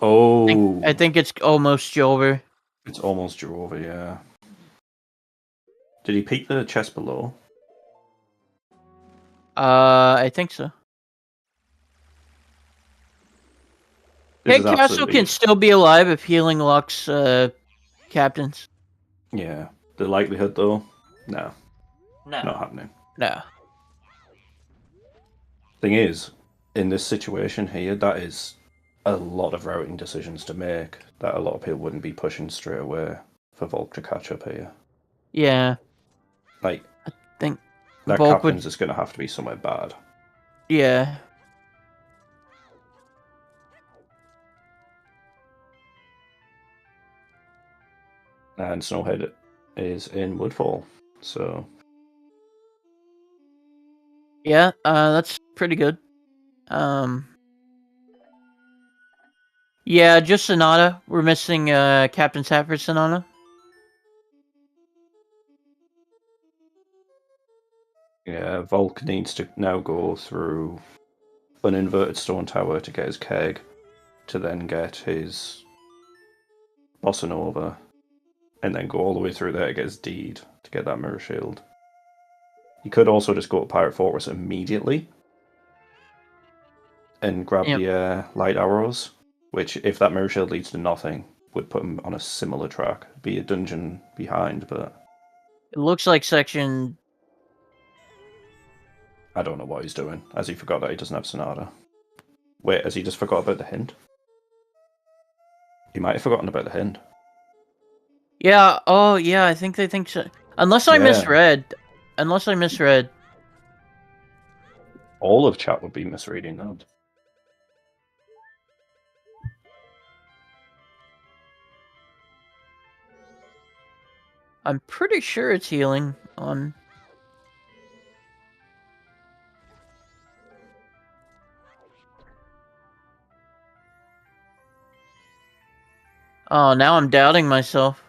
Oh. I think it's almost over. It's almost over, yeah. Did he peek the chest below? I think so. Head Castle can still be alive if healing locks captains. Yeah. The likelihood, though? No. No. Not happening. No. Thing is, in this situation here, that is a lot of routing decisions to make that a lot of people wouldn't be pushing straight away for Volc to catch up here. Yeah. Like, I think that captain's is going to have to be somewhere bad. Yeah. And Snowhead is in Woodfall, so... Yeah, that's pretty good. Yeah, just Sonata. We're missing Captain's Hat for Sonata. Yeah, Volc needs to now go through an inverted stone tower to get his keg, to then get his Bossa Nova, and then go all the way through there to get his deed to get that mirror shield. You could also just go to Pirate Fortress immediately and grab the light arrows, which, if that mirror shield leads to nothing, would put him on a similar track. Be a dungeon behind, but... It looks like section... I don't know what he's doing. Has he forgot that he doesn't have Sonata? Wait, has he just forgot about the hint? He might have forgotten about the hint. Yeah, oh yeah, I think they think so. Unless I misread. Unless I misread. All of chat would be misreading that. I'm pretty sure it's healing on... Oh, now I'm doubting myself.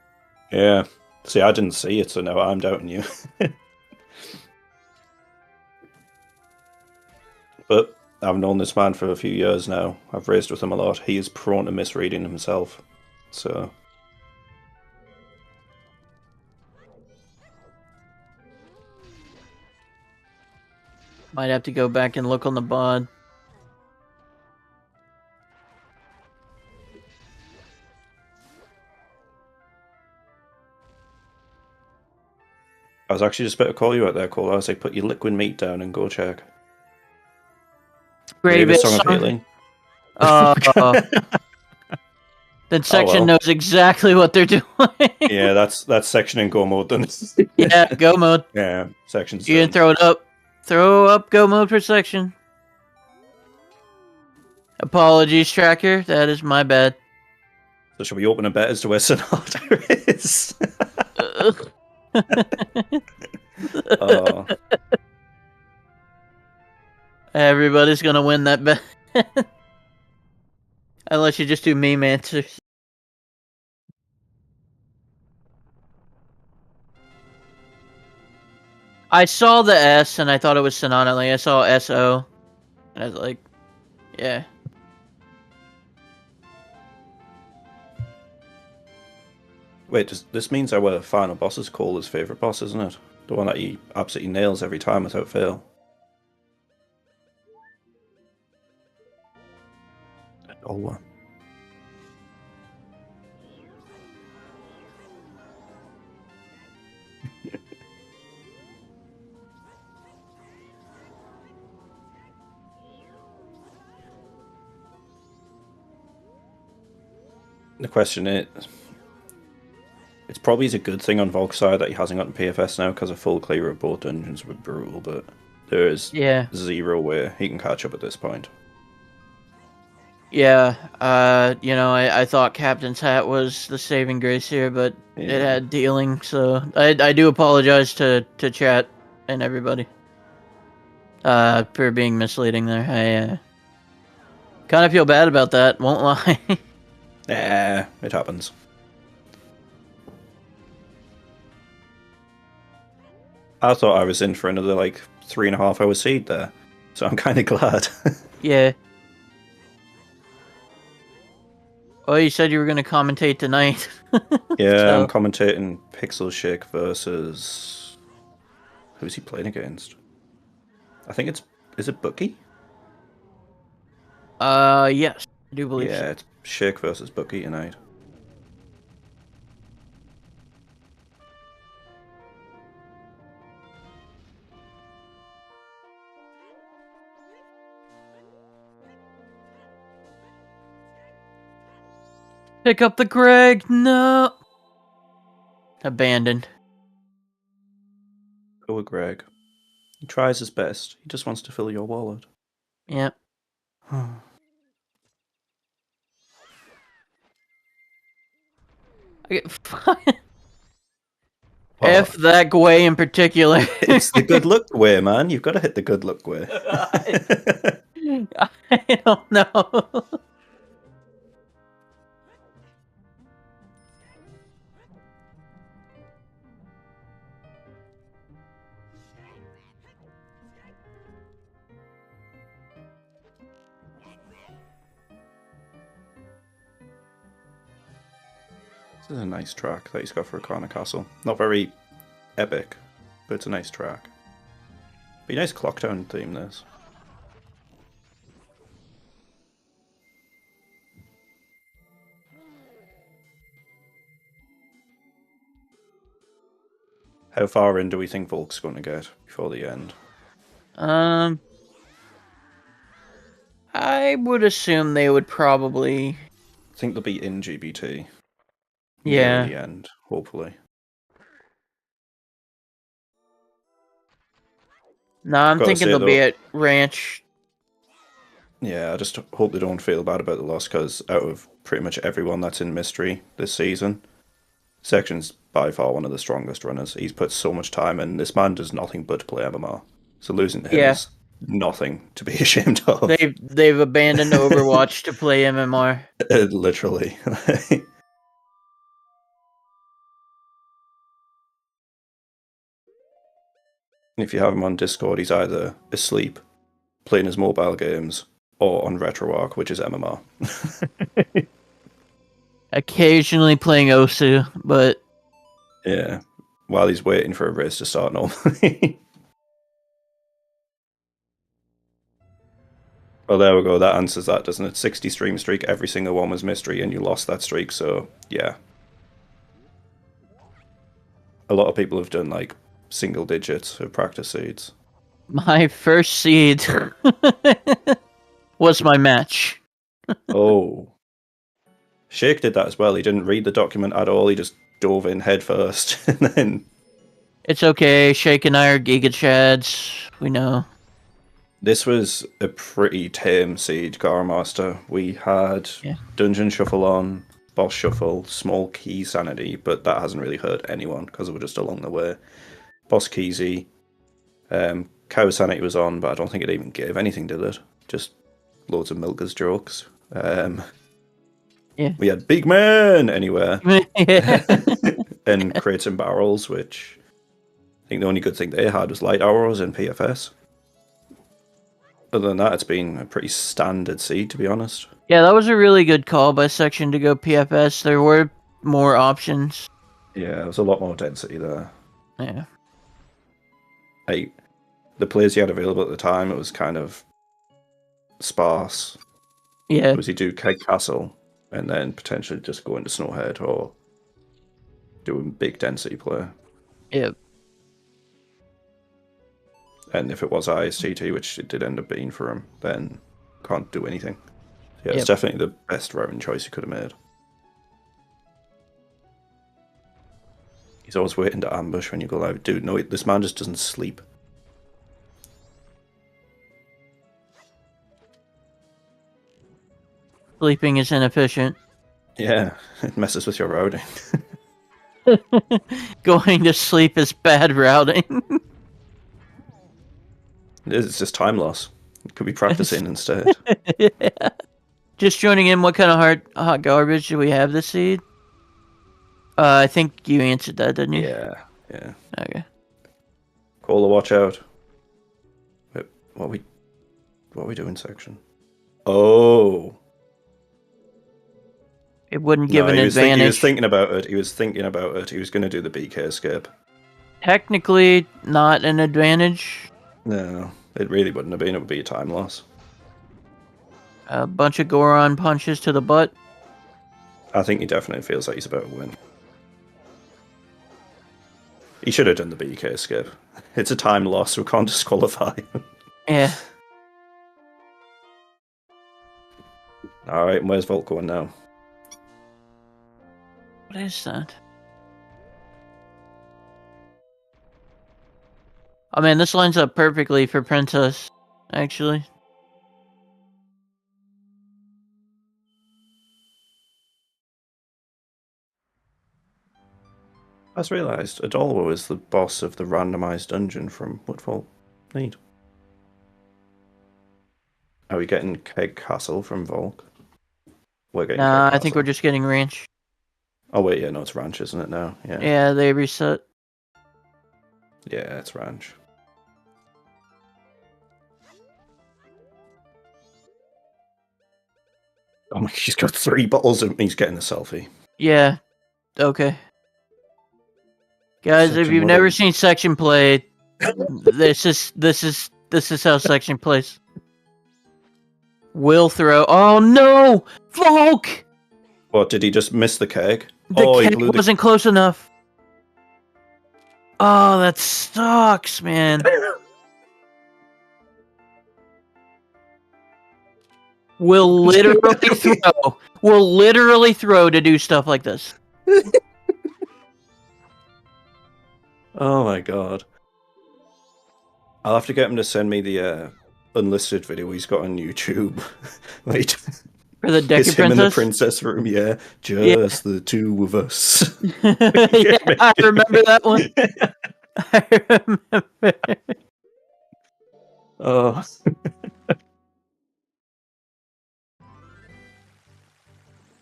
Yeah. See, I didn't see it, so now I'm doubting you. But I've known this man for a few years now. I've raced with him a lot. He is prone to misreading himself. So... Might have to go back and look on the bod. I was actually just about to call you out there, Cole. I was like, put your liquid meat down and go check. Great Song of Healing. Then section knows exactly what they're doing. Yeah, that's section in go mode then. Yeah, go mode. Yeah, section's You can throw it up. Throw up go mode for section. Apologies, tracker. That is my bad. So should we open a bet as to where Sonata is? Oh. Everybody's gonna win that bet. Unless you just do meme answers. I saw the S and I thought it was Sonata. Like I saw SO. And I was like, yeah. Wait, this means our final boss is Cole's favourite boss, isn't it? The one that he absolutely nails every time without fail. Oh, the question is, it's probably a good thing on Volc's side that he hasn't gotten PFS now, because a full clear of both dungeons would be brutal, but there is zero way he can catch up at this point. Yeah, you know, I thought Captain's Hat was the saving grace here, but it had dealing, so I do apologize to chat and everybody for being misleading there. Kind of feel bad about that, won't lie. Nah, it happens. I thought I was in for another, like, 3.5 hour seed there. So I'm kind of glad. Yeah. Oh, you said you were going to commentate tonight. Yeah, So- I'm commentating Pixel Shake versus... Who's he playing against? I think it's... Is it Bucky? Yes, I do believe Yeah, so. it's Shake versus Bucky tonight. Pick up the Greg. No. Abandoned. Go with Greg. He tries his best. He just wants to fill your wallet. Yep. I get F that way in particular. It's the good luck way, man. You've got to hit the good luck way. I don't know. This is a nice track that he's got for a corner castle. Not very epic, but it's a nice track. Be a nice clock town theme, this. How far in do we think Volc's going to get before the end? I would assume they would probably. I think they'll be in GBT. Yeah. Near the end, hopefully. No, I'm Gotta thinking say, they'll be though- at Ranch. Yeah, I just hope they don't feel bad about the loss, because out of pretty much everyone that's in Mystery this season, Section's by far one of the strongest runners. He's put so much time in. This man does nothing but play MMR. So losing to him is nothing to be ashamed of. They've abandoned Overwatch to play MMR. Literally. If you have him on Discord, he's either asleep, playing his mobile games, or on RetroArch, which is MMR. Occasionally playing Osu, but Yeah, while he's waiting for a race to start normally. Well, there we go. That answers that, doesn't it? 60 stream streak, every single one was mystery, and you lost that streak, so yeah. A lot of people have done, like, single digits of practice seeds. my first seed was my match. Oh. Shake did that as well. He didn't read the document at all. He just dove in head first, and then... It's okay. Shake and I are Giga Chads. We know. This was a pretty tame seed, Gara Master. We had Dungeon Shuffle on, Boss Shuffle, Small Key Sanity, but that hasn't really hurt anyone because we're just along the way. Boss Keysy, Cow Sanity was on, but I don't think it even gave anything, did it? Just loads of Milkers jokes. Yeah. We had Big Man anywhere. Yeah. And Crates and Barrels, which I think the only good thing they had was Light Arrows and PFS. Other than that, it's been a pretty standard seed, to be honest. Yeah, that was a really good call by Section to go PFS. There were more options. Yeah, there was a lot more density there. Yeah. The players you had available at the time, it was kind of sparse. Yeah. Was he do Keg Castle and then potentially just go into Snowhead or doing big density play? Yep. And if it was ISTT, which it did end up being for him, then can't do anything. Yeah, it's Yep. definitely the best routing choice you could have made. He's always waiting to ambush when you go live. Dude, no, this man just doesn't sleep. Sleeping is inefficient. Yeah, it messes with your routing. Going to sleep is bad routing. It's just time loss. You could be practicing instead. Yeah. Just joining in, what kind of hot garbage do we have this seed? I think you answered that, didn't you? Yeah, yeah. Okay. Caller, watch out. Wait, what are we doing, section? Oh. It wouldn't No, give an he advantage. was thinking about it. He was thinking about it. He was going to do the BK skip. Technically, not an advantage. No, it really wouldn't have been. It would be a time loss. A bunch of Goron punches to the butt. I think he definitely feels like he's about to win. He should have done the BK skip. It's a time loss, we can't disqualify him. Yeah. Alright, and where's Volc going now? What is that? Oh man, this lines up perfectly for Princess, actually. I just realised Adolwo is the boss of the randomised dungeon from Woodfall Need. Are we getting Keg Castle from Volk? We're getting Nah, Keg I think Castle. we're just getting ranch. Oh wait, yeah, no, it's Ranch, isn't it now? Yeah. Yeah, they reset. Yeah, it's Ranch. Oh my, she's got 3 bottles of... He's getting a selfie. Yeah. Okay. Guys, if you've never seen Section play, this is how Section plays. Will throw. Oh no! Volk! What, did he just miss the keg? The he keg blew wasn't close enough. Oh, that sucks, man. Will literally throw. Will literally throw to do stuff like this. Oh my god. I'll have to get him to send me the unlisted video he's got on YouTube. Wait. For the Deku It's him in the Princess? princess room, yeah. Just the two of us. Yeah, I remember that one. I remember. Oh.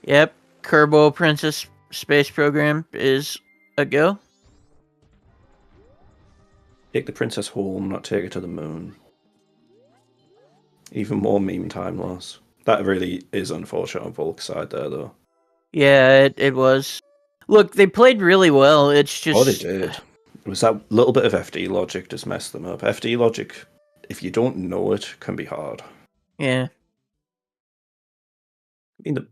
Yep, Kerbal Princess Space Program is a go. Take the princess home, not take her to the moon. Even more meme time loss. That really is unfortunate on Volk's side there, though. Yeah, it was. Look, they played really well. It's just... Oh, they did. It was that little bit of FD logic just messed them up. FD logic, if you don't know it, can be hard. Yeah. I mean,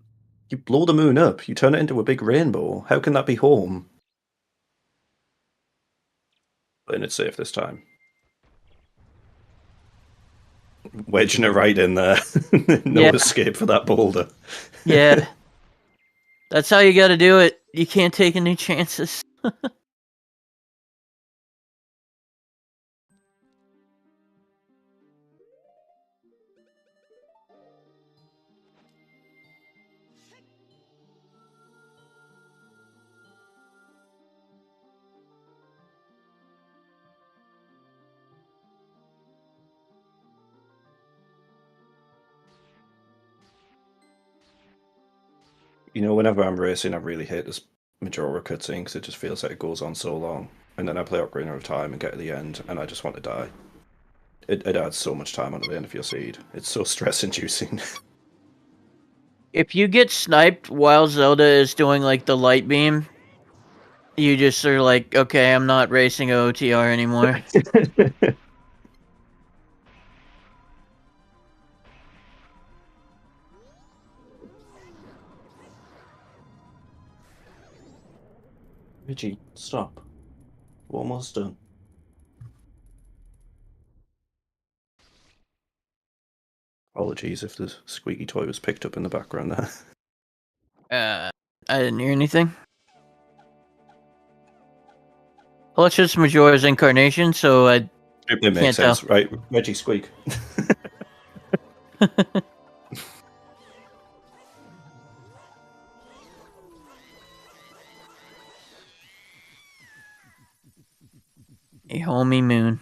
you blow the moon up, you turn it into a big rainbow. How can that be home? Playing it safe this time. Wedging it right in there. No escape for that boulder. Yeah. That's how you gotta do it. You can't take any chances. You know, whenever I'm racing, I really hate this Majora cutscene because it just feels like it goes on so long. And then I play Ocarina of Time and get to the end, and I just want to die. It adds so much time onto the end of your seed. It's so stress-inducing. If you get sniped while Zelda is doing, like, the light beam, you just are like, okay, I'm not racing OTR anymore. Reggie, stop. We're almost done. Apologies if the squeaky toy was picked up in the background there. I didn't hear anything. Well, it's just Majora's Incarnation, so I It makes can't sense, tell. right? Reggie, squeak. A homie moon.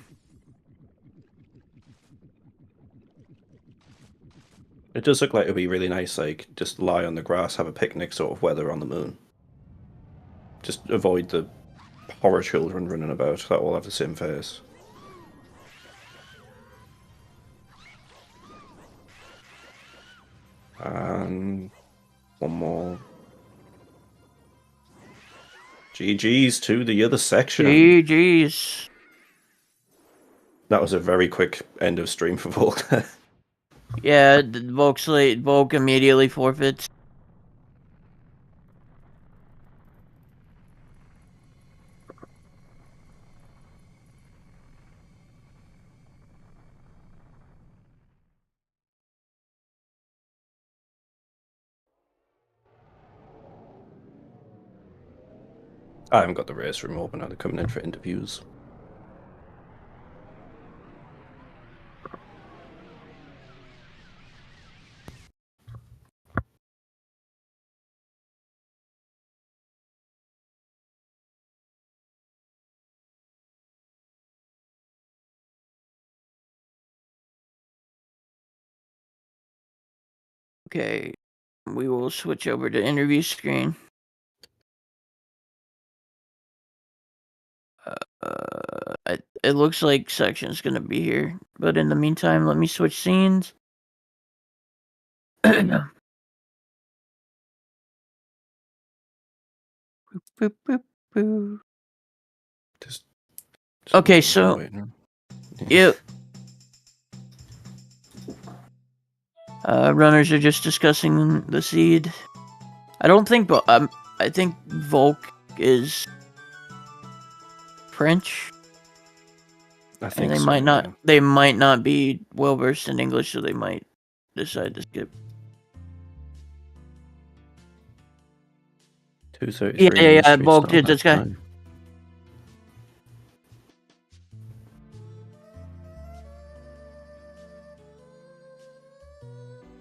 It does look like it'd be really nice, like, just lie on the grass, have a picnic sort of weather on the moon. Just avoid the horror children running about that all have the same face. And one more. GG's to the other section. GG's. That was a very quick end of stream for Volk. Yeah, Volk immediately forfeits. I haven't got the race room open now, they're coming in for interviews. Okay, we will switch over to interview screen. It looks like section's gonna be here, but in the meantime, let me switch scenes. Boop, boop, boop, boop. Just Okay, so yep. Runners are just discussing the seed. I don't think, but I think Volk is French. I think and they so, might not. yeah. They might not be well versed in English, so they might decide to skip. 2:33. Yeah. Volk did this guy.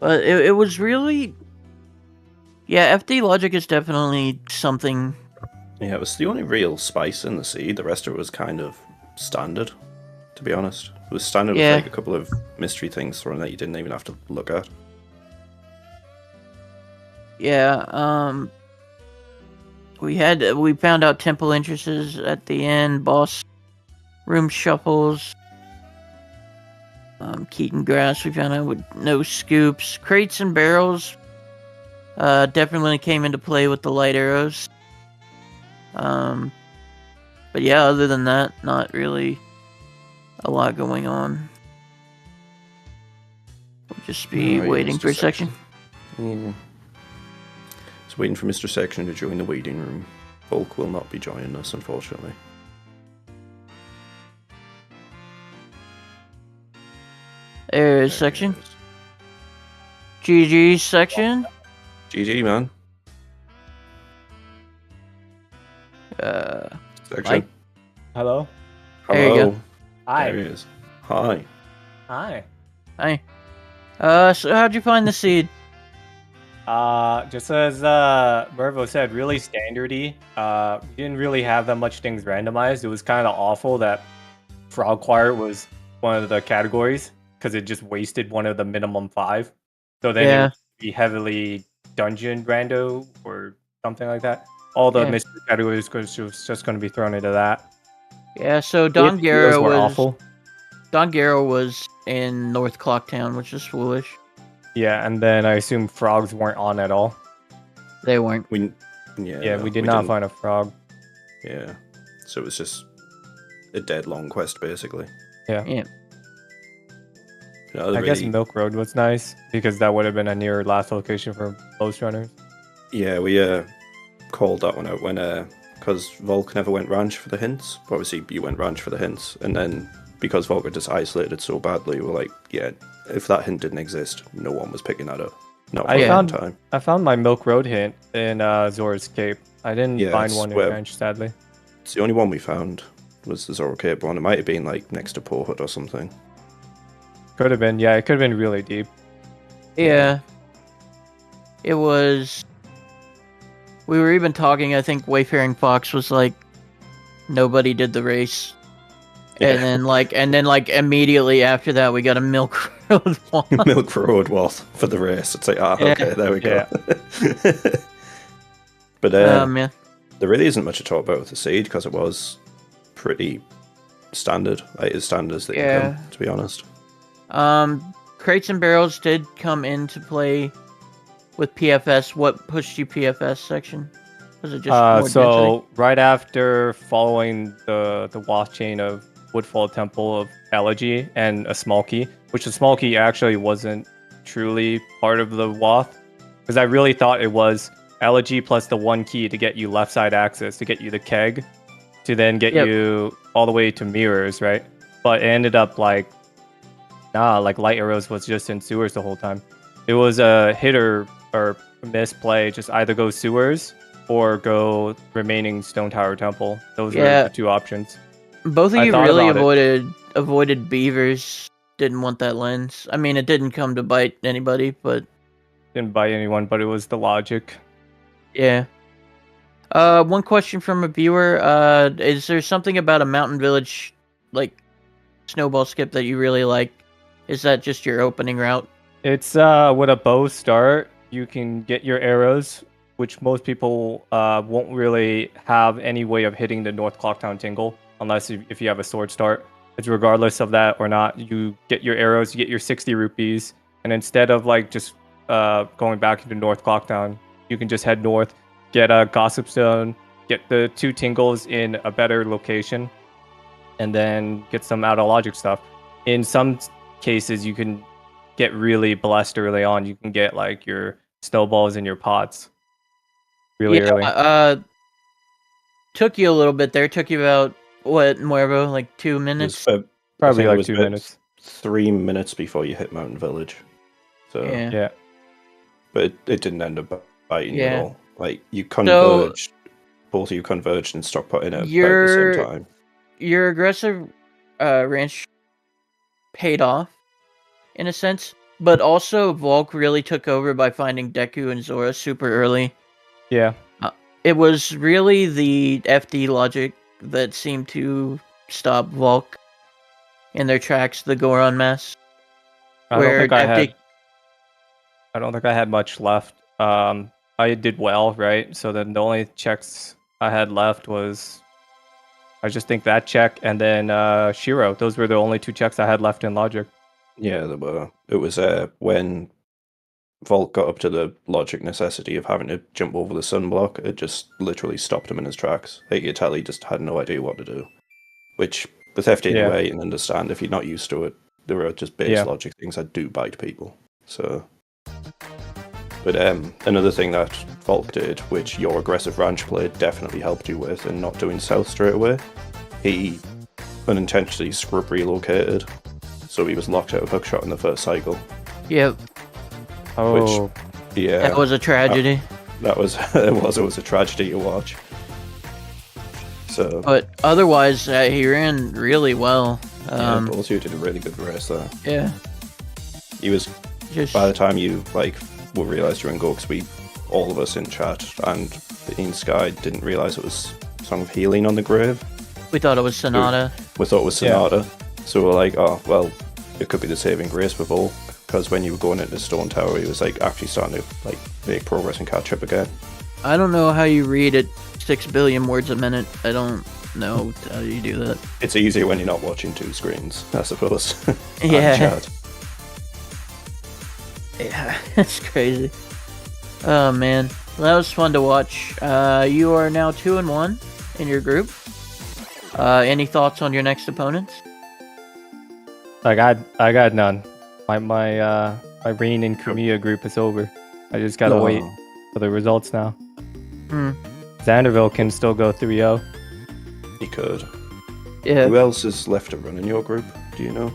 But it was really, yeah. FD logic is definitely something. Yeah, it was the only real spice in the seed. The rest of it was kind of standard, to be honest. It was standard with like a couple of mystery things thrown that you didn't even have to look at. Yeah, we found out temple entrances at the end, boss room shuffles. Keaton grass we found out with no scoops. Crates and barrels definitely came into play with the light arrows. But yeah, other than that, not really a lot going on. We'll just be waiting for a section. Yeah. Just waiting for Mr. Section to join the waiting room. Volk will not be joining us, unfortunately. There's section. GG section. GG, man. Section. Mike? Hello? There you Hello. go. Hi. There he is. Hi. Hi. Hi. So how'd you find the seed? Just as Mervo said, really standardy. We didn't really have that much things randomized. It was kind of awful that Frog Choir was one of the categories because it just wasted one of the minimum 5. So then it would be heavily dungeon rando or something like that. All the mystery categories was just going to be thrown into that. Yeah, so Don Guerrero were was awful. Don Guerrero was in North Clocktown, which is foolish. Yeah, and then I assume frogs weren't on at all. They weren't. We did not find a frog. Yeah, so it was just a dead long quest, basically. Yeah. I guess Milk Road was nice because that would have been a near last location for most runners. Yeah, we called that one out when because Volk never went ranch for the hints. Obviously, you went ranch for the hints, and then because Volk had just isolated so badly, we're like, yeah, if that hint didn't exist, no one was picking that up. Not for a long time. I found my Milk Road hint in Zora's Cape. I didn't find one in ranch, sadly. It's the only one we found was the Zora Cape one. It might have been like next to Port Hood or something. Could have been, yeah. It could have been really deep. Yeah. It was. We were even talking. I think Wayfaring Fox was like, nobody did the race, and then like immediately after that, we got a Milk Road Wall. Milk Road Wall for the race. It's like, Yeah. okay, there we go. But Man. there really isn't much to talk about with the seed because it was pretty standard, like as standard as they can come, to be honest. Crates and barrels did come into play with PFS. What pushed you PFS section? Was it just more so density? right after following the waft chain of Woodfall Temple of Elegy and a small key, which the small key actually wasn't truly part of the waft, because I really thought it was Elegy plus the one key to get you left side access, to get you the keg, to then get you all the way to mirrors, right? But it ended up like, like Light Arrows was just in sewers the whole time. It was a hit or miss play, just either go sewers or go remaining Stone Tower Temple. Those were the two options. Both of I you thought really about it. avoided beavers. Didn't want that lens. I mean, it didn't come to bite anybody, but Didn't bite anyone, but it was the logic. yeah. One question from a viewer. Is there something about a mountain village, like snowball skip, that you really like? Is that just your opening route? It's with a bow start, you can get your arrows, which most people won't really have any way of hitting the North Clocktown Tingle, unless if you have a sword start. It's regardless of that or not, you get your arrows, you get your 60 rupees, and instead of like just going back into North Clocktown, you can just head north, get a Gossip Stone, get the 2 tingles in a better location, and then get some out of logic stuff. In some cases, you can get really blessed early on. You can get like your snowballs in your pots really early. Took you a little bit there. Took you about, what, Muervo, like 2 minutes? Probably it like was 2 about minutes. 3 minutes before you hit Mountain Village. So Yeah. But it didn't end up biting you at all. Like you So, converged, both of you converged and stopped putting it about the same time. your aggressive ranch paid off, in a sense, but also Volk really took over by finding Deku and Zora super early. Yeah. It was really the FD logic that seemed to stop Volk in their tracks, the Goron mess. I don't think I had much left. I did well, right? So then the only checks I had left was, I just think that check and then Shiro. Those were the only 2 checks I had left in logic. Yeah, there were. It was when Volk got up to the logic necessity of having to jump over the sunblock, it just literally stopped him in his tracks. Like you tell, he just had no idea what to do. Which, with FD anyway, you can understand if you're not used to it, there are just base logic things that do bite people. So, but another thing that Volk did, which your aggressive ranch play definitely helped you with, and not doing south straight away, he unintentionally scrub relocated, so he was locked out of hookshot in the first cycle. Yep. Oh, Yeah, That was a tragedy. that was it was a tragedy to watch. So, But otherwise, he ran really well. both of you did a really good race there. Yeah. He was Just by the time you will realize you're in go, because all of us in chat and in Sky didn't realize it was Song of Healing on the grave. we thought it was Sonata. We thought it was Sonata, so we're like, oh well, it could be the saving grace for Volk, because when you were going into Stone Tower, he was like actually starting to make progress and catch up again. I don't know how you read at 6 billion words a minute. I don't know how you do that. It's easier when you're not watching 2 screens, I suppose. And Yeah. chat. Yeah, that's crazy. Oh man, well, that was fun to watch. You are now 2-1 in your group. Any thoughts on your next opponents? I got none. My Rain and Cremia group is over. I just gotta wait for the results now. Xanderville can still go 3-0. He could. Yeah. Who else is left to run in your group? Do you know?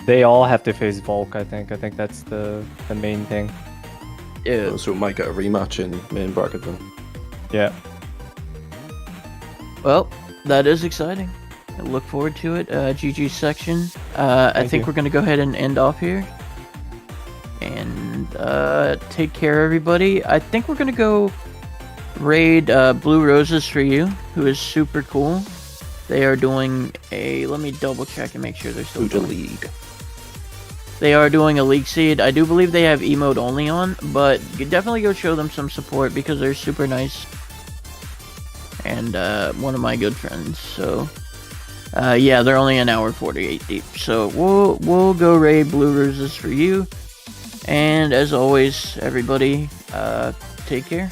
They all have to face Volk, I think. I think that's the main thing. Yeah. So we might get a rematch in main bracket then. Yeah. Well, that is exciting. I look forward to it. GG section. I think we're gonna go ahead and end off here. And take care, everybody. I think we're gonna go raid Blue Roses for You, who is super cool. They are doing a. Let me double check and make sure they're still Buddha doing. League. They are doing a League Seed. I do believe they have emote only on, but you definitely go show them some support because they're super nice. And one of my good friends. So yeah, they're only an hour 48 deep. So we'll go raid Blue Roses for you. And as always, everybody, take care.